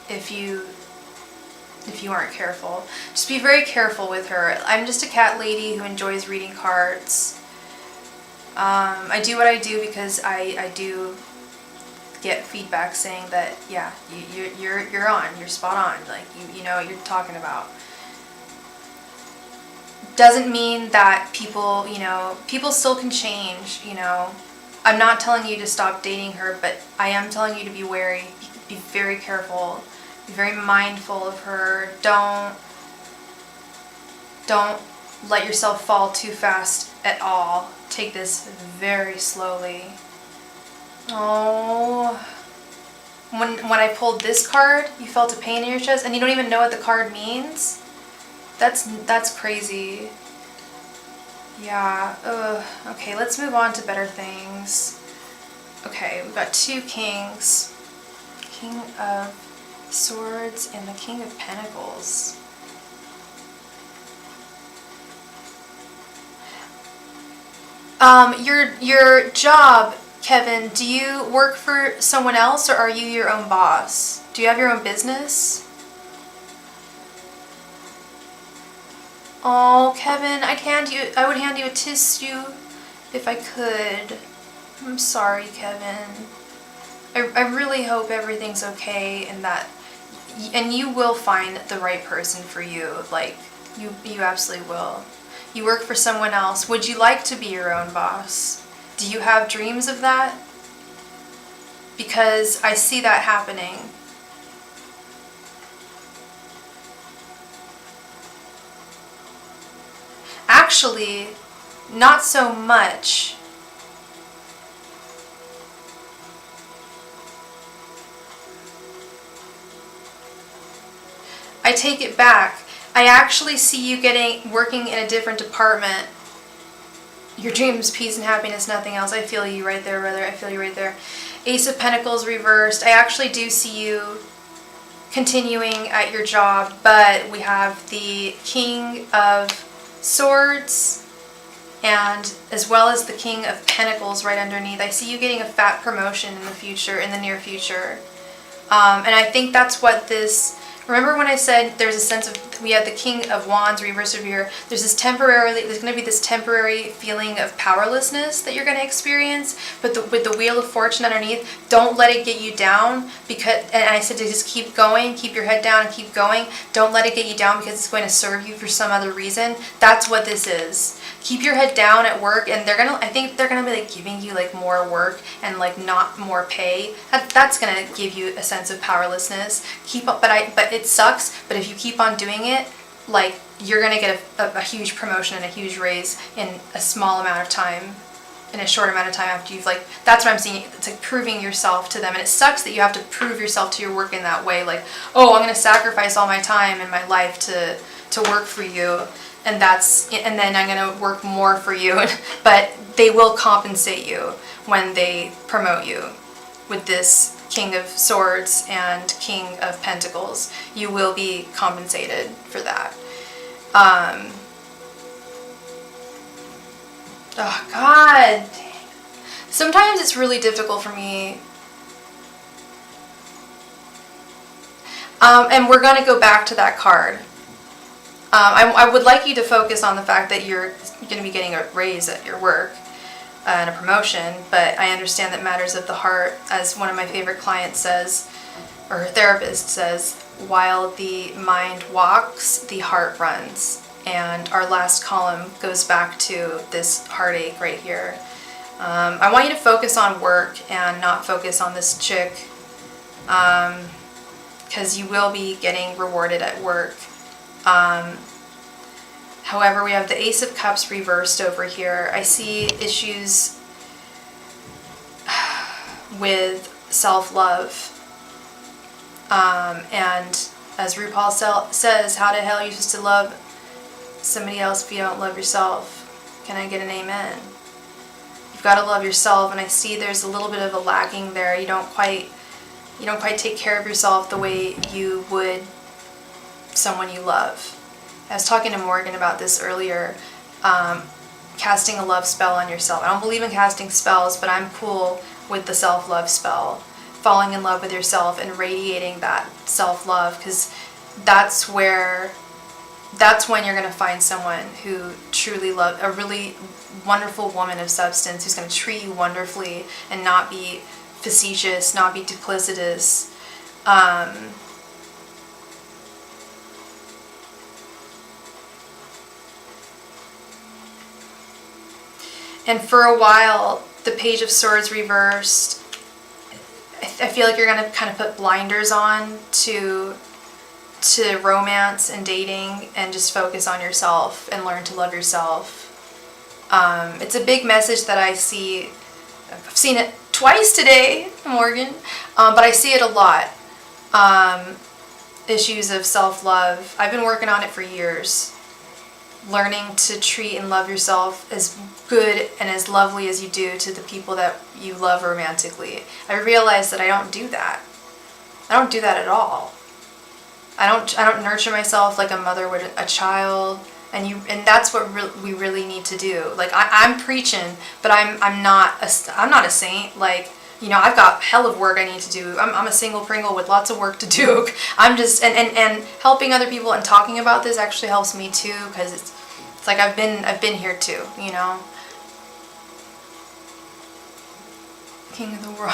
if you aren't careful. Just be very careful with her. I'm just a cat lady who enjoys reading cards. I do what I do because I do get feedback saying that, yeah, you're spot on. Like, you know what you're talking about. Doesn't mean that people, people still can change, I'm not telling you to stop dating her, but I am telling you to be wary, be very careful, be very mindful of her. Don't let yourself fall too fast at all. Take this very slowly. Oh, when I pulled this card, you felt a pain in your chest and you don't even know what the card means? That's crazy. Yeah, okay, let's move on to better things. Okay, we've got 2 kings. King of Swords and the King of Pentacles. Your job, Kevin, do you work for someone else or are you your own boss? Do you have your own business? Oh, Kevin, I would hand you a tissue if I could. I'm sorry, Kevin. I really hope everything's okay and you will find the right person for you. Like, you absolutely will. You work for someone else. Would you like to be your own boss? Do you have dreams of that? Because I see that happening. Actually, not so much. I take it back. I actually see you working in a different department. Your dreams, peace, and happiness, nothing else. I feel you right there, brother. I feel you right there. Ace of Pentacles reversed. I actually do see you continuing at your job, but we have the King of Swords and as well as the King of Pentacles right underneath. I see you getting a fat promotion in the future, in the near future. And I think that's what this... Remember when I said there's a sense of, we have the King of Wands reversed over here, there's going to be this temporary feeling of powerlessness that you're going to experience, but with the Wheel of Fortune underneath, don't let it get you down, and I said to just keep going, keep your head down and keep going, don't let it get you down because it's going to serve you for some other reason. That's what this is. Keep your head down at work, and I think they're gonna be like giving you like more work and like not more pay. That's gonna give you a sense of powerlessness. Keep up, but it sucks. But if you keep on doing it, like you're gonna get a huge promotion and a huge raise in a small amount of time. in a short amount of time after you've like, that's what I'm seeing. It's like proving yourself to them. And it sucks that you have to prove yourself to your work in that way. Like, oh, I'm going to sacrifice all my time and my life to work for you. And then I'm going to work more for you. But they will compensate you when they promote you with this King of Swords and King of Pentacles. You will be compensated for that. Oh, God. Sometimes it's really difficult for me. And we're going to go back to that card. I would like you to focus on the fact that you're going to be getting a raise at your work and a promotion, but I understand that matters of the heart, as one of my favorite clients says, or her therapist says, while the mind walks, the heart runs. And our last column goes back to this heartache right here. I want you to focus on work and not focus on this chick, because you will be getting rewarded at work. However, we have the Ace of Cups reversed over here. I see issues with self-love. And as RuPaul says, how the hell are you supposed to love somebody else if you don't love yourself? Can I get an amen? You've got to love yourself, and I see there's a little bit of a lacking there. You don't quite take care of yourself the way you would someone you love. I was talking to Morgan about this earlier, casting a love spell on yourself. I don't believe in casting spells, but I'm cool with the self-love spell. Falling in love with yourself and radiating that self-love, because that's when you're going to find someone who truly loves, a really wonderful woman of substance who's going to treat you wonderfully and not be facetious, not be duplicitous. And for a while, the Page of Swords reversed. I feel like you're going to kind of put blinders on to romance and dating and just focus on yourself and learn to love yourself. It's a big message that I see. I've seen it twice today, Morgan, but I see it a lot. Issues of self-love. I've been working on it for years. Learning to treat and love yourself as good and as lovely as you do to the people that you love romantically. I realize that I don't do that. I don't do that at all. I don't nurture myself like a mother would a child, and that's what we really need to do. Like I'm preaching, but I'm not a saint. Like, you know, I've got hell of work I need to do. I'm a single Pringle with lots of work to do. I'm just and helping other people and talking about this actually helps me too, because it's like I've been here too, you know. King of the world.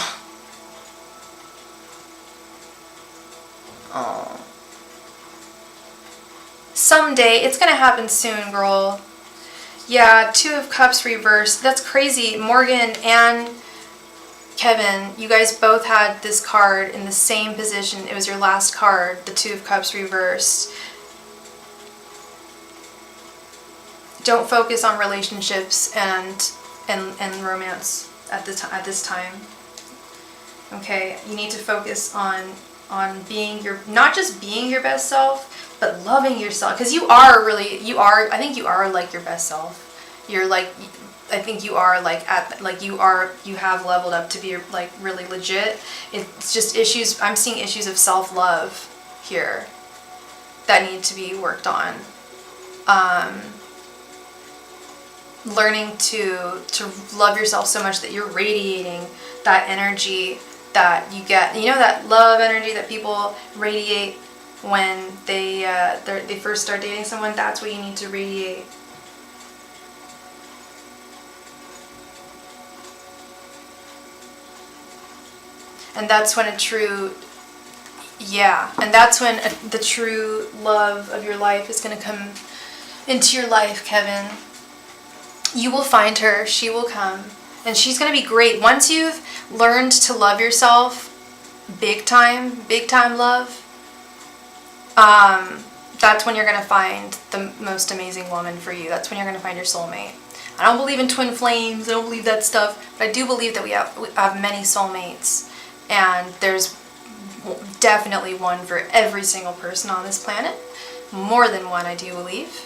Oh. Someday, it's gonna happen soon, girl. Yeah, Two of Cups reversed. That's crazy. Morgan and Kevin, you guys both had this card in the same position. It was your last card, the Two of Cups reversed. Don't focus on relationships and romance at this time. Okay, you need to focus on being not just being your best self, but loving yourself, because you I think you are like your best self. You're like, I think you are like you have leveled up to be like really legit. It's just issues, I'm seeing issues of self-love here that need to be worked on. Learning to love yourself so much that you're radiating that energy that you get. You know, that love energy that people radiate when they first start dating someone? That's what you need to radiate. And that's when the true love of your life is going to come into your life, Kevin. You will find her, she will come, and she's going to be great. Once you've learned to love yourself, big time love, that's when you're going to find the most amazing woman for you. That's when you're going to find your soulmate. I don't believe in twin flames. I don't believe that stuff. But I do believe that we have many soulmates. And there's definitely one for every single person on this planet. More than one, I do believe.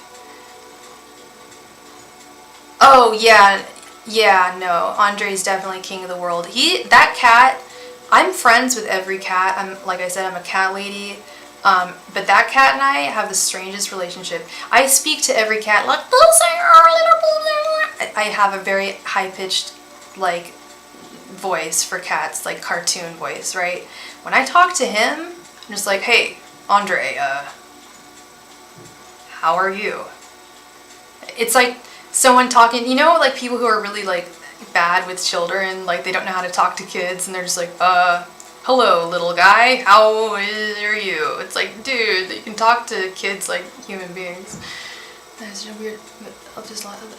Oh, yeah. Yeah, no. Andre's definitely king of the world. That cat, I'm friends with every cat. Like I said, I'm a cat lady. But that cat and I have the strangest relationship. I speak to every cat like, I have a very high-pitched, like, voice for cats, like cartoon voice, right? When I talk to him, I'm just like, hey, Andre, how are you? It's like someone talking, you know, like people who are really like bad with children, like they don't know how to talk to kids and they're just like, hello little guy, how are you? It's like, dude, you can talk to kids like human beings. That's so weird, but I'll just let it.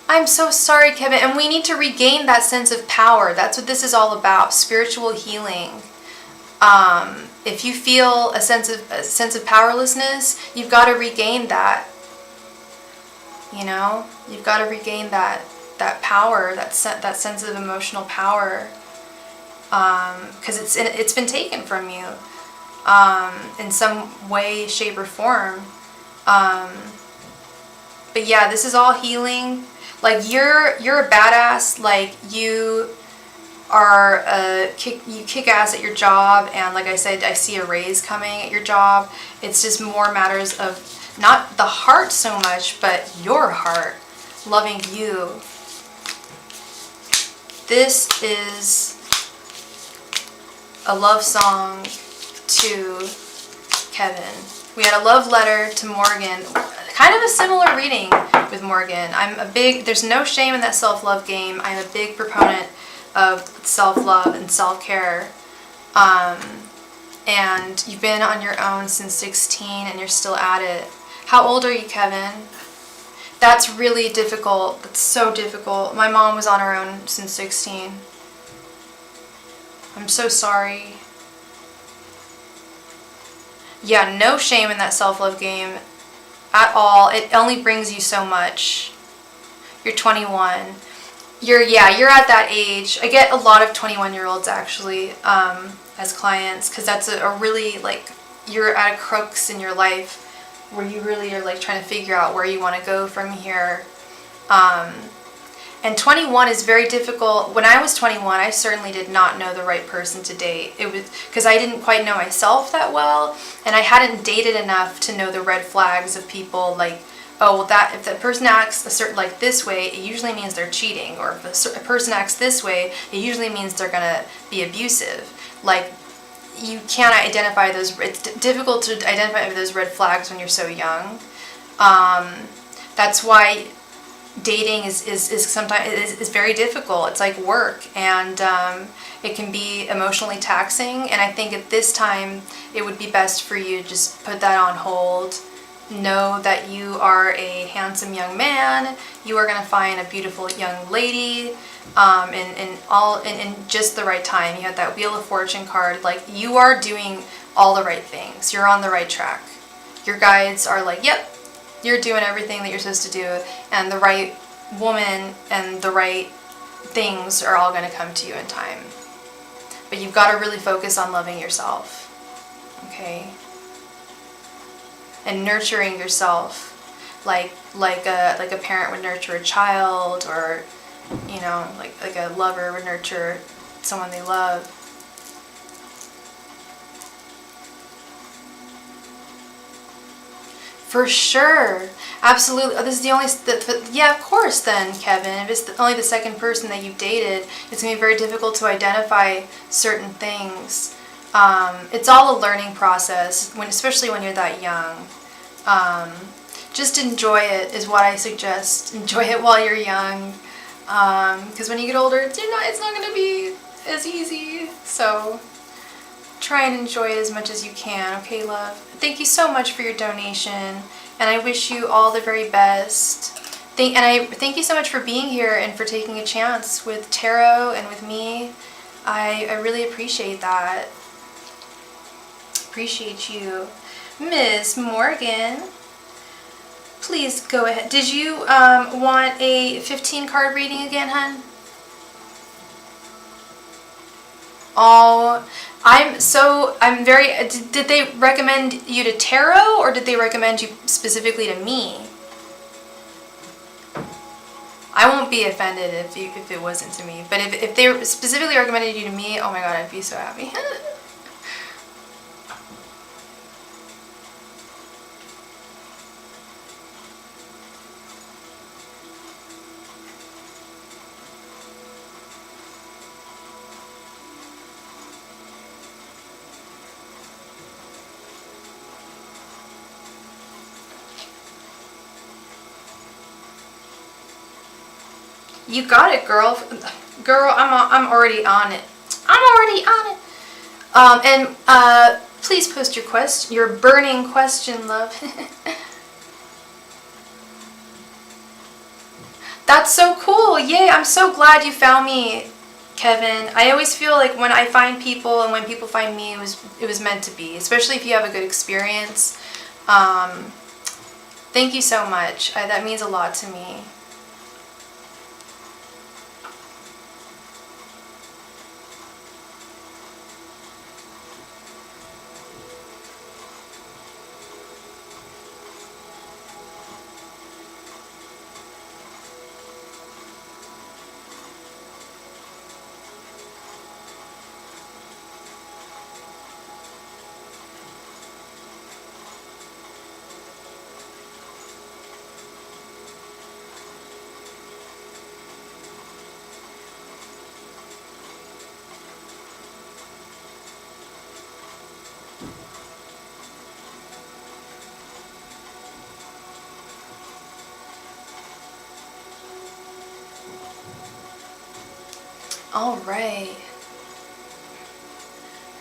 I'm so sorry, Kevin, and we need to regain that sense of power. That's what this is all about, spiritual healing. If you feel a sense of powerlessness, you've got to regain that. You know, you've got to regain that power, that sense of emotional power, because it's been taken from you in some way, shape, or form. But yeah, this is all healing. Like you're a badass. Like you are you kick ass at your job, and like I said, I see a raise coming at your job. It's just more matters of not the heart so much, but your heart loving you. This is a love song to Kevin. We had a love letter to Morgan. Kind of a similar reading with Morgan. There's no shame in that self-love game. I'm a big proponent of self-love and self-care. And you've been on your own since 16 and you're still at it. How old are you, Kevin? That's really difficult. That's so difficult. My mom was on her own since 16. I'm so sorry. Yeah, no shame in that self-love game at all. It only brings you so much. You're 21. You're at that age. I get a lot of 21-year-olds actually as clients, because that's a really, like, you're at a crux in your life where you really are like trying to figure out where you want to go from here. And 21 is very difficult. When I was 21, I certainly did not know the right person to date. It was because I didn't quite know myself that well, and I hadn't dated enough to know the red flags of people. Like, oh, well, that if the person acts a certain like this way, it usually means they're cheating, or if a person acts this way, it usually means they're gonna be abusive. Like, you can't identify those. It's difficult to identify those red flags when you're so young. That's why dating is sometimes very difficult. It's like work, and it can be emotionally taxing. And I think at this time it would be best for you to just put that on hold. Know that you are a handsome young man. You are going to find a beautiful young lady in just the right time. You have that Wheel of Fortune card. Like, you are doing all the right things. You're on the right track. Your guides are like, yep, you're doing everything that you're supposed to do, and the right woman and the right things are all going to come to you in time. But you've got to really focus on loving yourself, okay? And nurturing yourself, like a parent would nurture a child, or you know, like a lover would nurture someone they love. For sure, absolutely. Oh, this is the only, yeah, of course then, Kevin. If it's only the second person that you've dated, it's going to be very difficult to identify certain things. It's all a learning process, especially when you're that young. Just enjoy it is what I suggest. Enjoy it while you're young, because when you get older, it's not going to be as easy. So try and enjoy it as much as you can, okay, love? Thank you so much for your donation, and I wish you all the very best. I thank you so much for being here and for taking a chance with tarot and with me. I really appreciate that. Appreciate you. Miss Morgan. Please go ahead. Did you want a 15 card reading again, hun? Oh, I'm very, did they recommend you to tarot, or did they recommend you specifically to me? I won't be offended if it wasn't to me, but if they specifically recommended you to me, oh my god, I'd be so happy. You got it, girl. Girl, I'm already on it. I'm already on it. Please post your burning question, love. That's so cool. Yay, I'm so glad you found me, Kevin. I always feel like when I find people and when people find me, it was meant to be, especially if you have a good experience. Thank you so much. That means a lot to me. All right.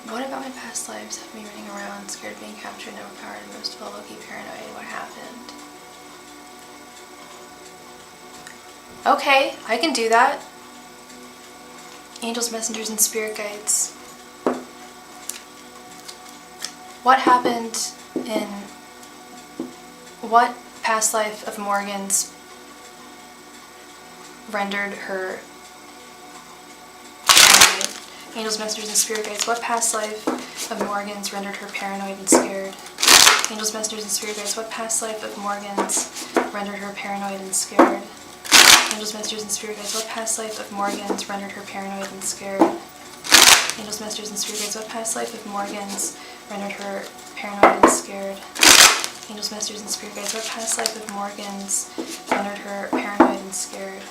What about my past lives have me running around, scared of being captured, never powered, and most of all low-key paranoid? What happened? Okay, I can do that. Angels, messengers, and spirit guides. What happened in what past life of Morgan's rendered her paranoid? Angels, messengers, and spirit guides. What past life of Morgan's rendered her paranoid and scared? Angels, messengers, and spirit guides. What past life of Morgan's rendered her paranoid and scared? Angels, messengers, and spirit guides. What past life of Morgan's rendered her paranoid and scared? Angels, messengers, and spirit guides. What past life of Morgan's rendered her paranoid and scared? Angels, messengers, and spirit guides. What past life of Morgan's rendered her paranoid and scared?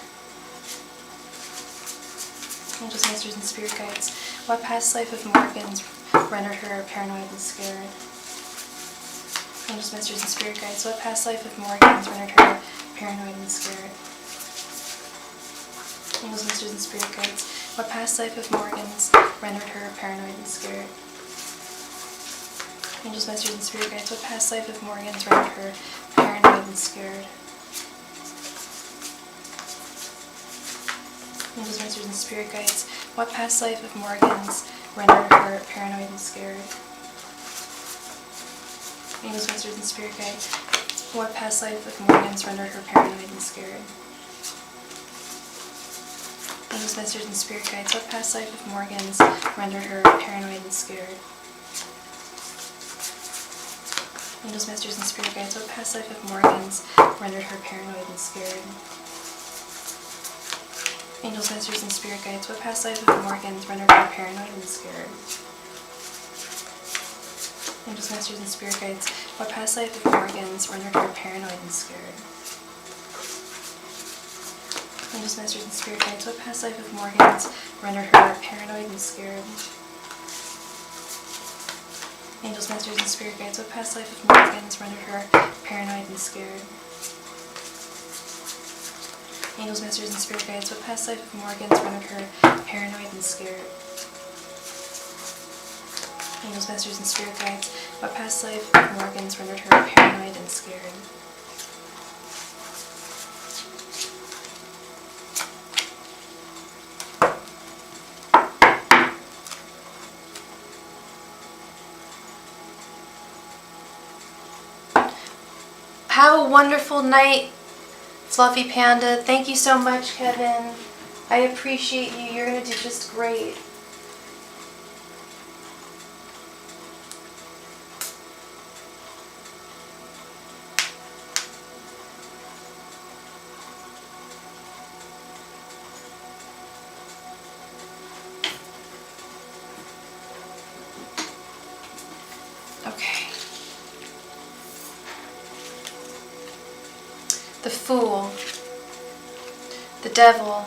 Angels, messengers, and spirit guides. What past life of Morgan's rendered her paranoid and scared? Angels, messengers, and spirit guides. What past life of Morgan's rendered her paranoid and scared? Angels, messengers, and spirit guides. What past life of Morgan's rendered her paranoid and scared? Angels, messengers, and spirit guides. What past life of Morgan's rendered her paranoid and scared? Angels, messengers, and spirit guides. What past life of Morgan's rendered her paranoid and scared? Angels, messengers, and spirit guides. What past life of Morgan's rendered her paranoid and scared? Angels, messengers, and spirit guides. What past life of Morgan's rendered her paranoid and scared? Angels, messengers, and spirit guides. What past life of Morgan's rendered her paranoid and scared? Angels, messengers, and spirit guides. What past life of Morgan's rendered her paranoid and scared? Angels, messengers, and spirit guides. What past life of Morgan's rendered her paranoid and scared? Angels, messengers, and spirit guides. What past life of Morgan's rendered her paranoid and scared? Angels, messengers, and spirit guides. What past life of Morgan's rendered her paranoid and scared? Angels, messengers, and spirit guides. What past life of Morgan's rendered her paranoid and scared? Angels, messengers, and spirit guides. What past life of Morgan's rendered her paranoid and scared? Have a wonderful night, Fluffy Panda. Thank you so much, Kevin. I appreciate you. You're going to do just great. Okay. The Fool, the Devil,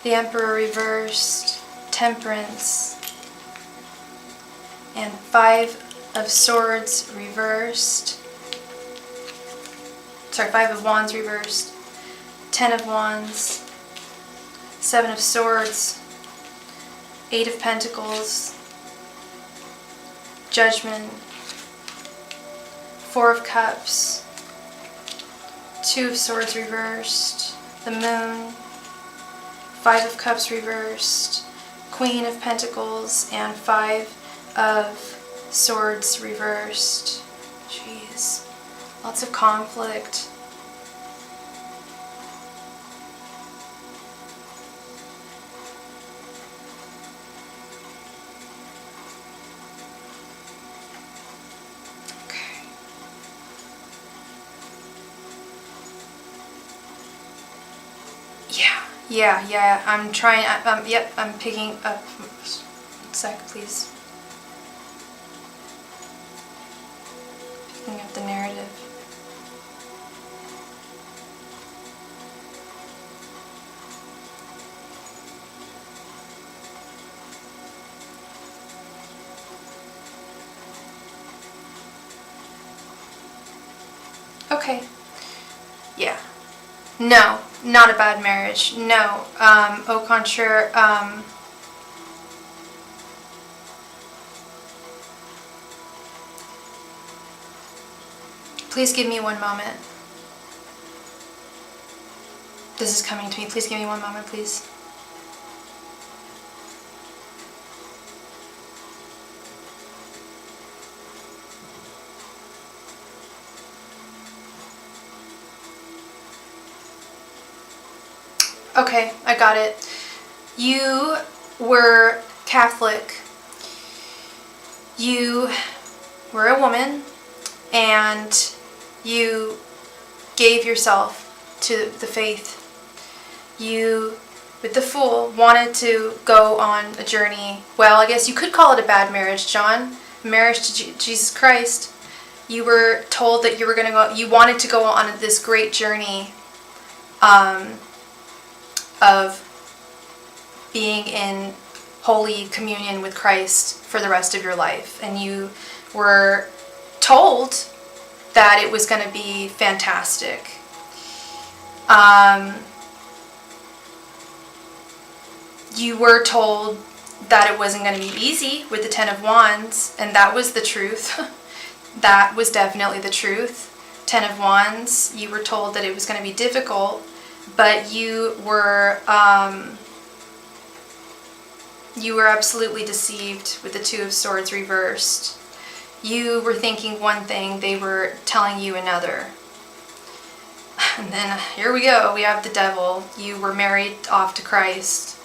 the Emperor reversed, Temperance, and 5 of Swords reversed. Sorry, 5 of Wands reversed, 10 of Wands, 7 of Swords, 8 of Pentacles, Judgment, 4 of Cups, 2 of Swords reversed, the Moon, 5 of Cups reversed, Queen of Pentacles, and 5 of Swords reversed. Jeez, lots of conflict. Yeah, I'm trying, yep, I'm picking up, 1 sec, please. Picking up the narrative. Okay, yeah. No, not a bad marriage. No. Au contraire, please give me 1 moment. This is coming to me. Please give me 1 moment, please. Okay, I got it. You were Catholic. You were a woman, and you gave yourself to the faith. You, with the Fool, wanted to go on a journey. Well, I guess you could call it a bad marriage, John. Marriage to Jesus Christ. You were told that you were going to go. You wanted to go on this great journey. Of being in holy communion with Christ for the rest of your life. And you were told that it was going to be fantastic. You were told that it wasn't going to be easy with the 10 of Wands, and that was the truth. That was definitely the truth. 10 of Wands, you were told that it was going to be difficult. But you were absolutely deceived with the 2 of Swords reversed. You were thinking one thing, they were telling you another. And then here we go, we have the Devil. You were married off to Christ.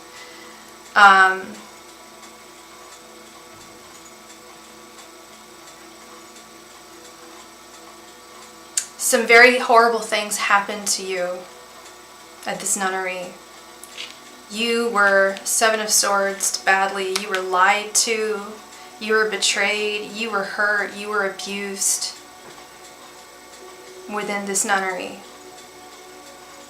Some very horrible things happened to you at this nunnery. You were 7 of Swords badly. You were lied to. You were betrayed. You were hurt. You were abused within this nunnery.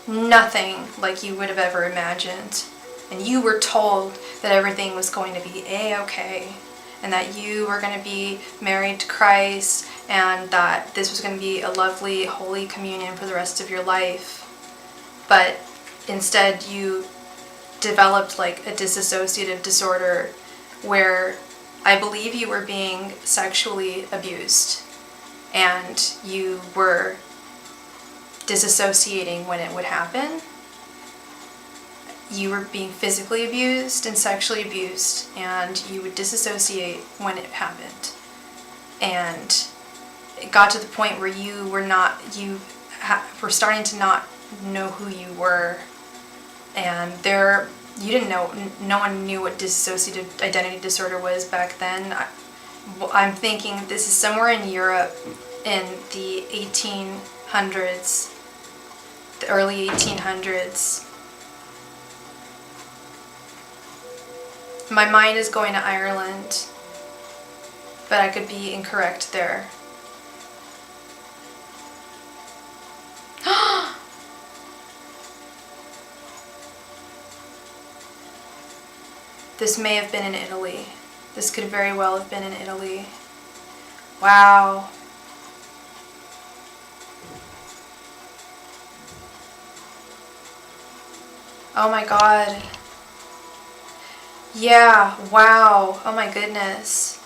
Nothing like you would have ever imagined. And you were told that everything was going to be A-okay, and that you were going to be married to Christ, and that this was going to be a lovely holy communion for the rest of your life. But instead you developed like a dissociative disorder where I believe you were being sexually abused, and you were disassociating when it would happen. You were being physically abused and sexually abused, and you would disassociate when it happened. And it got to the point where you were not, were starting to not know who you were, and you didn't know, no one knew what dissociative identity disorder was back then. I'm thinking this is somewhere in Europe in the 1800s, the early 1800s. My mind is going to Ireland, but I could be incorrect there. This may have been in Italy. This could very well have been in Italy. Wow. Oh my God. Yeah, wow. Oh my goodness.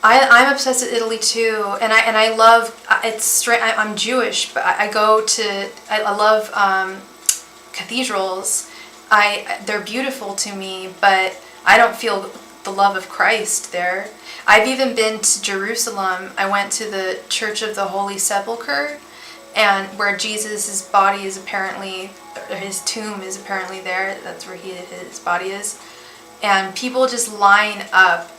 I'm obsessed with Italy too, and I love, I'm Jewish, but I love cathedrals. They're beautiful to me, but I don't feel the love of Christ there. I've even been to Jerusalem. I went to the Church of the Holy Sepulchre, and where Jesus' body is apparently, or his tomb is apparently there. That's where his body is. And people just line up,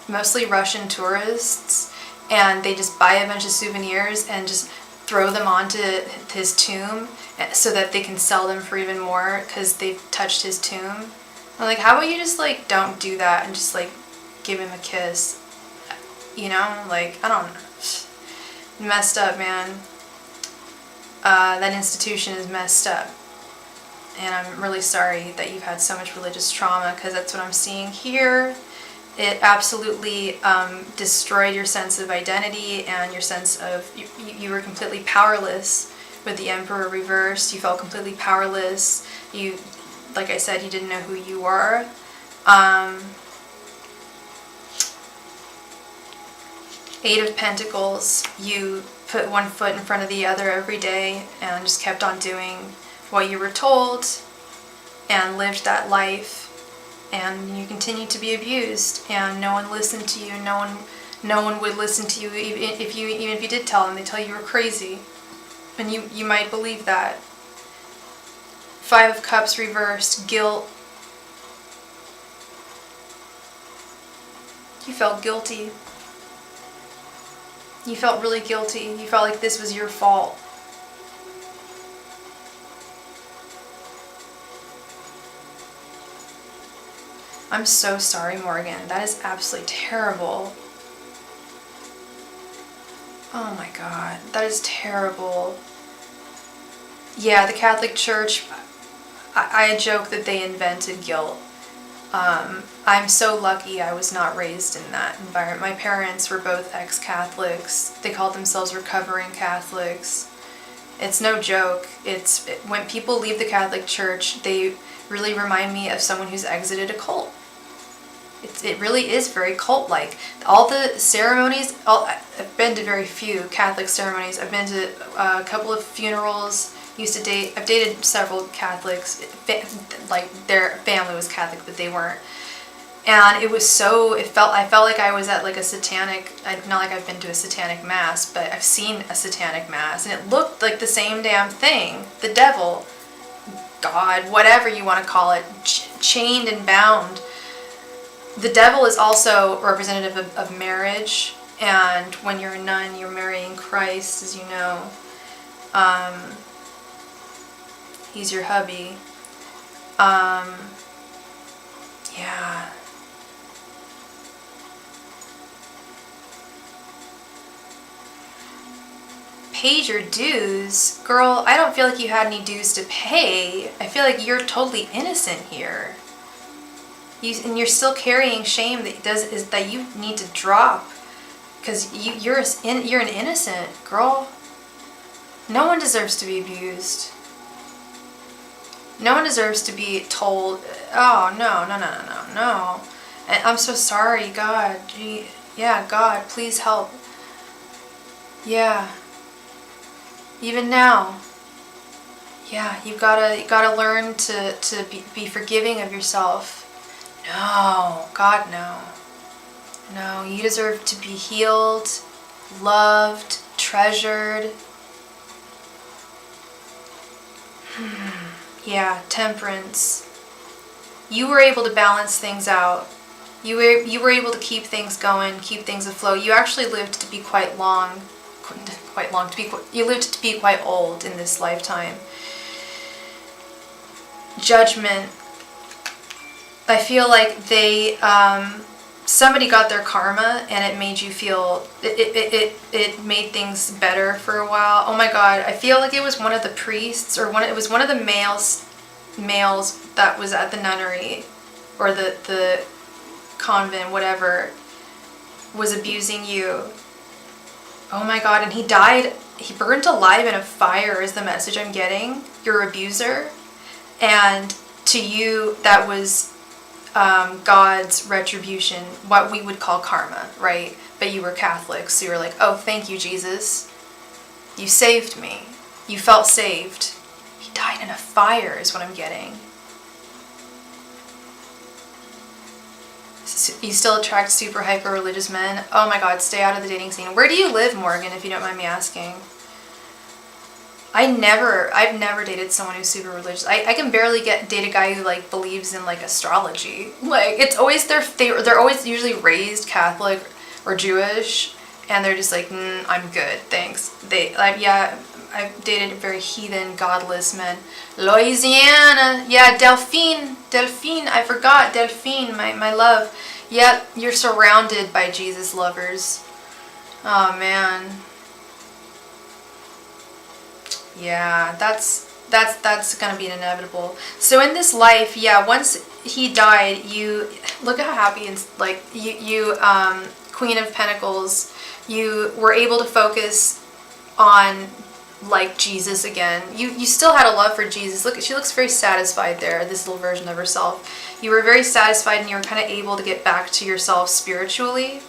mostly Russian tourists, and they just buy a bunch of souvenirs and just throw them onto his tomb so that they can sell them for even more because they've touched his tomb. I'm like, how about you just like don't do that and just like give him a kiss? You know, like, I don't know. Messed up, man. That institution is messed up. And I'm really sorry that you've had so much religious trauma, because that's what I'm seeing here. It absolutely destroyed your sense of identity and your sense of, you were completely powerless with the Emperor reversed. You felt completely powerless. You, like I said, you didn't know who you were. Eight of Pentacles, you put one foot in front of the other every day and just kept on doing what you were told and lived that life. And you continue to be abused, and no one listened to you. No one would listen to you, even if you did tell them. They tell you were crazy, and you might believe that. Five of Cups reversed, guilt. You felt guilty. You felt really guilty. You felt like this was your fault. I'm so sorry, Morgan. That is absolutely terrible. Oh my God, that is terrible. Yeah, the Catholic Church, I joke that they invented guilt. I'm so lucky I was not raised in that environment. My parents were both ex-Catholics. They called themselves recovering Catholics. It's no joke. When people leave the Catholic Church, they really remind me of someone who's exited a cult. It really is very cult-like. All the ceremonies, I've been to very few Catholic ceremonies. I've been to a couple of funerals. I've dated several Catholics, like their family was Catholic, but they weren't. And I felt like I was at like a satanic, not like I've been to a satanic mass, but I've seen a satanic mass, and it looked like the same damn thing. The devil, God, whatever you want to call it, chained and bound. The devil is also representative of marriage, and when you're a nun, you're marrying Christ, as you know. He's your hubby. Yeah. Paid your dues? Girl, I don't feel like you had any dues to pay. I feel like you're totally innocent here. And you're still carrying shame that you need to drop, because you're an innocent girl. No one deserves to be abused. No one deserves to be told, oh, no. And I'm so sorry, God. Yeah, God, please help. Yeah. Even now. Yeah, you gotta learn to be forgiving of yourself. No, God, no. No, you deserve to be healed. loved, treasured. Yeah, temperance. You were able to balance things out. You were able to keep things going, keep things afloat. You actually lived to be you lived to be quite old in this lifetime. Judgment. I feel like somebody got their karma and it made you feel, it made things better for a while. Oh my God, I feel like it was one of the priests or it was one of the males that was at the nunnery or the convent, whatever, was abusing you. Oh my God, and he died, he burned alive in a fire is the message I'm getting, your abuser. And to you, that was God's retribution, what we would call karma, right? But you were Catholic, so you were like, oh, thank you, Jesus. You saved me. You felt saved. He died in a fire is what I'm getting. You still attract super hyper religious men? Oh my God, stay out of the dating scene. Where do you live, Morgan, if you don't mind me asking? I've never dated someone who's super religious. I can barely date a guy who like believes in like astrology. Like it's always they're always usually raised Catholic or Jewish, and they're just like, I'm good, thanks. I've dated very heathen, godless men. Louisiana, yeah, Delphine, I forgot, Delphine, my love. Yeah, you're surrounded by Jesus lovers. Oh man. Yeah, that's gonna be inevitable. So in this life, yeah, once he died, you look at how happy and like you Queen of Pentacles, you were able to focus on like Jesus again. You still had a love for Jesus. Look, she looks very satisfied there, this little version of herself. You were very satisfied and you were kind of able to get back to yourself spiritually.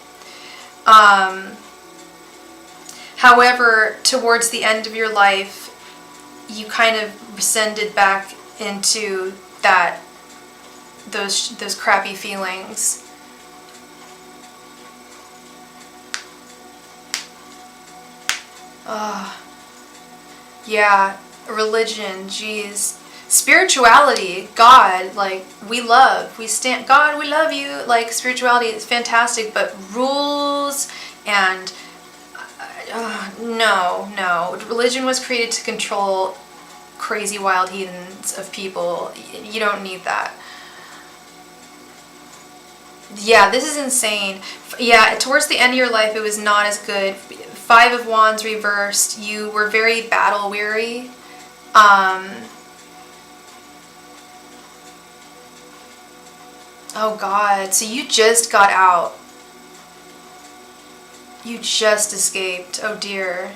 However, towards the end of your life, you kind of descended back into those crappy feelings. Yeah, religion, geez. Spirituality, God, like, we love you. Like, spirituality is fantastic, but rules and no. Religion was created to control crazy wild heathens of people. You don't need that. Yeah, this is insane. Yeah, towards the end of your life, it was not as good. 5 of Wands reversed. You were very battle weary. Oh God, so you just got out. You just escaped. Oh dear.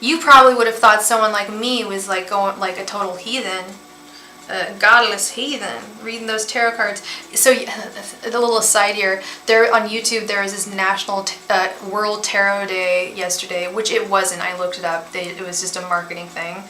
You probably would have thought someone like me was like going like a total heathen, a godless heathen, reading those tarot cards. So a little aside here, there on YouTube there was this National World Tarot Day yesterday, which it wasn't. I looked it up. It was just a marketing thing.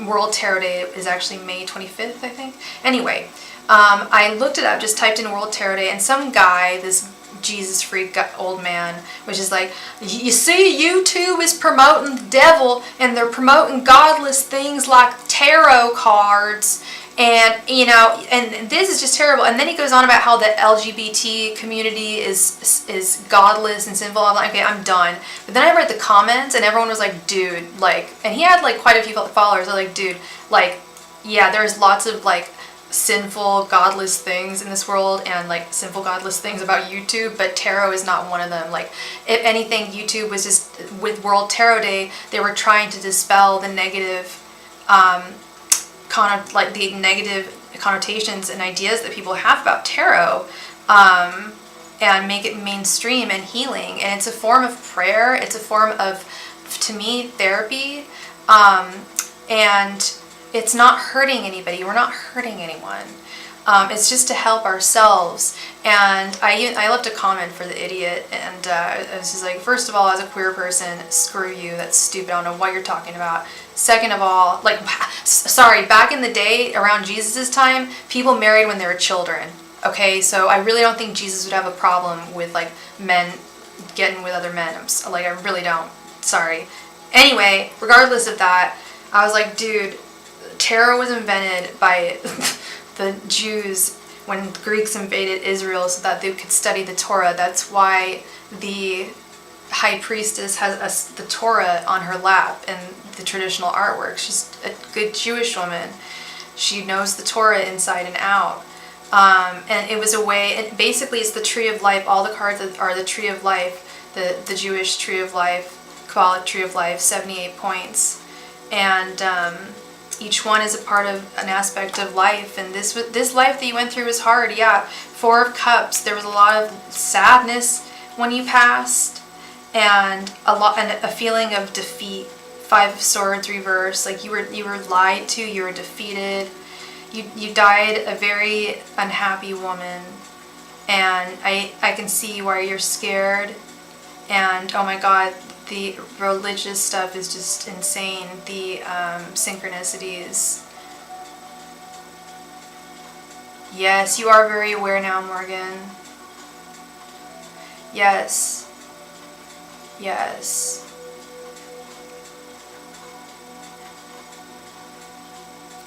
World Tarot Day is actually May 25th, I think. Anyway, I looked it up, just typed in World Tarot Day, and some guy, this Jesus freak old man, which is like, you see, YouTube is promoting the devil and they're promoting godless things like tarot cards, and you know, and this is just terrible. And then he goes on about how the LGBT community is godless and sinful. I'm like, okay, I'm done. But then I read the comments and everyone was like, dude, like, and he had like quite a few followers. They're like, dude, like, yeah, there's lots of like sinful godless things in this world and like sinful godless things about YouTube, but tarot is not one of them. Like, if anything, YouTube was just, with World Tarot Day, they were trying to dispel the negative the negative connotations and ideas that people have about tarot, and make it mainstream and healing. And it's a form of prayer, it's a form of, to me, therapy, and it's not hurting anybody. We're not hurting anyone. It's just to help ourselves. And I left a comment for the idiot, and I was just like, first of all, as a queer person, screw you, that's stupid, I don't know what you're talking about. Second of all, like, sorry, back in the day, around Jesus' time, people married when they were children, okay? So I really don't think Jesus would have a problem with, like, men getting with other men. I really don't. Sorry. Anyway, regardless of that, I was like, dude, tarot was invented by the Jews when the Greeks invaded Israel so that they could study the Torah. That's why the high priestess has the Torah on her lap in the traditional artwork. She's a good Jewish woman. She knows the Torah inside and out. And it was a way, basically it's the tree of life. All the cards are the tree of life, the Jewish tree of life, Kabbalic tree of life, 78 points. And each one is a part of an aspect of life. And this life that you went through was hard, yeah. 4 of Cups, there was a lot of sadness when you passed, and a feeling of defeat. 5 of Swords reverse, like you were lied to, you were defeated. You died a very unhappy woman, and I can see why you're scared. And oh my God, the religious stuff is just insane. The synchronicities. Yes, you are very aware now, Morgan. Yes. Yes.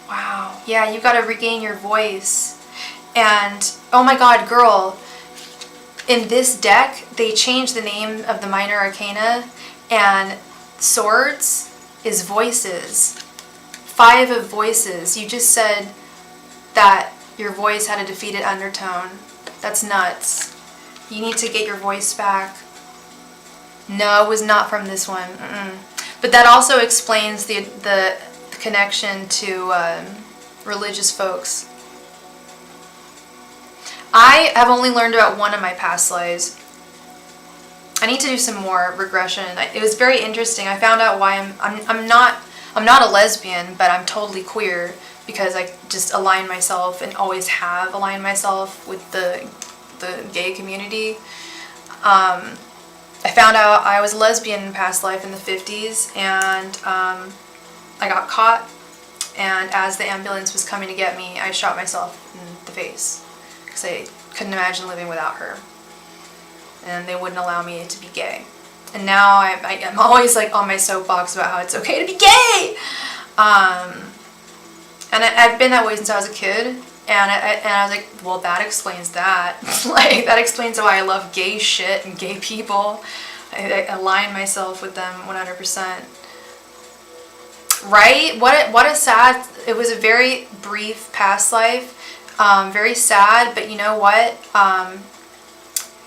Wow. Yeah, you got to regain your voice. And oh my God, girl, in this deck, they changed the name of the minor arcana, and Swords is voices. 5 of voices. You just said that your voice had a defeated undertone. That's nuts. You need to get your voice back. No, it was not from this one. But that also explains the connection to religious folks. I have only learned about one of my past lives. I need to do some more regression. It was very interesting. I found out why I'm not a lesbian, but I'm totally queer because I just align myself and always have aligned myself with the gay community. I found out I was a lesbian in past life in the 50s, and I got caught, and as the ambulance was coming to get me, I shot myself in the face because I couldn't imagine living without her, and they wouldn't allow me to be gay. And now I'm always like on my soapbox about how it's okay to be gay, and I've been that way since I was a kid, and I was like, well, that explains that. Like, that explains why I love gay shit and gay people. I align myself with them 100%. Right? What a sad, it was a very brief past life, very sad, but you know what?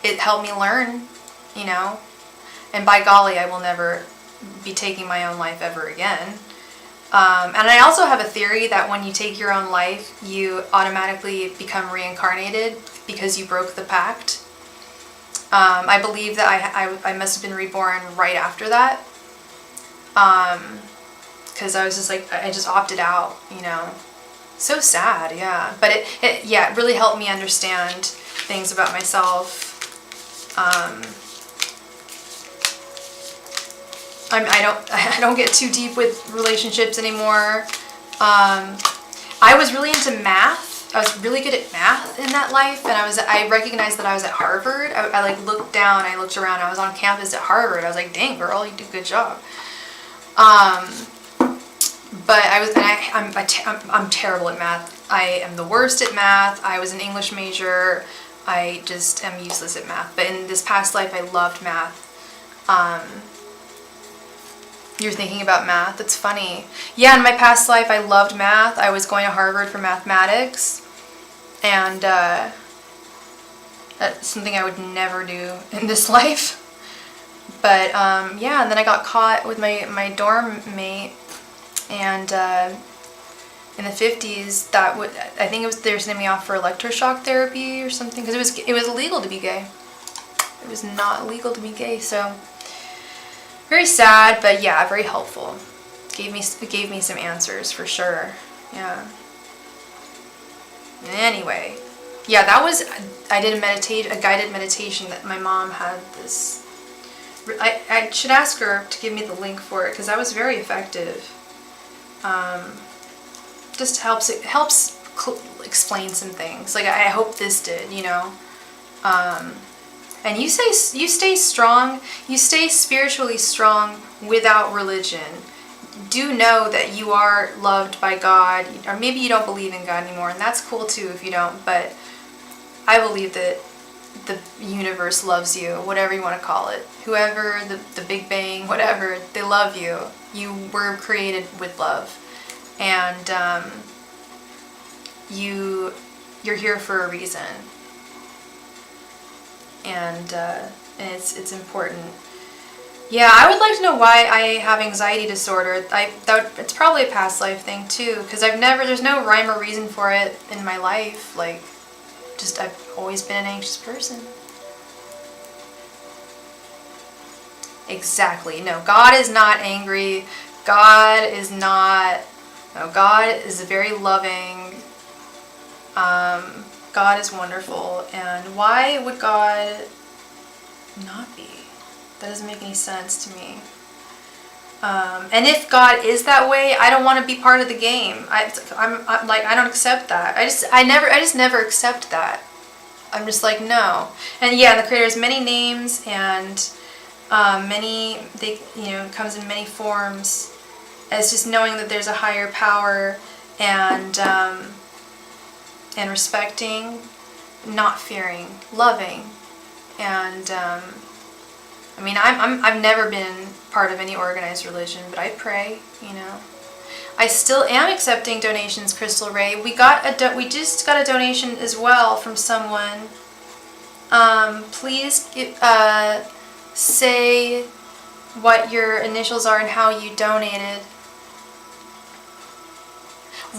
It helped me learn, you know, and by golly, I will never be taking my own life ever again. And I also have a theory that when you take your own life, you automatically become reincarnated because you broke the pact. I believe that I must have been reborn right after that. Because I was just like, I just opted out, you know. So sad, yeah. But it really helped me understand things about myself. I don't get too deep with relationships anymore. I was really into math. I was really good at math in that life, and I recognized that I was at Harvard. I like looked down, I looked around, I was on campus at Harvard. I was like, dang girl, you do a good job. But I'm terrible at math. I am the worst at math. I was an English major. I just am useless at math. But in this past life, I loved math. You're thinking about math? That's funny. Yeah, in my past life, I loved math. I was going to Harvard for mathematics. And that's something I would never do in this life. But yeah, and then I got caught with my dorm mate. And in the 50s, I think they were sending me off for electroshock therapy or something, because it was illegal to be gay. It was not legal to be gay, so very sad, but yeah, very helpful. Gave me some answers for sure. Yeah. Anyway, yeah, I did a guided meditation that my mom had this. I should ask her to give me the link for it because that was very effective. Just helps explain some things. Like I hope this did, you know. And you stay strong, you stay spiritually strong without religion. Do know that you are loved by God, or maybe you don't believe in God anymore, and that's cool too if you don't, but I believe that the universe loves you, whatever you want to call it. Whoever, the Big Bang, whatever, they love you. You were created with love. And you're here for a reason. And it's important. Yeah, I would like to know why I have anxiety disorder. It's probably a past life thing too, because there's no rhyme or reason for it in my life. Like, just I've always been an anxious person. Exactly. No, God is not angry. God is very loving. God is wonderful. And why would God not be? That doesn't make any sense to me. And if God is that way, I don't want to be part of the game. I'm like, I don't accept that. I just never accept that. I'm just like, no. And yeah, the Creator has many names, and it comes in many forms. It's just knowing that there's a higher power, and respecting, not fearing, loving, and I've never been part of any organized religion, but I pray, I still am accepting donations, Crystal Ray. We just got a donation as well from someone. Please say what your initials are and how you donated.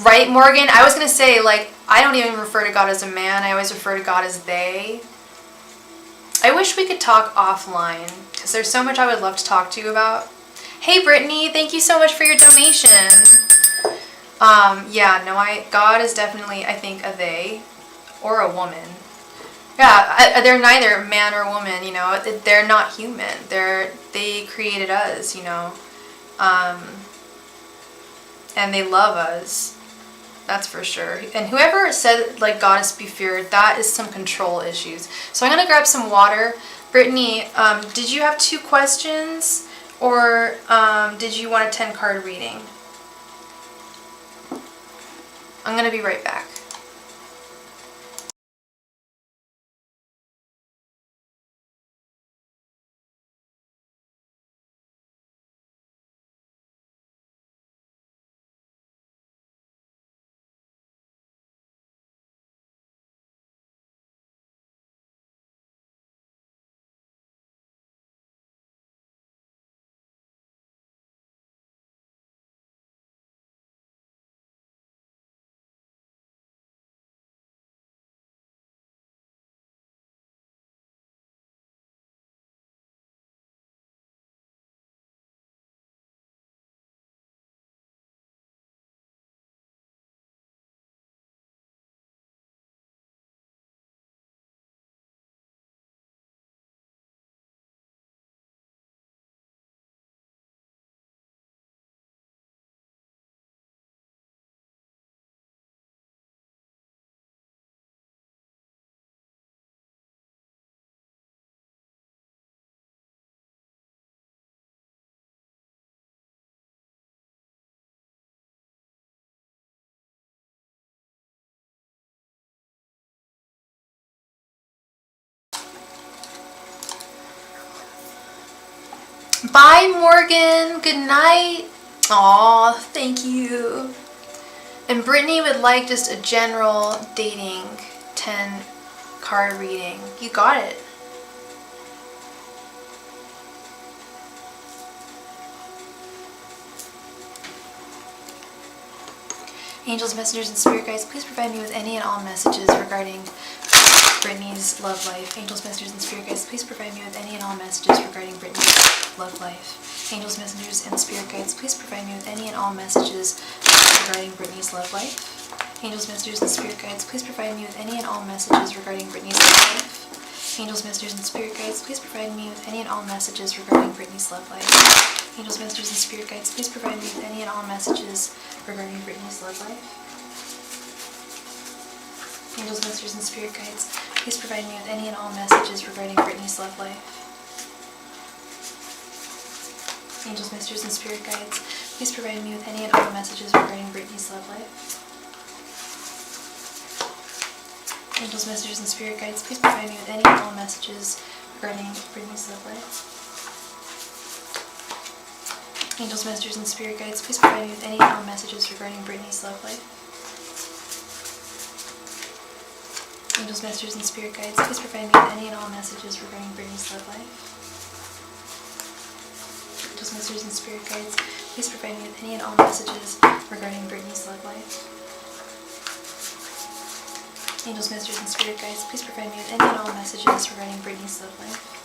Right, Morgan? I was going to say, I don't even refer to God as a man. I always refer to God as they. I wish we could talk offline, because there's so much I would love to talk to you about. Hey, Brittany, thank you so much for your donation. God is definitely, I think, a they or a woman. Yeah, they're neither man or woman, they're not human. They created us, and they love us. That's for sure. And whoever said, God is to be feared, that is some control issues. So I'm going to grab some water. Brittany, did you have 2 questions, or did you want a 10-card reading? I'm going to be right back. Bye, Morgan. Good night. Aw, thank you. And Brittany would like just a general dating 10-card reading. You got it. Angels, messengers, and spirit guides, please provide me with any and all messages regarding Brittany's love life. Angels, messengers, and spirit guides, please provide me with any and all messages regarding Brittany's love life. Angels, messengers, and spirit guides, please provide me with any and all messages regarding Brittany's love life. Angels, messengers, and spirit guides, please provide me with any and all messages regarding Brittany's love life. Angels, messengers, and spirit guides, please provide me with any and all messages regarding Brittany's love life. Angels, messengers, and spirit guides, please provide me with any and all messages regarding Brittany's love life. Angels, messengers, and spirit guides, please provide me with any and all messages regarding Brittany's love life. Angels, masters, and spirit guides, please provide me with any and all messages regarding Brittany's love life. Angels, masters, and spirit guides, please provide me with any and all messages regarding Brittany's love life. Angels, masters, and spirit guides, please provide me with any and all messages regarding Brittany's love life. Angels, masters, and spirit guides, please provide me with any and all messages regarding Brittany's love life. Angels, masters, and spirit guides, please provide me with any and all messages regarding Brittany's love life. Angels, masters, and spirit guides, please provide me with any and all messages regarding Brittany's love life.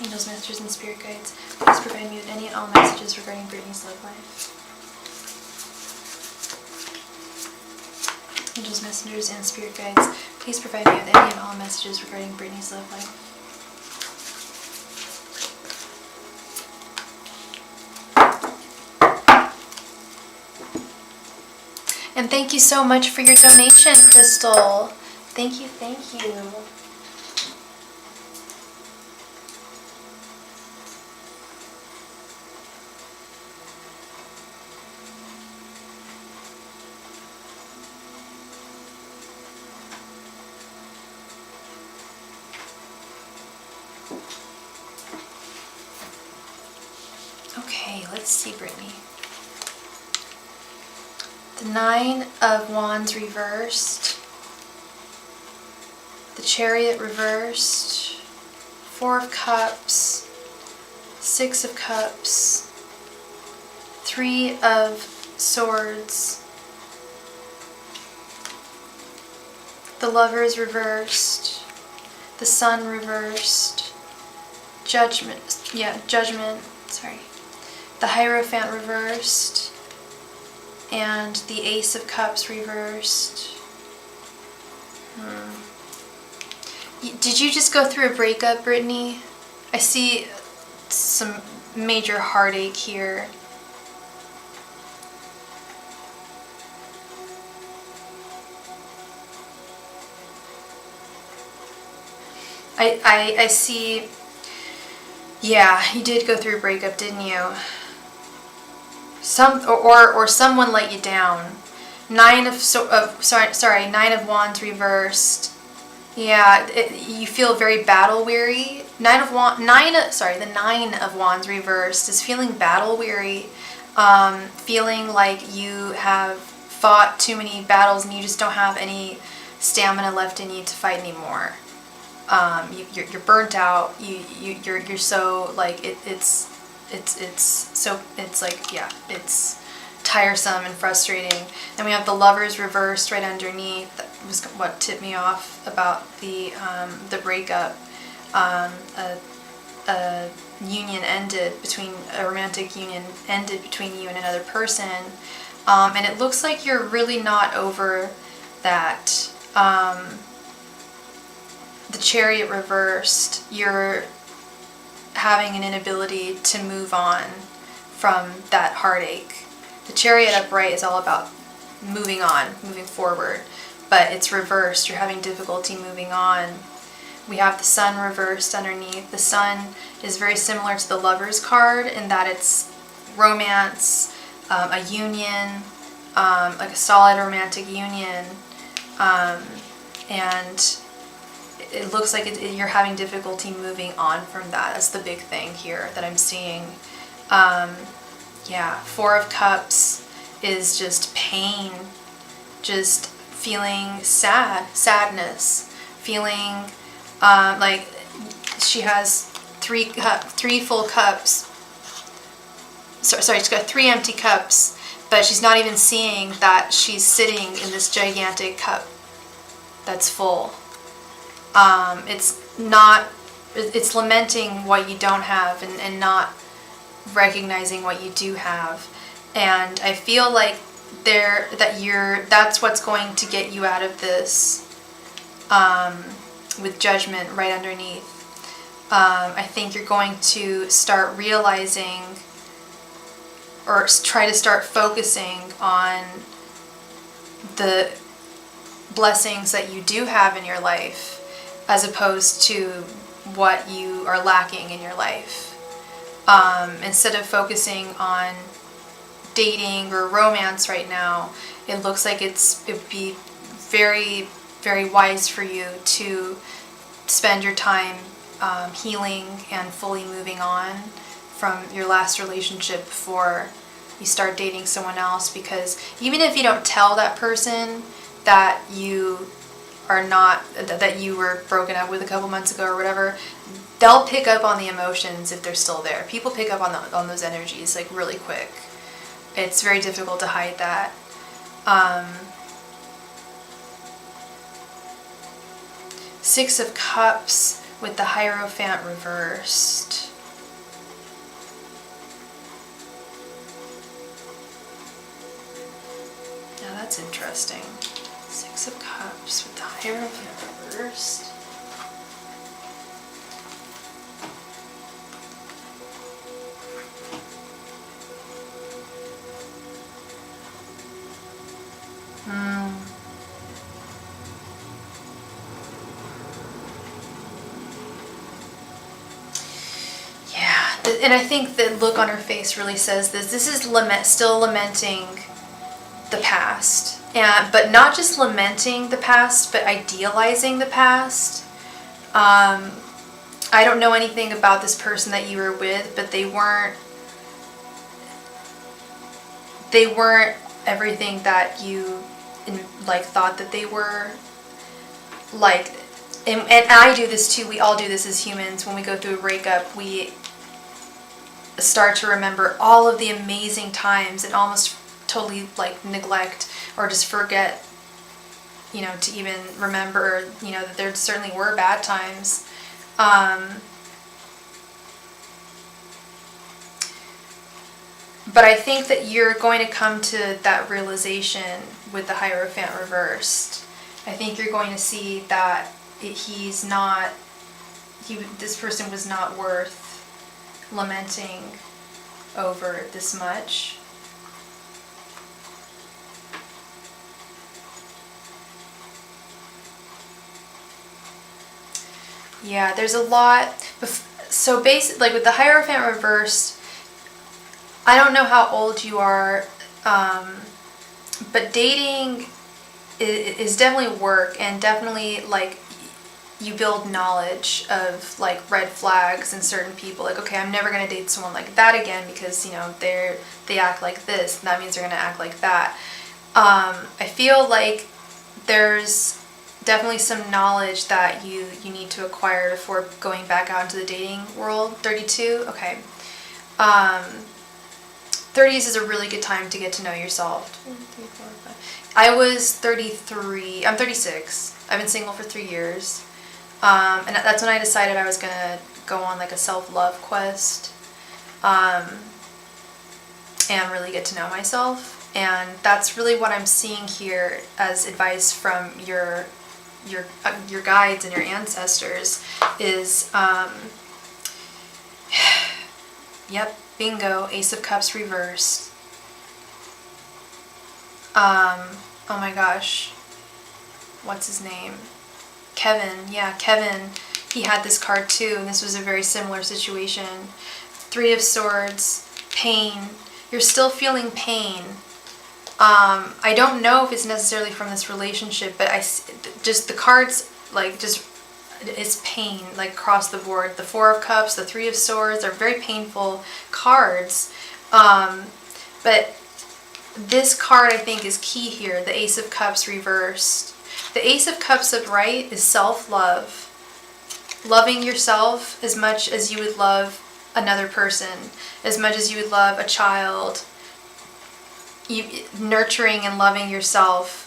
Angels, masters, and spirit guides, please provide me with any and all messages regarding Brittany's love life. Angels, messengers, and spirit guides, please provide me with any and all messages regarding Brittany's love life. And thank you so much for your donation, Crystal. Thank you, thank you. Okay, let's see, Brittany. The 9 of Wands reversed, the Chariot reversed, 4 of Cups, 6 of Cups, 3 of Swords, the Lovers reversed, the Sun reversed, Judgment, the Hierophant reversed, and the Ace of Cups reversed. Did you just go through a breakup, Brittany? I see some major heartache here. I see, yeah, you did go through a breakup, didn't you? Or someone let you down. 9 of Wands reversed. Yeah, you feel very battle weary. The 9 of Wands reversed is feeling battle weary, feeling like you have fought too many battles and you just don't have any stamina left in you to fight anymore. You're burnt out. You're so like it's tiresome and frustrating. Then we have the Lovers reversed right underneath. That was what tipped me off about the breakup. A union ended between a romantic union ended between you and another person, and it looks like you're really not over that. The Chariot reversed. You're having an inability to move on from that heartache. The Chariot upright is all about moving on, moving forward, but it's reversed. You're having difficulty moving on. We have the Sun reversed underneath. The Sun is very similar to the Lovers card in that it's romance, a union, like a solid romantic union, and it looks like you're having difficulty moving on from that. That's the big thing here that I'm seeing. Yeah, 4 of Cups is just pain, just feeling sadness, feeling like she has 3 full cups. Sorry, she's got 3 empty cups, but she's not even seeing that she's sitting in this gigantic cup that's full. It's lamenting what you don't have and not recognizing what you do have. And I feel like that's what's going to get you out of this, with Judgment right underneath. I think you're going to start realizing, or try to start focusing on the blessings that you do have in your life, as opposed to what you are lacking in your life. Instead of focusing on dating or romance right now, it looks like it'd be very, very wise for you to spend your time healing and fully moving on from your last relationship before you start dating someone else. Because even if you don't tell that person that you are not, that you were broken up with a couple months ago or whatever, they'll pick up on the emotions if they're still there. People pick up on those energies like really quick. It's very difficult to hide that. Six of Cups with the Hierophant reversed. Now that's interesting. Six of Cups with the Hierophant reversed. Yeah, and I think the look on her face really says this. This is still lamenting the past, but not just lamenting the past, but idealizing the past. I don't know anything about this person that you were with, but they weren't everything that you thought that they were. And I do this too, we all do this as humans. When we go through a breakup, we start to remember all of the amazing times and almost totally neglect or just forget, to even remember, that there certainly were bad times. But I think that you're going to come to that realization with the Hierophant reversed. I think you're going to see that this person was not worth lamenting over this much. Yeah, there's a lot. So basically, with the Hierophant reversed, I don't know how old you are, but dating is definitely work, and definitely you build knowledge of red flags in certain people. Okay, I'm never gonna date someone like that again because they act like this, and that means they're gonna act like that. I feel like there's definitely some knowledge that you need to acquire before going back out into the dating world. 32, okay. 30s is a really good time to get to know yourself. 2, 3, 4, 5. I was 33. I'm 36. I've been single for 3 years. And that's when I decided I was going to go on a self-love quest and really get to know myself. And that's really what I'm seeing here as advice from your guides and your ancestors is, yep, bingo, Ace of Cups reversed. Oh my gosh, what's his name? Kevin, yeah, Kevin, he had this card too, and this was a very similar situation. 3 of Swords, pain. You're still feeling pain. I don't know if it's necessarily from this relationship, but just the cards, it's pain, across the board. The 4 of Cups, the 3 of Swords are very painful cards. But this card, I think, is key here. The Ace of Cups reversed. The Ace of Cups upright is self-love. Loving yourself as much as you would love another person, as much as you would love a child. Nurturing and loving yourself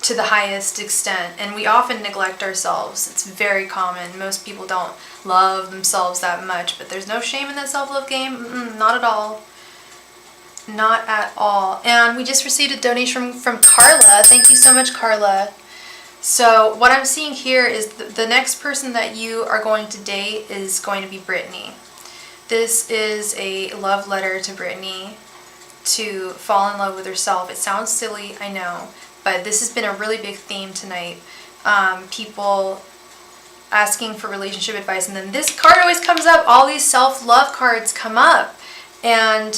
to the highest extent. And we often neglect ourselves. It's very common. Most people don't love themselves that much, but there's no shame in that self-love game. Not at all. Not at all. And we just received a donation from Carla. Thank you so much, Carla. So what I'm seeing here is the next person that you are going to date is going to be Brittany. This is a love letter to Brittany to fall in love with herself. It sounds silly, I know, but this has been a really big theme tonight. People asking for relationship advice, and then this card always comes up. All these self-love cards come up, and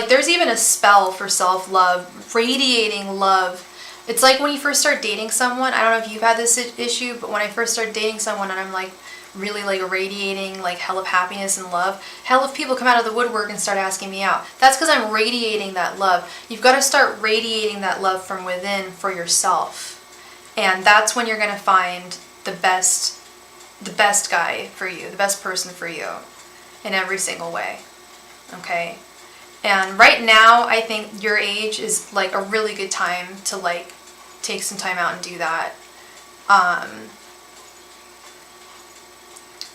there's even a spell for self-love, radiating love. It's like when you first start dating someone. I don't know if you've had this issue, but when I first started dating someone and I'm like really like radiating like hell of happiness and love, hell of people come out of the woodwork and start asking me out. That's because I'm radiating that love. You've got to start radiating that love from within for yourself. And that's when you're going to find the best guy for you, the best person for you in every single way. Okay? And right now, I think your age is like a really good time to like take some time out and do that.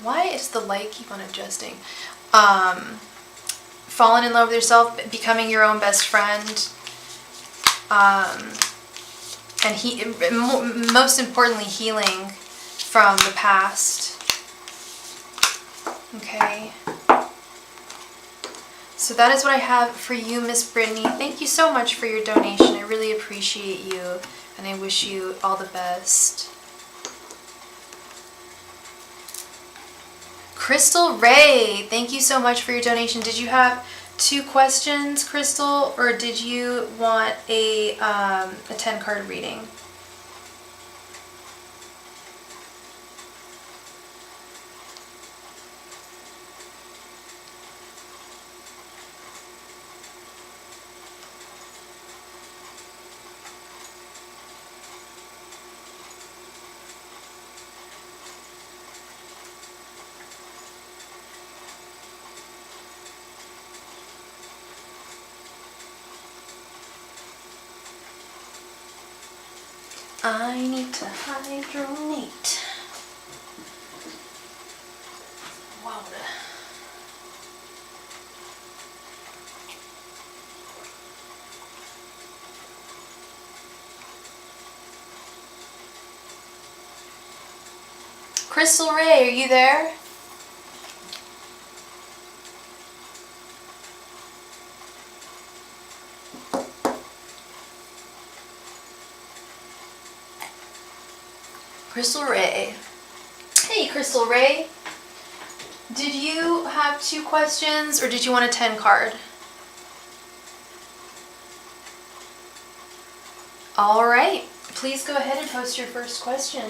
Why does the light keep on adjusting? Falling in love with yourself, becoming your own best friend. And most importantly, healing from the past. Okay. So that is what I have for you, Miss Brittany. Thank you so much for your donation. I really appreciate you, and I wish you all the best. Crystal Ray, thank you so much for your donation. Did you have 2 questions, Crystal, or did you want a 10-card reading? I need to hydronate. Water. Crystal Ray, are you there? Crystal Ray. Hey, Crystal Ray. Did you have 2 questions or did you want a 10 card? All right. Please go ahead and post your first question.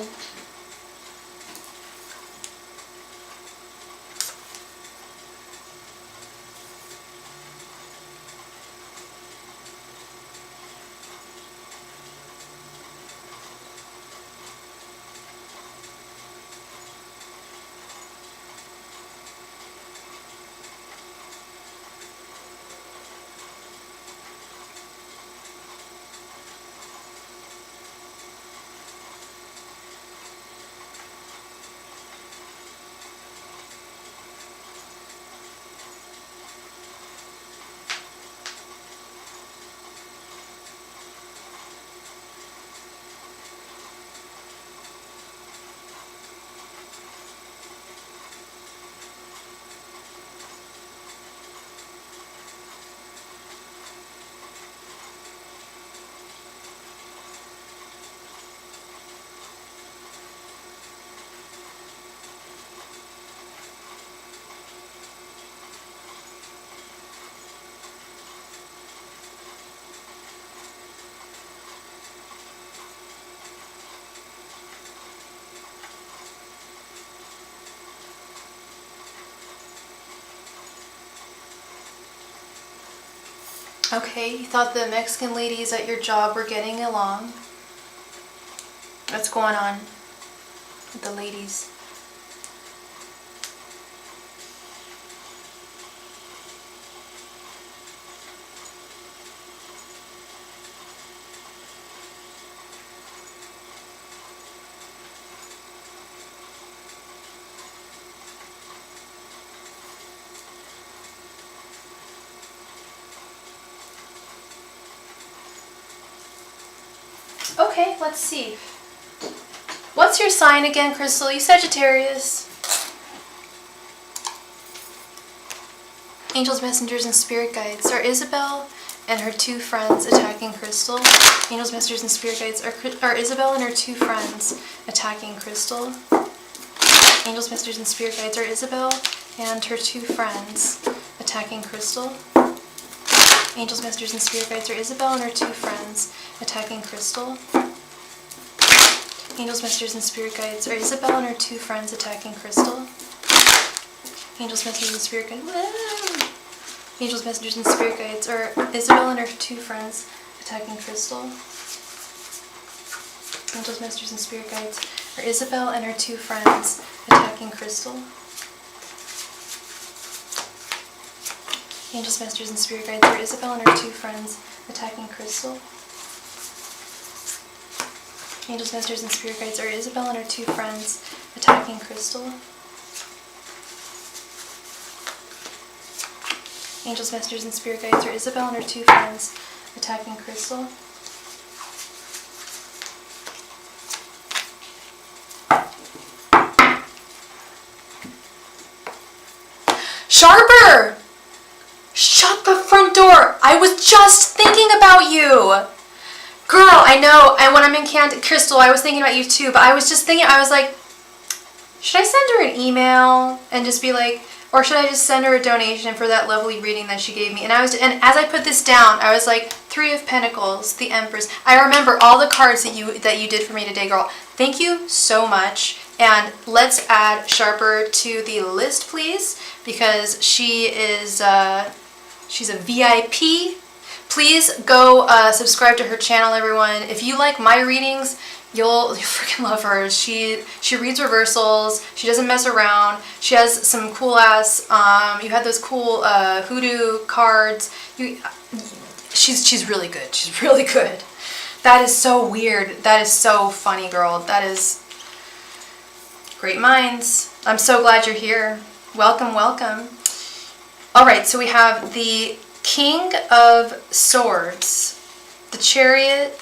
Okay, you thought the Mexican ladies at your job were getting along. What's going on with the ladies? Okay, let's see. What's your sign again, Crystal? You Sagittarius. Angels, messengers, and spirit guides. Our Isabel, and her 2 friends attacking Crystal. Angels, Masters, and Spirit Guides are Isabel and her 2 friends attacking Crystal. Angels, Masters, and Spirit Guides are Isabel and her 2 friends attacking Crystal. Angels, Masters, and Spirit Guides are Isabel and her 2 friends attacking Crystal. Angels, Masters, and Spirit Guides are Isabel and her 2 friends attacking Crystal. Angels, Masters, and Spirit Guides. Angels, Messengers, and Spirit Guides are Isabel and her 2 friends attacking Crystal. Angels, Messengers, and Spirit Guides are Isabel and her 2 friends attacking Crystal. Angels, Messengers, and Spirit Guides are Isabel and her 2 friends attacking Crystal. Angels, Messengers, and Spirit Guides are Isabel and her 2 friends attacking Crystal. Angels, Messengers, and Spirit Guides are Isabel and her 2 friends attacking Crystal. Sharper! Shut the front door! I was just thinking about you! Girl, I know, and when I'm in Crystal, I was thinking about you too, but I was just thinking, I was like, should I send her an email and just be like, or should I just send her a donation for that lovely reading that she gave me? And as I put this down, I was like, 3 of Pentacles, the Empress. I remember all the cards that you did for me today, girl. Thank you so much. And let's add Sharper to the list, please, because she is she's a VIP. Please go subscribe to her channel, everyone. If you like my readings, you'll freaking love her. She reads reversals. She doesn't mess around. She has some cool ass. You had those cool hoodoo cards. She's really good. She's really good. That is so weird. That is so funny, girl. That is great minds. I'm so glad you're here. Welcome, welcome. All right, so we have the King of Swords, the Chariot,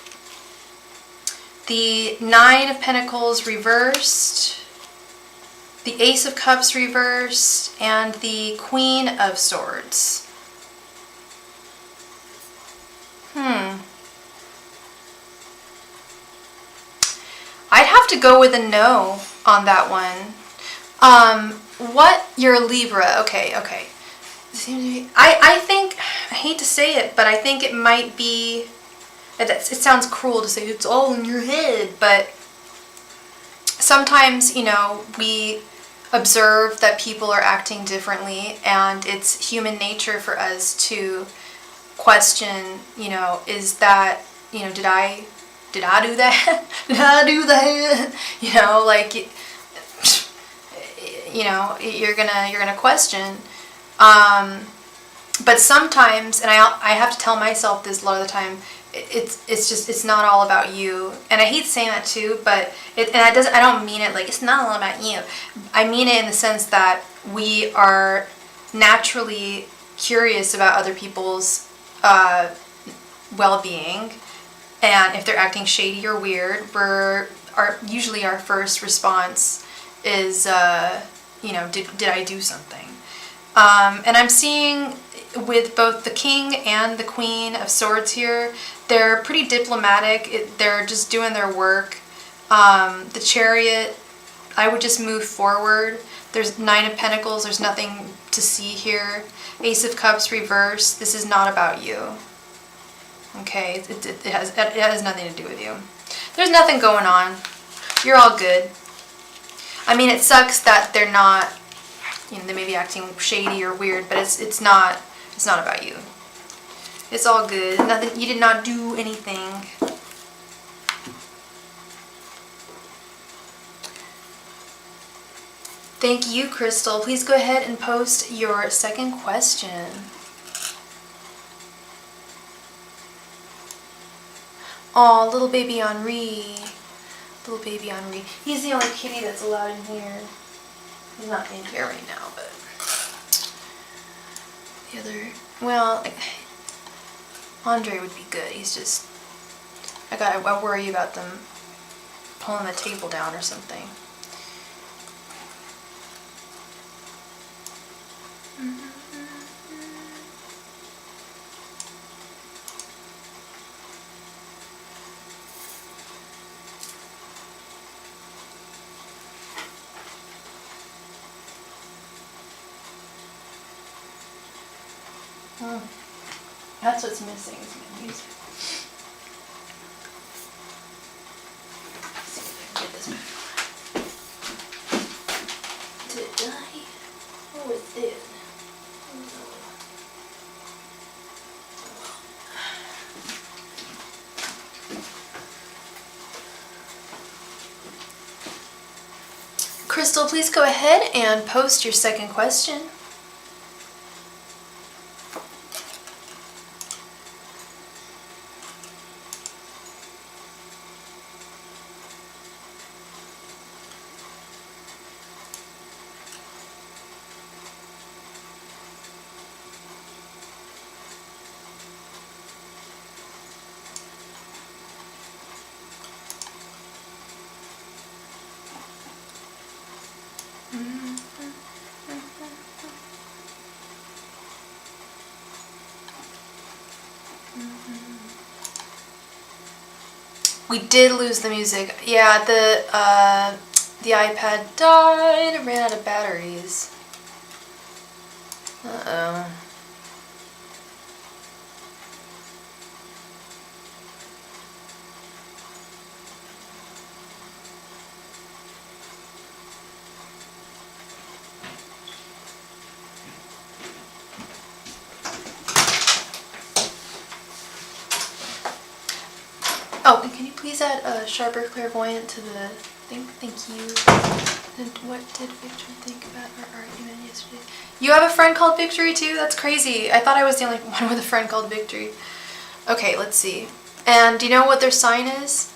the 9 of Pentacles reversed, the Ace of Cups reversed, and the Queen of Swords. I'd have to go with a no on that one. What? You're a Libra. Okay. I think, I hate to say it, but I think it might be, it sounds cruel to say it's all in your head, but sometimes, you know, we observe that people are acting differently, and it's human nature for us to question, you know, is that, you know, did I do that? Did I do that? You know, like, you know, you're gonna question. But sometimes, and I have to tell myself this a lot of the time, it's not all about you. And I hate saying that too, but I don't mean it like it's not all about you. I mean it in the sense that we are naturally curious about other people's well-being, and if they're acting shady or weird, usually our first response is, you know, did I do something? And I'm seeing with both the King and the Queen of Swords here, they're pretty diplomatic. They're just doing their work. The Chariot, I would just move forward. There's 9 of Pentacles. There's nothing to see here. Ace of Cups reversed. This is not about you. Okay, it has nothing to do with you. There's nothing going on. You're all good. I mean, it sucks that they're not, you know, they may be acting shady or weird, but it's not about you. It's all good. Nothing. You did not do anything. Thank you, Crystal. Please go ahead and post your second question. Aw, little baby Henri. Little baby Henri. He's the only kitty that's allowed in here. He's not in here right now, but the other, well, Andre would be good. He's just, I worry about them pulling the table down or something. That's what's missing is my music. Let's see if I can get this back on. Did I? Oh, it did. Crystal, please go ahead and post your second question. We did lose the music. Yeah, the iPad died. It ran out of batteries. Uh-oh. Oh, and can you please add a sharper clairvoyant to the thing? Thank you. And what did Victor think about our argument yesterday? You have a friend called Victory too? That's crazy. I thought I was the only one with a friend called Victory. Okay, let's see. And do you know what their sign is?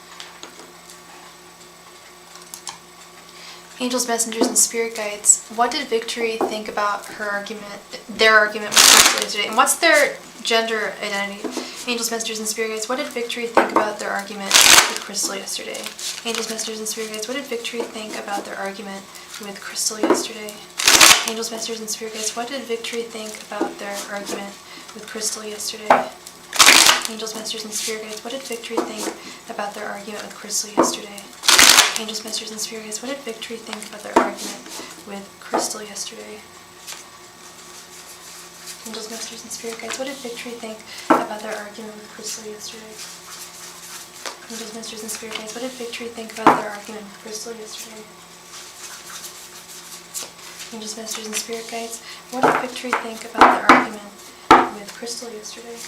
Angels, messengers, and spirit guides. What did Victory think about her argument, their argument with Crystal yesterday? And what's their gender identity? Angels, messengers, and spirit guides. What did Victory think about their argument with Crystal yesterday? Angels, messengers, and spirit guides. What did Victory think about their argument with Crystal yesterday? Angels, messengers, and spirit guides. What did Victory think about their argument with Crystal yesterday? Angels, messengers, and spirit guides. What did Victory think about their argument with Crystal yesterday? Angels, messengers, and spirit guides. What did Victory think about their argument with Crystal yesterday? Angels, messengers, and spirit guides. What did Victory think about their argument with Crystal yesterday? Angels, messengers, and spirit guides. What did Victory think about their argument with Crystal yesterday? Angels, messengers, and spirit guides. What did Victory think about their argument with Crystal yesterday?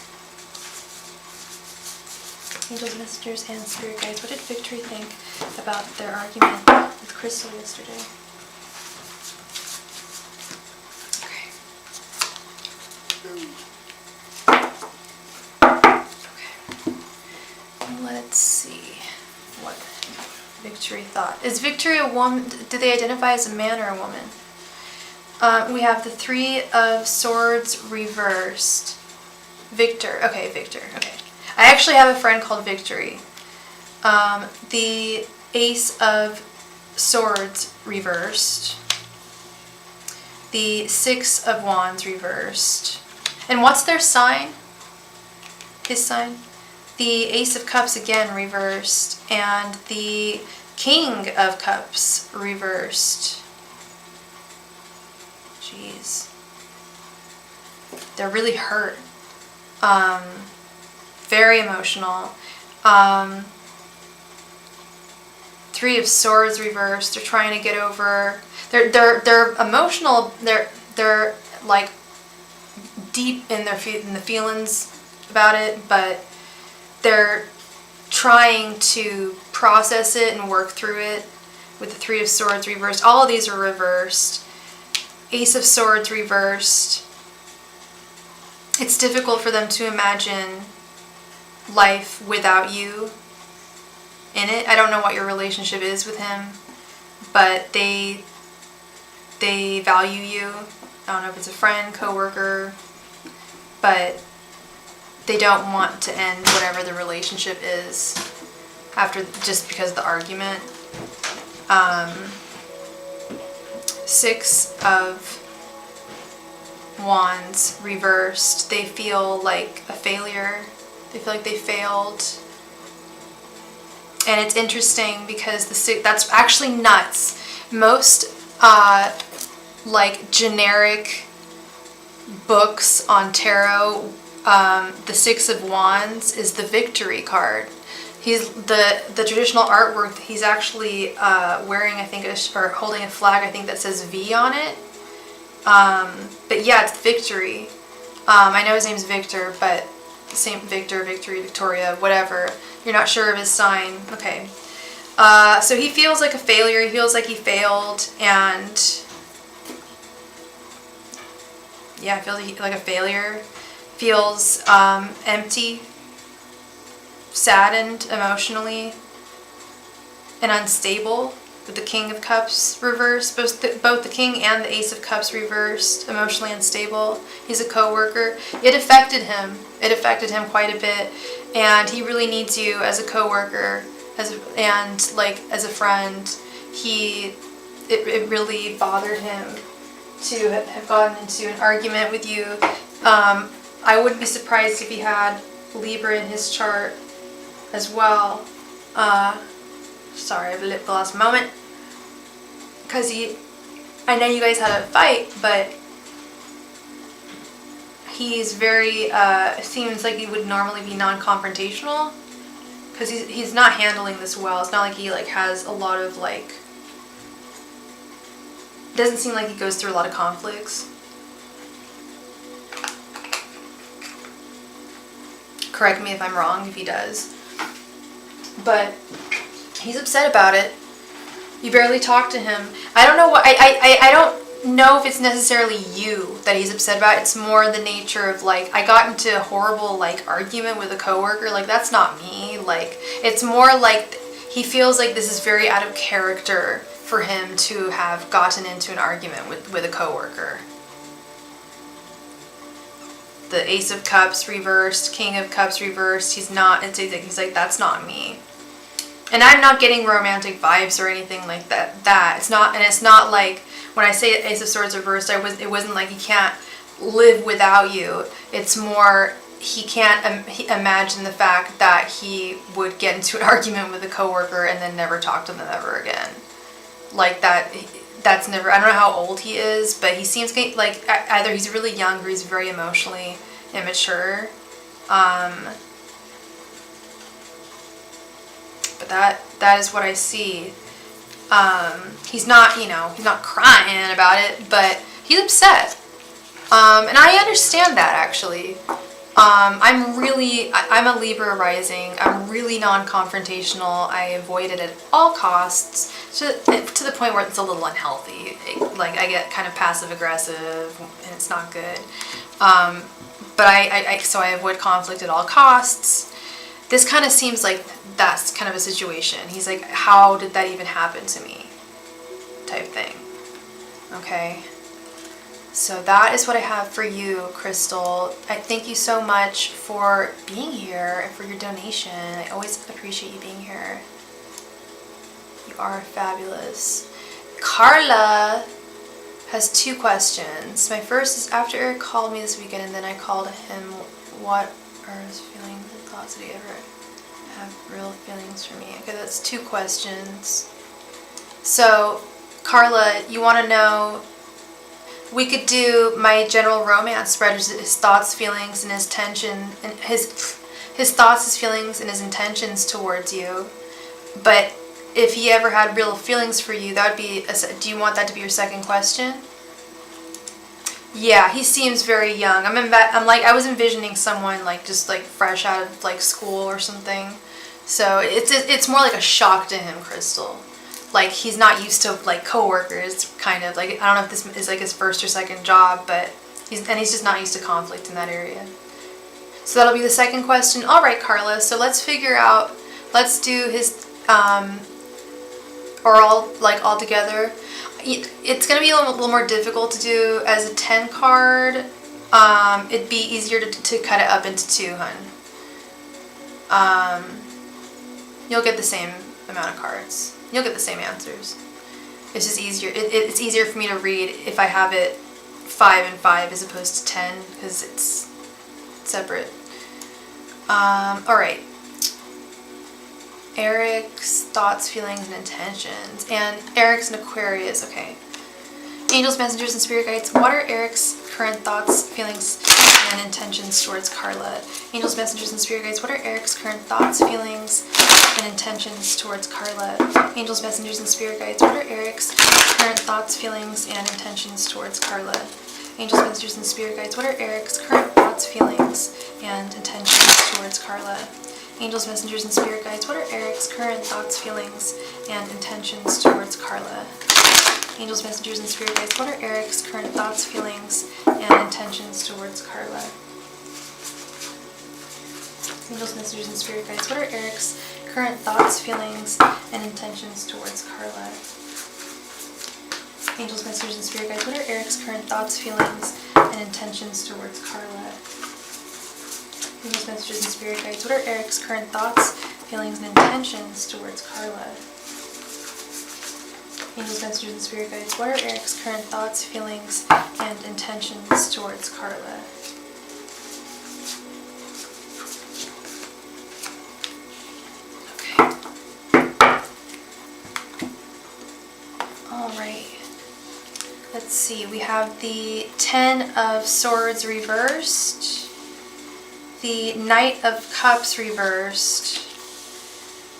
Angels, messengers, and spirit guides. What did Victory think about their argument with Crystal yesterday? Okay. Let's see what Victory thought. Is Victory a woman? Do they identify as a man or a woman? We have the Three of Swords reversed. Victor. Okay, Victor. Okay. I actually have a friend called Victory. The Ace of Swords reversed. The Six of Wands reversed. And what's their sign? His sign? The Ace of Cups again reversed. And the King of Cups reversed. Jeez. They're really hurt. Very emotional. Three of Swords reversed. They're trying to get over. They're emotional. They're like deep in the feelings about it, but they're trying to process it and work through it with the Three of Swords reversed. All of these are reversed. Ace of Swords reversed. It's difficult for them to imagine life without you in it. I don't know what your relationship is with him, but they value you. I don't know if it's a friend, coworker, but they don't want to end whatever the relationship is after just because of the argument. Six of Wands reversed. They feel like a failure. They feel like they failed. And it's interesting because that's actually nuts. Most like generic books on tarot, the Six of Wands is the Victory card. He's the traditional artwork. He's actually wearing, I think, or holding a flag, I think, that says V on it. But yeah, it's Victory. I know his name's Victor, but the same Victor, Victory, Victoria, whatever. You're not sure of his sign. Okay. So he feels like a failure. He feels like he failed, and yeah, feels like a failure. Feels empty, saddened emotionally, and unstable with the King of Cups reversed. Both the King and the Ace of Cups reversed, emotionally unstable. He's a co-worker. It affected him. It affected him quite a bit, and he really needs you as a co-worker, and as a friend. It really bothered him to have gotten into an argument with you. I wouldn't be surprised if he had Libra in his chart as well. Sorry, I've lost a moment. Because I know you guys had a fight, but he's very, seems like he would normally be non-confrontational. Because he's not handling this well. It's not like he has a lot of it doesn't seem like he goes through a lot of conflicts. Correct me if I'm wrong, if he does. But he's upset about it. You barely talk to him. I don't know what I don't know if it's necessarily you that he's upset about. It's more the nature of I got into a horrible argument with a coworker. That's not me. It's more he feels like this is very out of character for him to have gotten into an argument with a coworker. The Ace of Cups reversed, King of Cups reversed. He's like, that's not me. And I'm not getting romantic vibes or anything like that. It's not like when I say Ace of Swords reversed, it wasn't like he can't live without you. It's more he can't imagine the fact that he would get into an argument with a coworker and then never talk to them ever again. That's never, I don't know how old he is, but he seems like either he's really young or he's very emotionally immature. But that is what I see. He's not, he's not crying about it, but he's upset. And I understand that, actually. I'm a Libra rising. I'm really non-confrontational. I avoid it at all costs, to the point where it's a little unhealthy. I get kind of passive-aggressive, and it's not good. But so I avoid conflict at all costs. This kind of seems like that's kind of a situation. He's like, how did that even happen to me? Type thing. Okay. So that is what I have for you, Crystal. I thank you so much for being here and for your donation. I always appreciate you being here. You are fabulous. Carla has 2 questions. My first is, after Eric called me this weekend and then I called him, what are his feelings and thoughts? Did he ever have real feelings for me? Okay, that's 2 questions. So, Carla, you want to know, we could do my general romance spread, his thoughts, feelings, and his tension, and his thoughts, his feelings, and his intentions towards you. But if he ever had real feelings for you, that would be, do you want that to be your second question? Yeah, he seems very young. I was envisioning someone just fresh out of school or something. So it's more like a shock to him, Crystal. He's not used to coworkers, kind of I don't know if this is his first or second job, but he's just not used to conflict in that area. So that'll be the second question. All right, Carla. So let's do his or all together. It's gonna be a little more difficult to do as a 10 card. It'd be easier to cut it up into 2, hun. You'll get the same amount of cards. You'll get the same answers. It's just easier. It's easier for me to read if I have it 5 and 5 as opposed to 10 because it's separate. Alright. Eric's thoughts, feelings, and intentions. And Eric's an Aquarius. Okay. Angels, messengers, and spirit guides. What are Eric's current thoughts, feelings, and intentions towards Carla? Angels, messengers, and spirit guides, what are Eric's current thoughts, feelings, and intentions towards Carla? Angels, messengers, and spirit guides, what are Eric's current thoughts, feelings, and intentions towards Carla? Angels, messengers, and spirit guides, what are Eric's current thoughts, feelings, and intentions towards Carla? Angels, messengers, and spirit guides, what are Eric's current thoughts, feelings, and intentions towards Carla? Angels, messengers, and spirit guides, what are Eric's current thoughts, feelings, and intentions towards Carla? Angels, messengers, and spirit guides, what are Eric's current thoughts, feelings, and intentions towards Carla? Angels, messengers, and spirit guides, what are Eric's current thoughts, feelings, and intentions towards Carla? Angels, messengers, and spirit guides, what are Eric's current thoughts, feelings, and intentions towards Carla? Angels, messengers, and spirit guides, what are Eric's current thoughts, feelings, and intentions towards Carla? Okay. Alright. Let's see. We have the Ten of Swords reversed, the Knight of Cups reversed,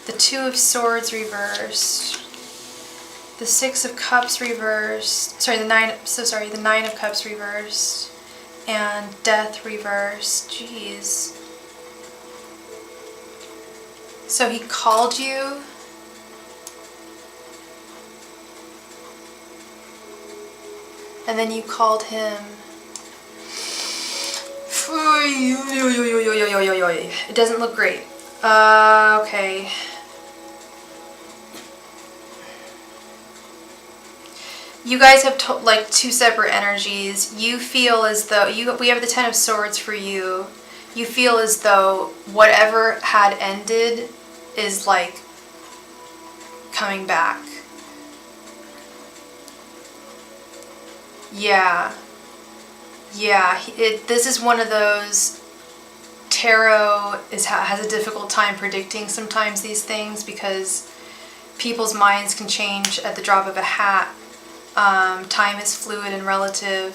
the Two of Swords reversed, the Six of Cups reversed, the Nine of Cups reversed, and Death reversed. Jeez. So he called you. And then you called him. It doesn't look great. Okay. You guys have like two separate energies. You feel as though we have the Ten of Swords for you. You feel as though whatever had ended is like coming back. Yeah. This is one of those. Tarot has a difficult time predicting sometimes these things because people's minds can change at the drop of a hat. Time is fluid and relative.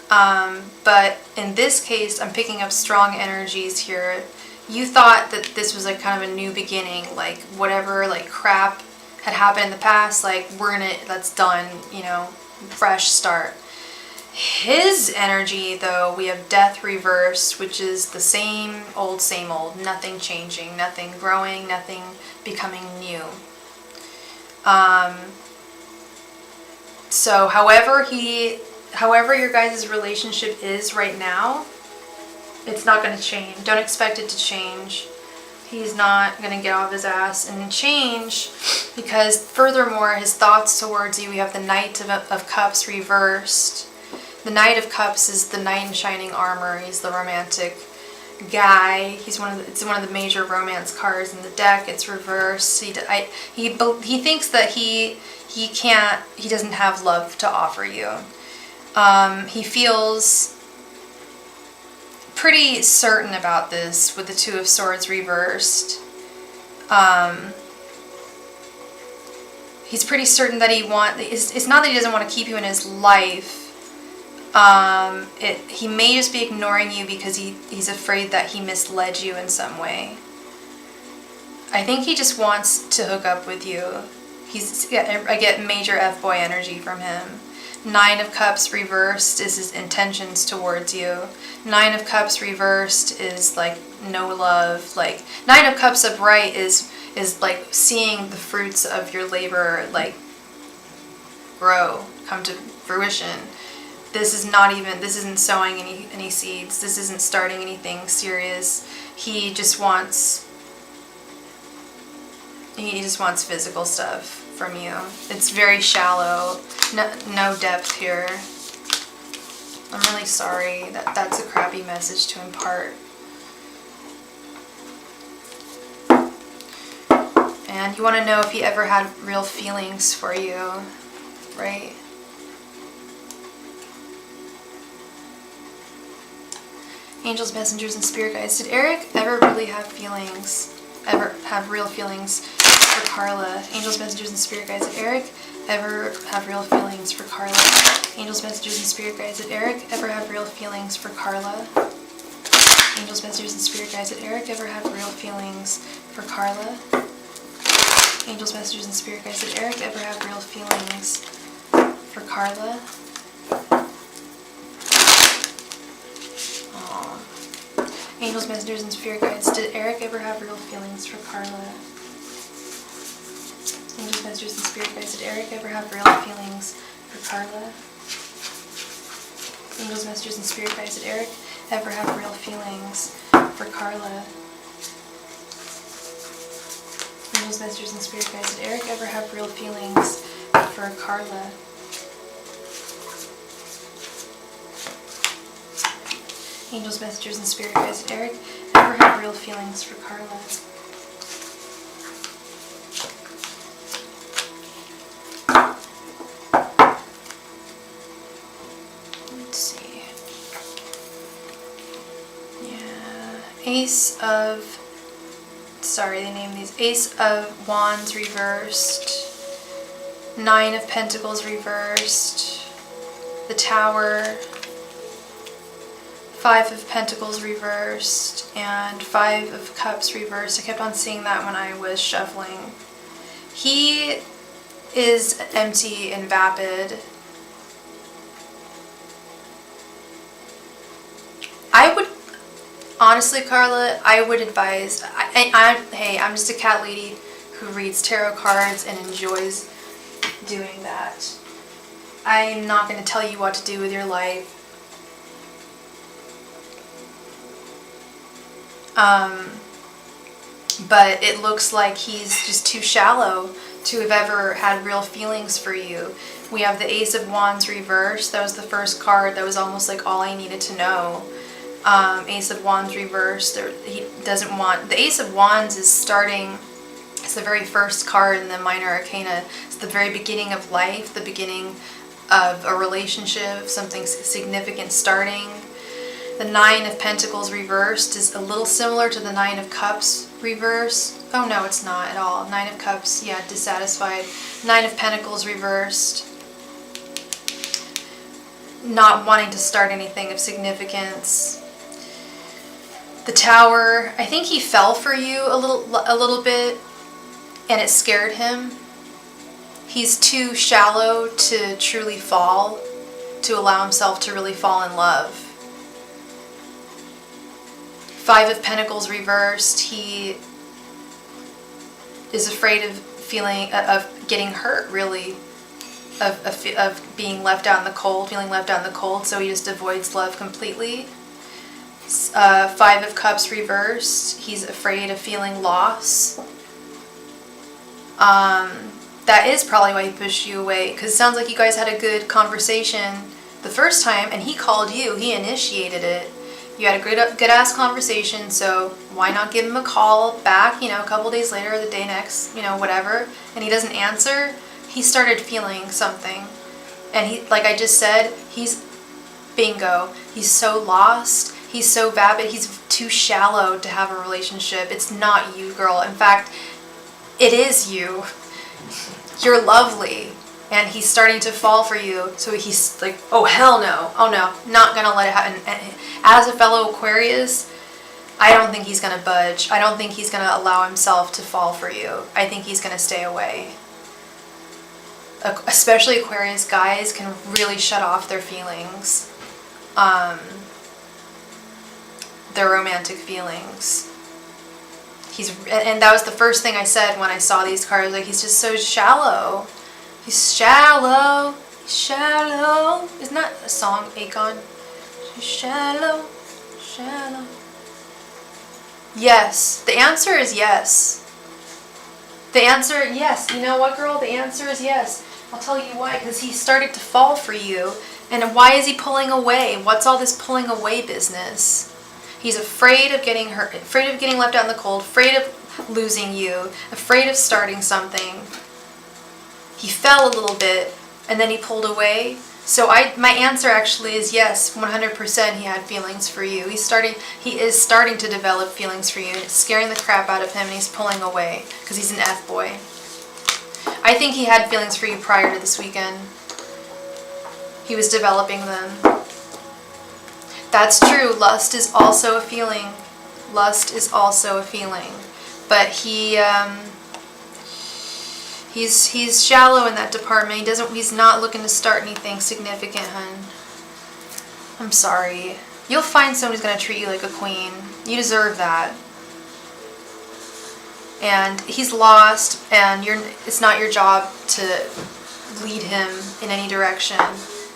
But in this case, I'm picking up strong energies here. You thought that this was like kind of a new beginning, like whatever like crap had happened in the past, like that's done, fresh start. His energy, though, we have Death reversed, which is the same old, nothing changing, nothing growing, nothing becoming new. So however your guys' relationship is right now, it's not going to change. Don't expect it to change. He's not going to get off his ass and change, because furthermore, his thoughts towards you, we have the Knight of Cups reversed. The Knight of Cups is the knight in shining armor. He's the romantic guy. It's one of the major romance cards in the deck. It's reversed. He thinks that he doesn't have love to offer you. He feels pretty certain about this with the Two of Swords reversed. He's pretty certain that it's not that he doesn't want to keep you in his life. He may just be ignoring you because he's afraid that he misled you in some way. I think he just wants to hook up with you. I get major F-boy energy from him. Nine of Cups reversed is his intentions towards you. Nine of Cups reversed is like no love. Like Nine of Cups upright is like seeing the fruits of your labor like grow, come to fruition. This isn't sowing any seeds. This isn't starting anything serious. He just wants physical stuff from you. It's very shallow. No depth here. I'm really sorry. That's a crappy message to impart. And you want to know if he ever had real feelings for you, right? Angels, messengers, and spirit guides. Did Eric ever really have feelings ever have real feelings for Carla? Angels, messengers, and spirit guides of Eric ever have real feelings for Carla? Angels, messengers, and spirit guides of Eric ever have real feelings for Carla? Angels, messengers, and spirit guides of Eric ever have real feelings for Carla? Angels, messengers, and spirit guides of Eric ever have real feelings for Carla? Angels, messengers, and spirit guides, did Eric ever have real feelings for Carla? Angels, messengers, and spirit guides, did Eric ever have real feelings for Carla? Angels, messengers, and spirit guides, did Eric ever have real feelings for Carla? Angels, messengers, and spirit guides, did Eric ever have real feelings for Carla? Angels, messengers, and spirit guides, did Eric ever have real feelings for Carla? Let's see. Yeah. They named these. Ace of Wands reversed. 9 of Pentacles reversed. The Tower. 5 of Pentacles reversed and 5 of Cups reversed. I kept on seeing that when I was shuffling. He is empty and vapid. I would, honestly, Carla, I would advise, hey, I'm just a cat lady who reads tarot cards and enjoys doing that. I'm not going to tell you what to do with your life. But it looks like he's just too shallow to have ever had real feelings for you. We have the Ace of Wands reversed. That was the first card. That was almost like all I needed to know. Ace of Wands reversed. He doesn't want... The Ace of Wands is starting... It's the very first card in the Minor Arcana. It's the very beginning of life, the beginning of a relationship, something significant starting. The 9 of Pentacles reversed is a little similar to the 9 of Cups reversed. Oh no, it's not at all. 9 of Cups, yeah, dissatisfied. 9 of Pentacles reversed. Not wanting to start anything of significance. The Tower, I think he fell for you a little bit, and it scared him. He's too shallow to truly fall, to allow himself to really fall in love. 5 of Pentacles reversed. He is afraid of getting hurt, really, of being left out in the cold, feeling left out in the cold. So he just avoids love completely. 5 of Cups reversed. He's afraid of feeling loss. That is probably why he pushed you away, because it sounds like you guys had a good conversation the first time, and he called you. He initiated it. You had a good ass conversation, so why not give him a call back, a couple days later or the day next, whatever, and he doesn't answer. He started feeling something. And he, like I just said, he's bingo. He's so lost. He's so vapid. He's too shallow to have a relationship. It's not you, girl. In fact, it is you. You're lovely. And he's starting to fall for you. So he's like, oh, hell no. Oh, no. Not going to let it happen. And as a fellow Aquarius, I don't think he's going to budge. I don't think he's going to allow himself to fall for you. I think he's going to stay away. Especially Aquarius guys can really shut off their feelings. Their romantic feelings. And that was the first thing I said when I saw these cards. Like, he's just so shallow. He's shallow. He's shallow. Isn't that a song, Akon? He's shallow. Shallow. Yes. The answer is yes. The answer, yes. You know what, girl? The answer is yes. I'll tell you why. Because he started to fall for you. And why is he pulling away? What's all this pulling away business? He's afraid of getting hurt, afraid of getting left out in the cold, afraid of losing you, afraid of starting something. He fell a little bit, and then he pulled away. So my answer actually is yes, 100% he had feelings for you. He is starting to develop feelings for you, and it's scaring the crap out of him, and he's pulling away because he's an F-boy. I think he had feelings for you prior to this weekend. He was developing them. That's true. Lust is also a feeling. Lust is also a feeling. But he's shallow in that department. He's not looking to start anything significant, hun. I'm sorry. You'll find someone who's going to treat you like a queen. You deserve that. And he's lost, and it's not your job to lead him in any direction.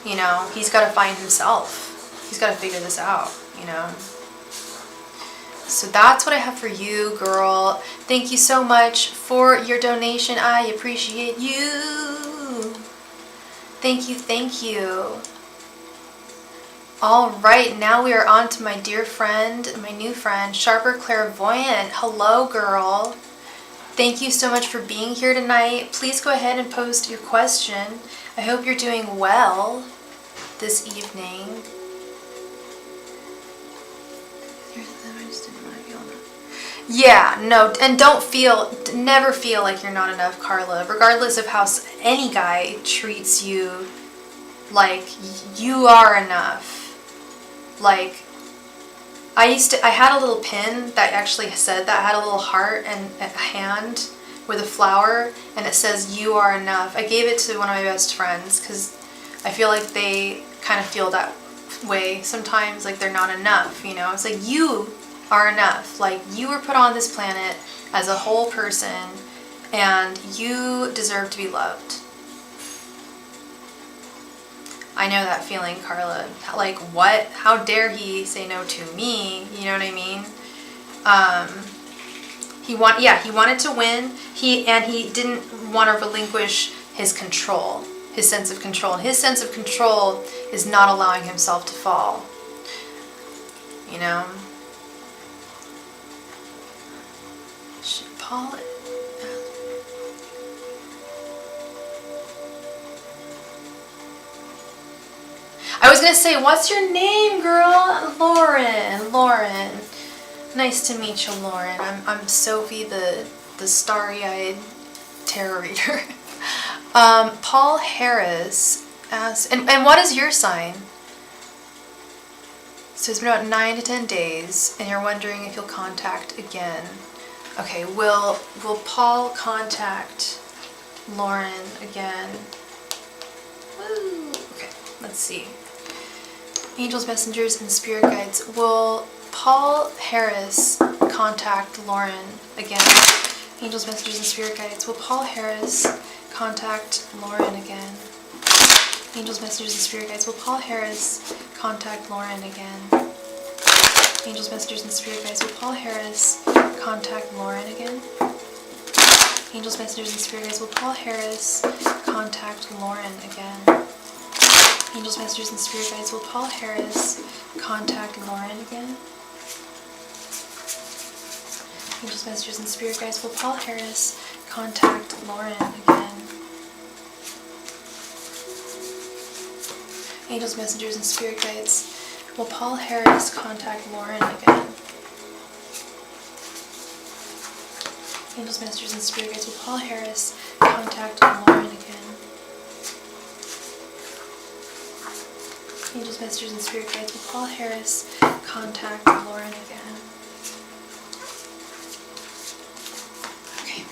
You know, he's got to find himself. He's got to figure this out, you know. So that's what I have for you, girl. Thank you so much for your donation. I appreciate you. Thank you, thank you. All right, now we are on to my dear friend, my new friend, Sharper Clairvoyant. Hello, girl. Thank you so much for being here tonight. Please go ahead and post your question. I hope you're doing well this evening. Yeah, no, and never feel like you're not enough, Carla. Regardless of how any guy treats you, like, you are enough. Like, I had a little pin that actually said that. I had a little heart and a hand with a flower, and it says, you are enough. I gave it to one of my best friends because I feel like they kind of feel that way sometimes, like they're not enough, you know? It's like, you are enough. Like, you were put on this planet as a whole person, and you deserve to be loved. I know that feeling, Carla. Like, what? How dare he say no to me? You know what I mean? He wanted to win. He didn't want to relinquish his control, his sense of control. And his sense of control is not allowing himself to fall. You know? Paul. I was gonna say, what's your name, girl? Lauren. Nice to meet you, Lauren. I'm Sophie, the starry-eyed tarot reader. Paul Harris asks, and what is your sign? So it's been about 9 to 10 days, and you're wondering if you'll contact again. Okay, will Paul contact Lauren again? Woo. Okay, let's see. Angels, messengers, and spirit guides. Will Paul Harris contact Lauren again? Angels, messengers, and spirit guides. Will Paul Harris contact Lauren again? Angels, messengers, and spirit guides. Will Paul Harris contact Lauren again? Angels, messengers, and spirit guides. Will Paul Harris contact Lauren again? Angels, messengers, and spirit guides. Will Paul Harris contact Lauren again? Angels, messengers, and spirit guides. Will Paul Harris contact Lauren again? Angels, messengers, and spirit guides. Will Paul Harris contact Lauren again? Angels, messengers, and spirit guides. Will Paul Harris contact Lauren again? Angels, messengers, and spirit guides. Will Paul Harris contact Lauren again? Angels, messengers, and spirit guides. Will Paul Harris contact Lauren again? Okay.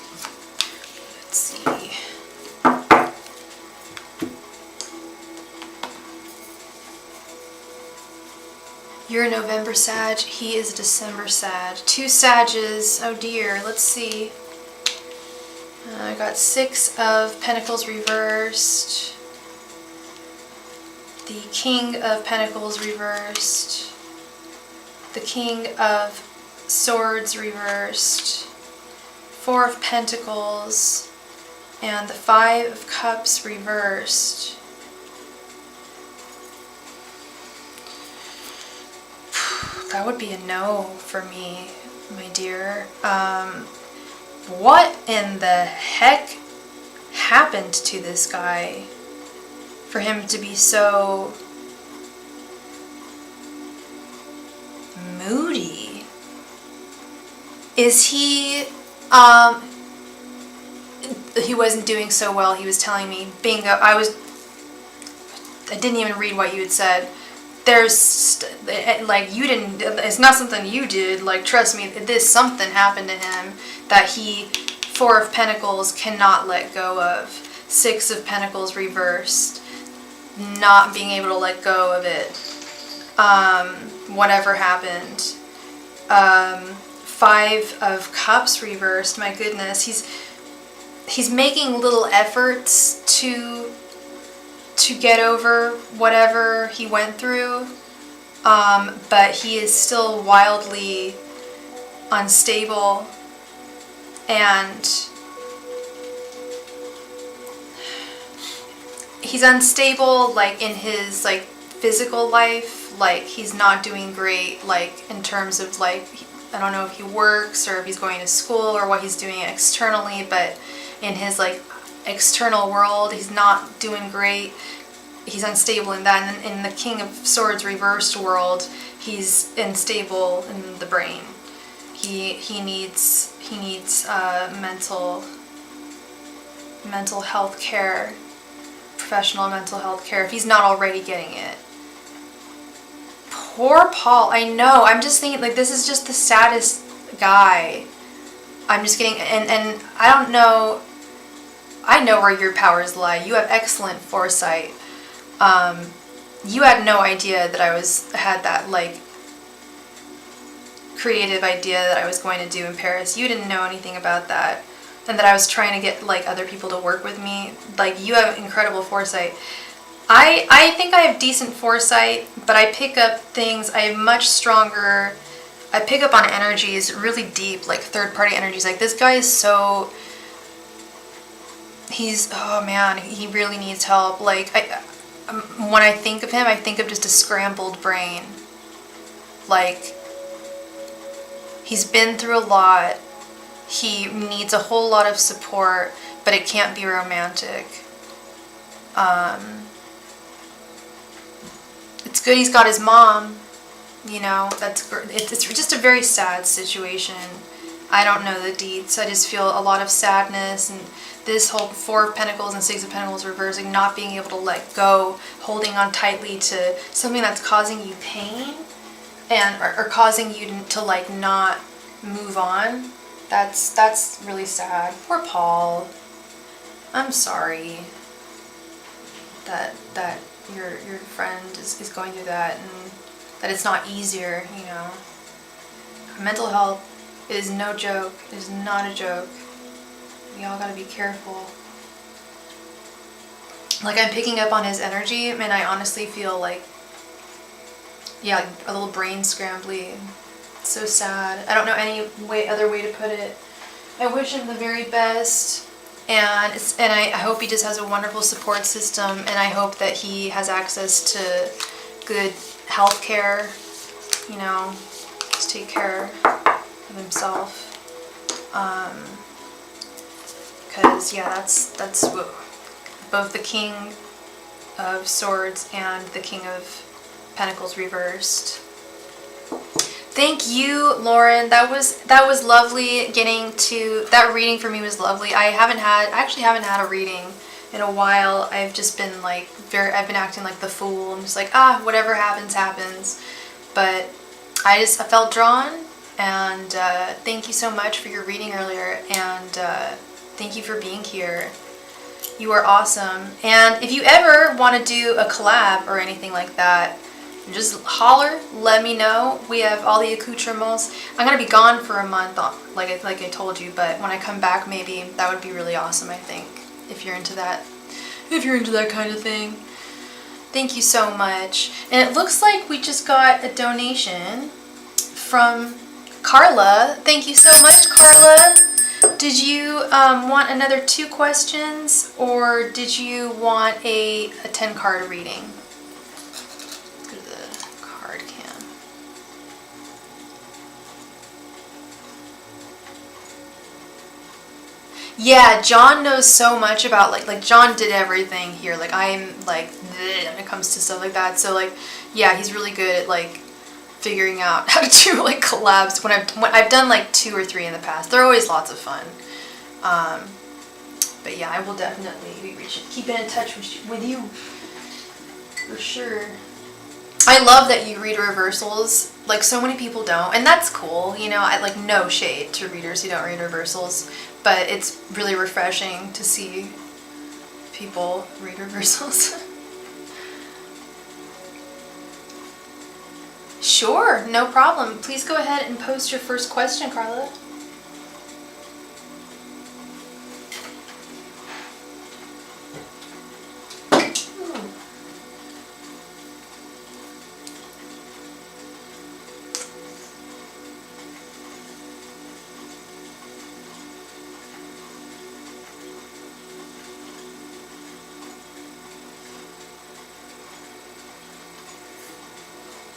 Let's see. You're a November Sag. He is a December Sag. 2 Sages. Oh dear. Let's see. I got 6 of Pentacles reversed. The King of Pentacles reversed, the King of Swords reversed, 4 of Pentacles, and the 5 of Cups reversed. That would be a no for me, my dear. What in the heck happened to this guy? for him to be so moody. Is he wasn't doing so well, he was telling me. Bingo. I didn't even read what you had said. There's like, you didn't, it's not something you did, like, trust me, something happened to him that he, 4 of Pentacles, cannot let go of. 6 of Pentacles reversed, not being able to let go of it, whatever happened. 5 of Cups reversed, my goodness, he's making little efforts to get over whatever he went through, but he is still wildly unstable, and he's unstable like in his like physical life. Like, he's not doing great, like in terms of like, I don't know if he works or if he's going to school or what he's doing externally, but in his like external world, he's not doing great. He's unstable in that. And in the King of Swords reversed world, he's unstable in the brain. He needs mental health care, professional mental health care, if he's not already getting it. Poor Paul. I know. I'm just thinking, like, this is just the saddest guy. I'm just getting, and I don't know. I know where your powers lie. You have excellent foresight. You had no idea that I had that like creative idea that I was going to do in Paris. You didn't know anything about that, and that I was trying to get like other people to work with me. Like, you have incredible foresight. I think I have decent foresight, but I pick up things. I have much stronger. I pick up on energies really deep, like third-party energies. Like, this guy is so. Oh man, he really needs help. Like, when I think of him, I think of just a scrambled brain. Like, he's been through a lot. He needs a whole lot of support, but it can't be romantic. It's good he's got his mom, you know, it's just a very sad situation. I don't know the deets. I just feel a lot of sadness, and this whole 4 of Pentacles and 6 of Pentacles reversing, not being able to let go, holding on tightly to something that's causing you pain, and or causing you to like not move on. That's really sad. Poor Paul. I'm sorry that your friend is going through that, and that it's not easier, you know. Mental health is no joke. It is not a joke. We all gotta be careful. Like, I'm picking up on his energy, and I honestly feel like, yeah, like a little brain scrambly. It's so sad. I don't know any other way to put it. I wish him the very best. And I hope he just has a wonderful support system, and I hope that he has access to good health care, you know, just take care of himself. Because, yeah, that's what both the King of Swords and the King of Pentacles reversed. Thank you, Lauren. That was lovely. Getting to that reading for me was lovely. I actually haven't had a reading in a while. I've just been like I've been acting like the fool. I'm just like, whatever happens, happens. But I felt drawn, and thank you so much for your reading earlier, and thank you for being here. You are awesome. And if you ever want to do a collab or anything like that, just holler, let me know. We have all the accoutrements. I'm gonna be gone for a month, like I told you, but when I come back, maybe that would be really awesome, I think, if you're into that. If you're into that kind of thing. Thank you so much. And it looks like we just got a donation from Carla. Thank you so much, Carla. Did you want another 2 questions, or did you want a 10-card reading? Yeah, John knows so much about like John did everything here. Like I'm like bleh when it comes to stuff like that. So like yeah, he's really good at like figuring out how to do like collabs. When I've done like 2 or 3 in the past. They're always lots of fun. But yeah, I will definitely be keeping in touch with you for sure. I love that you read reversals. Like so many people don't, and that's cool. You know, I like no shade to readers who don't read reversals, but it's really refreshing to see people read reversals. Sure, no problem. Please go ahead and post your first question, Carla.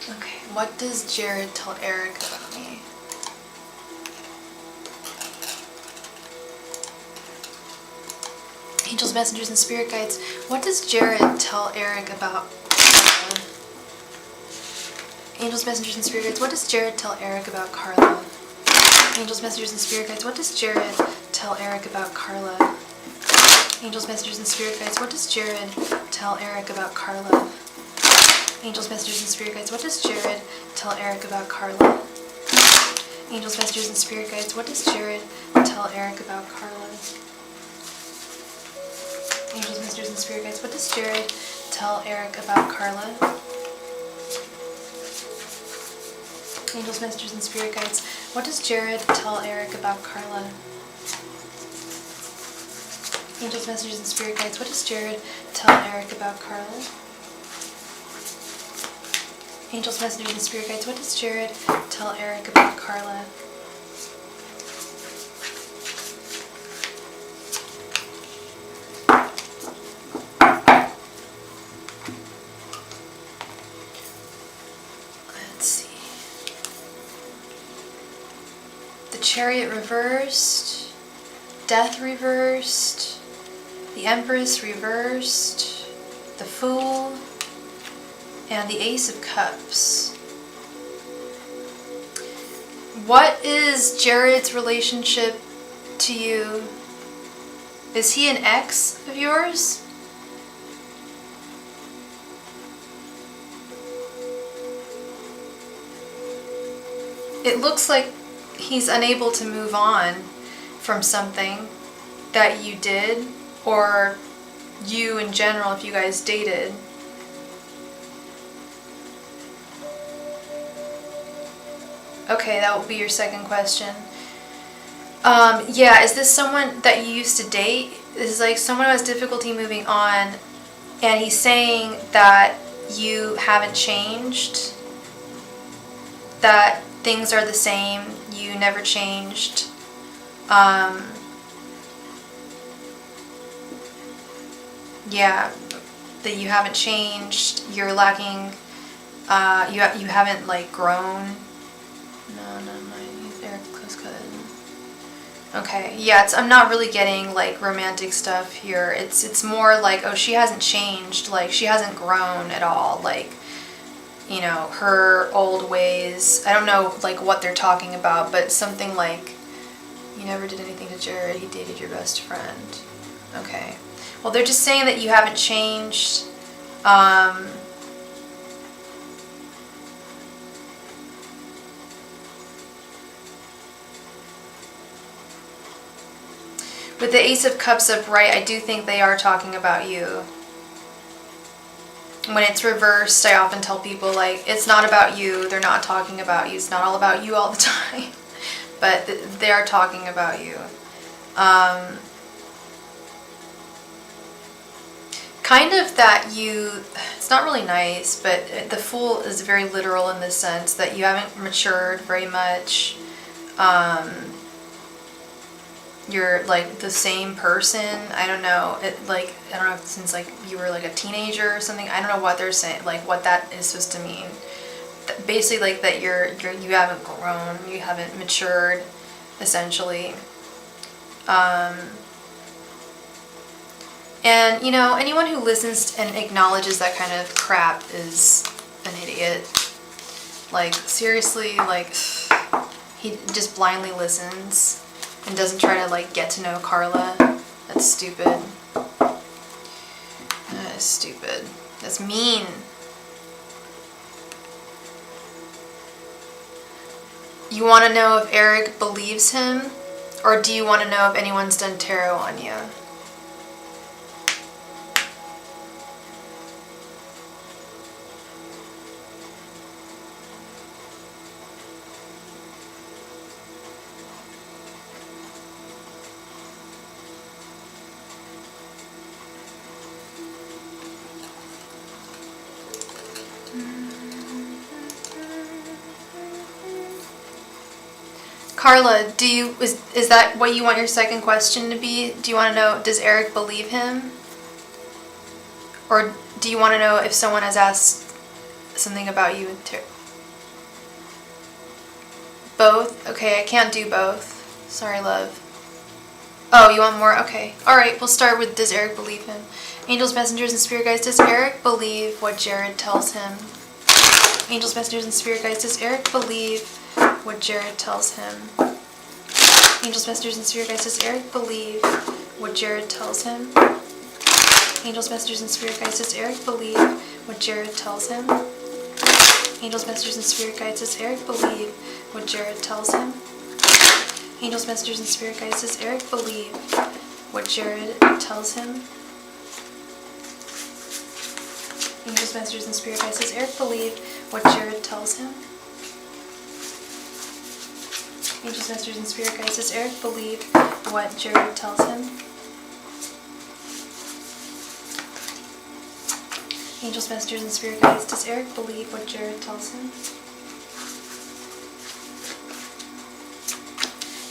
Okay, what does Jared tell Eric about me? Angels, messengers, and spirit guides. What does Jared tell Eric about Carla? Angels, messengers, and spirit guides. What does Jared tell Eric about Carla? Angels, messengers, and spirit guides. What does Jared tell Eric about Carla? Angels, messengers, and spirit guides. What does Jared tell Eric about Carla? Angels, messengers, and spirit guides. What does Jared tell Eric about Carla? Angels, messengers, and spirit guides. What does Jared tell Eric about Carla? Angels, messengers, and spirit guides. What does Jared tell Eric about Carla? Angels, messengers, and spirit guides. What does Jared tell Eric about Carla? Angels, messengers, and spirit guides. What does Jared tell Eric about Carla? Angels, messengers, and spirit guides. What does Jared tell Eric about Carla? Let's see. The Chariot reversed. Death reversed. The Empress reversed. The Fool. And the Ace of Cups. What is Jared's relationship to you? Is he an ex of yours? It looks like he's unable to move on from something that you did, or you in general if you guys dated. Okay, that will be your second question. Yeah, is this someone that you used to date? This is like someone who has difficulty moving on, and he's saying that you haven't changed, that things are the same, you never changed. Yeah, that you haven't changed, you're lacking, you haven't like grown. No, he's Eric's close cousin. Okay, yeah, I'm not really getting like romantic stuff here. It's more like, oh, she hasn't changed, like she hasn't grown at all, like, you know, her old ways. I don't know like what they're talking about, but something like, you never did anything to Jared, he dated your best friend. Okay, well, they're just saying that you haven't changed. With the Ace of Cups upright, I do think they are talking about you. When it's reversed, I often tell people, like, it's not about you. They're not talking about you. It's not all about you all the time. But they are talking about you. Kind of that you... It's not really nice, but the Fool is very literal in the sense that you haven't matured very much. You're like the same person. I don't know. I don't know, since like you were like a teenager or something. I don't know what they're saying, like what that is supposed to mean. Basically, like that you haven't grown, you haven't matured, essentially. And, you know, anyone who listens and acknowledges that kind of crap is an idiot. Like, seriously, like, he just blindly listens and doesn't try to, like, get to know Carla. That's stupid. That is stupid. That's mean. You want to know if Eric believes him? Or do you want to know if anyone's done tarot on you? Carla, is that what you want your second question to be? Do you want to know, does Eric believe him? Or do you want to know if someone has asked something about you? Both? Okay, I can't do both. Sorry, love. Oh, you want more? Okay. Alright, we'll start with, does Eric believe him? Angels, messengers, and spirit guides, does Eric believe what Jared tells him? Angels, messengers, and spirit guides, does Eric believe what Jared tells him? Angels, messengers, and spirit guides, does Eric believe what Jared tells him? Angels, messengers, and spirit guides, does Eric believe what Jared tells him? Angels, messengers, and spirit guides, does Eric believe what Jared tells him? Angels, messengers, and spirit guides, does Eric believe what Jared tells him? Angels, messengers, and spirit guides, does Eric believe what Jared tells him? Angels, messengers, and spirit guides, does Eric believe what Jared tells him? Angels, messengers, and spirit guides, does Eric believe what Jared tells him?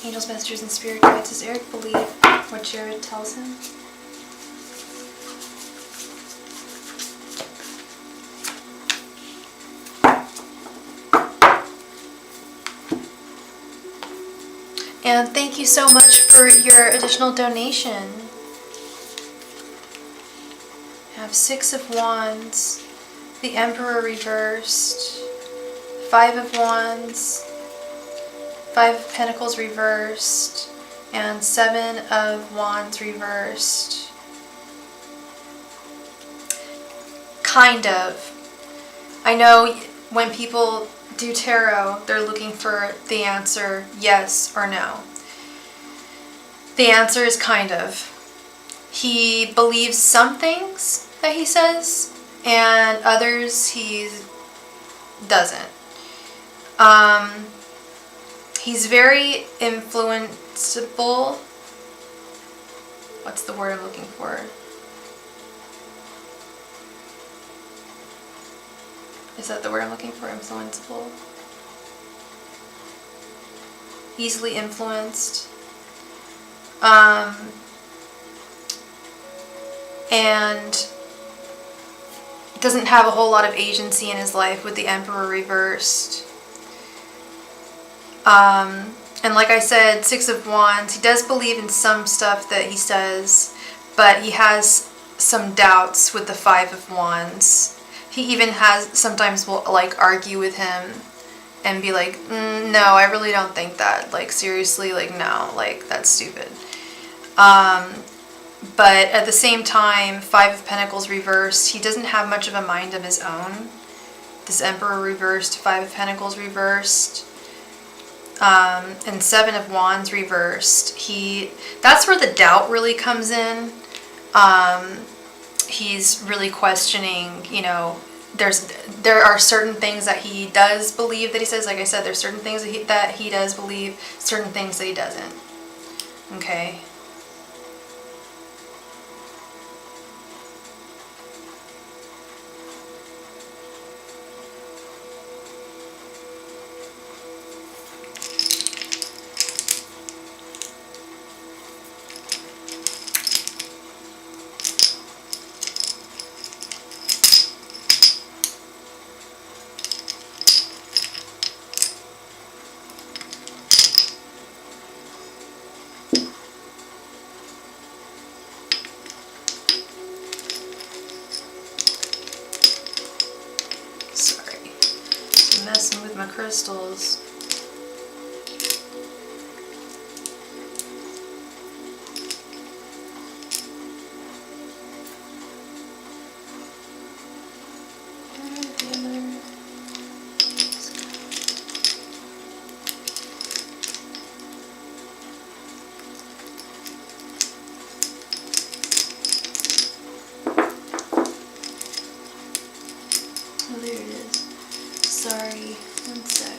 Angels, messengers, and spirit guides, does Eric believe what Jared tells him? And thank you so much for your additional donation. I have 6 of Wands, the Emperor reversed, 5 of Wands, 5 of Pentacles reversed, and 7 of Wands reversed. Kind of. I know when people do tarot, they're looking for the answer yes or no. The answer is kind of. He believes some things that he says, and others he doesn't. He's very influenceable. What's the word I'm looking for? Is that the word I'm looking for? Influenceable? Easily influenced. And doesn't have a whole lot of agency in his life with the Emperor reversed. And like I said, 6 of Wands, he does believe in some stuff that he says, but he has some doubts with the 5 of Wands. He even sometimes will like argue with him and be like, no, I really don't think that. Like, seriously, like, no, like, that's stupid. But at the same time, 5 of Pentacles reversed, he doesn't have much of a mind of his own. This Emperor reversed, 5 of Pentacles reversed, and 7 of Wands reversed. That's where the doubt really comes in. He's really questioning, you know, there are certain things that he does believe that he says. Like I said, there's certain things that he does believe, certain things that he doesn't. Okay. with my crystals. Oh, there it is. Sorry, one sec.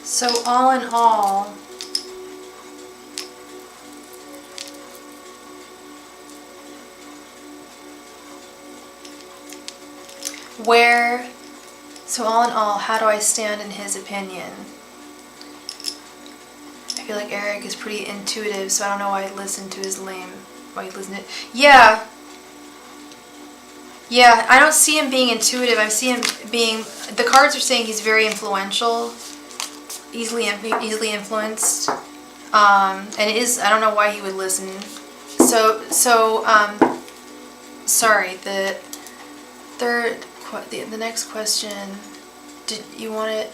So all in all, how do I stand in his opinion? I feel like Eric is pretty intuitive, so I don't know why I'd listen to his why he'd listen to, yeah, I don't see him being intuitive. I see him being, the cards are saying he's very influential, easily influenced, and it is, I don't know why he would listen. Sorry, the next question, did you want it?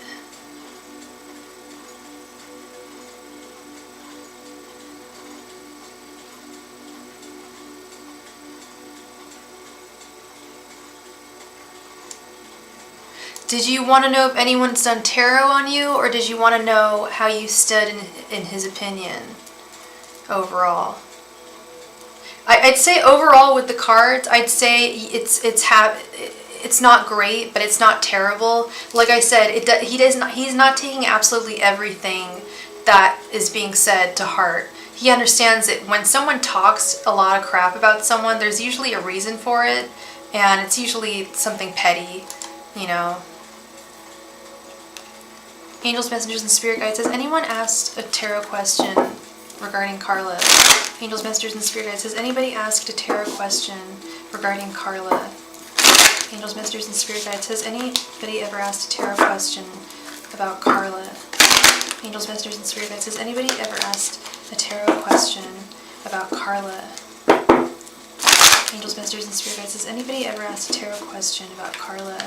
Did you want to know if anyone's done tarot on you, or did you want to know how you stood in his opinion overall? I'd say overall with the cards, I'd say it's not great, but it's not terrible. Like I said, he's not taking absolutely everything that is being said to heart. He understands that when someone talks a lot of crap about someone, there's usually a reason for it, and it's usually something petty, you know. Angels, messengers, and spirit guides. Has anyone asked a tarot question regarding Carla? Angels, messengers, and spirit guides. Has anybody asked a tarot question regarding Carla? Angels, messengers, and spirit guides. Has anybody ever asked a tarot question about Carla? Angels, messengers, and spirit guides. Has anybody ever asked a tarot question about Carla? Angels, messengers, and spirit guides. Has anybody ever asked a tarot question about Carla?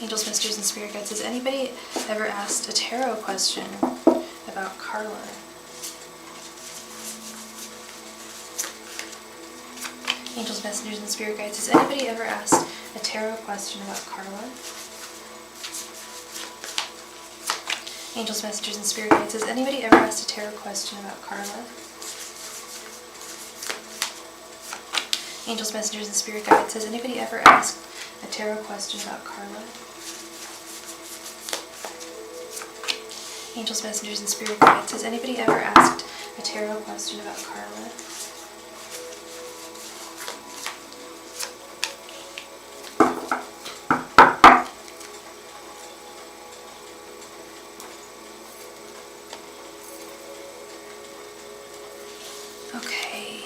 Angels, messengers, and spirit guides. Has anybody ever asked a tarot question about Carla? Angels, messengers, and spirit guides. Has anybody ever asked a tarot question about Carla? Angels, messengers, and spirit guides. Has anybody ever asked a tarot question about Carla? Angels, messengers, and spirit guides. Has anybody ever asked a tarot question about Carla? Angels, messengers, and spirit guides. Has anybody ever asked a tarot question about Carla? Okay.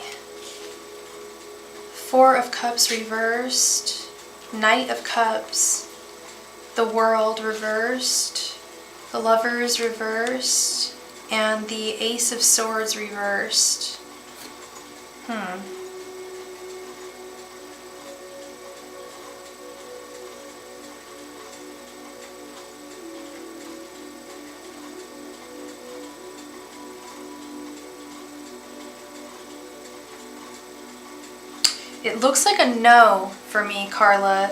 Four of Cups reversed, Knight of Cups, the World reversed, the Lovers reversed, and the Ace of Swords reversed. It looks like a no for me, Carla.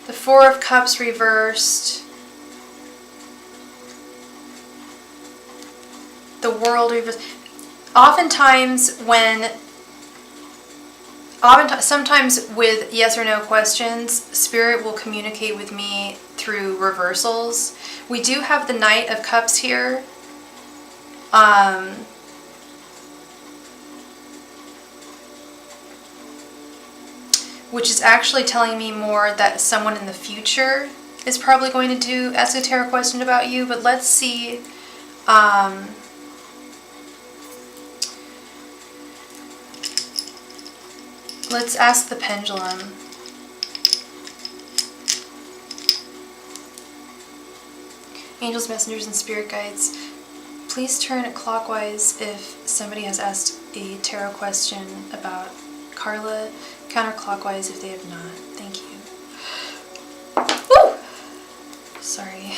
The Four of Cups reversed. The World reversed. Sometimes with yes or no questions, Spirit will communicate with me through reversals. We do have the Knight of Cups here. which is actually telling me more that someone in the future is probably going to ask a tarot question about you. But let's see. Let's ask the pendulum. Angels, messengers, and spirit guides, please turn clockwise if somebody has asked a tarot question about Carla, counterclockwise if they have not. Thank you. Woo! Sorry.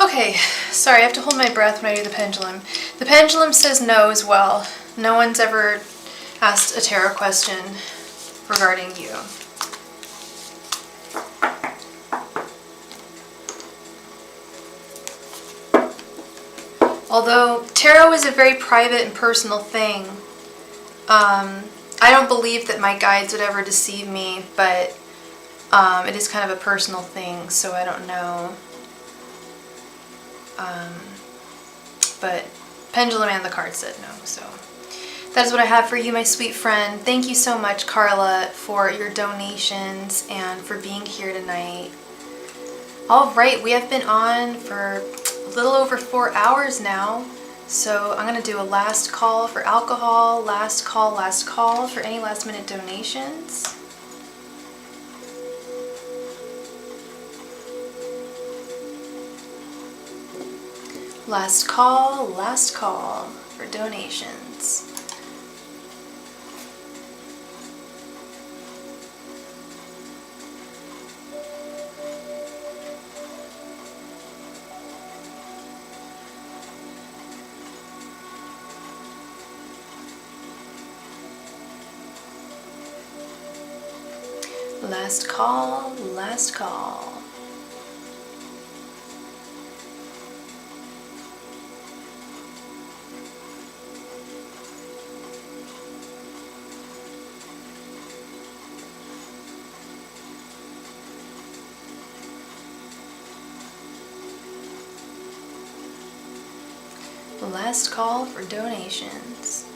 Okay, sorry, I have to hold my breath when I do the pendulum. The pendulum says no as well. No one's ever asked a tarot question regarding you. Although tarot is a very private and personal thing, I don't believe that my guides would ever deceive me, but it is kind of a personal thing, so I don't know. But pendulum and the card said no, so that is what I have for you, my sweet friend. Thank you so much, Carla, for your donations and for being here tonight. All right, we have been on for a little over 4 hours now, so I'm going to do a last call for alcohol, last call for any last minute donations. Last call for donations. Last call, last call. Last call for donations.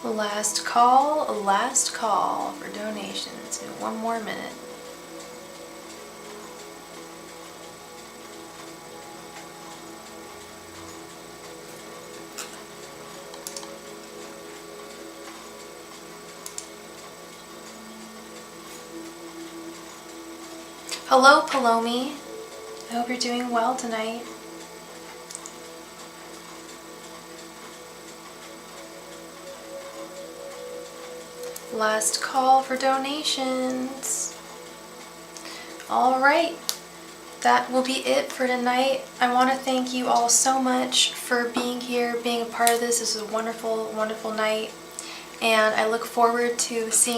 Last call for donations in 1 more minute. Hello, Palomi. I hope you're doing well tonight. Last call for donations. All right. that will be it for tonight. I want to thank you all so much for being here, being a part of this. This was a wonderful, wonderful night. And I look forward to seeing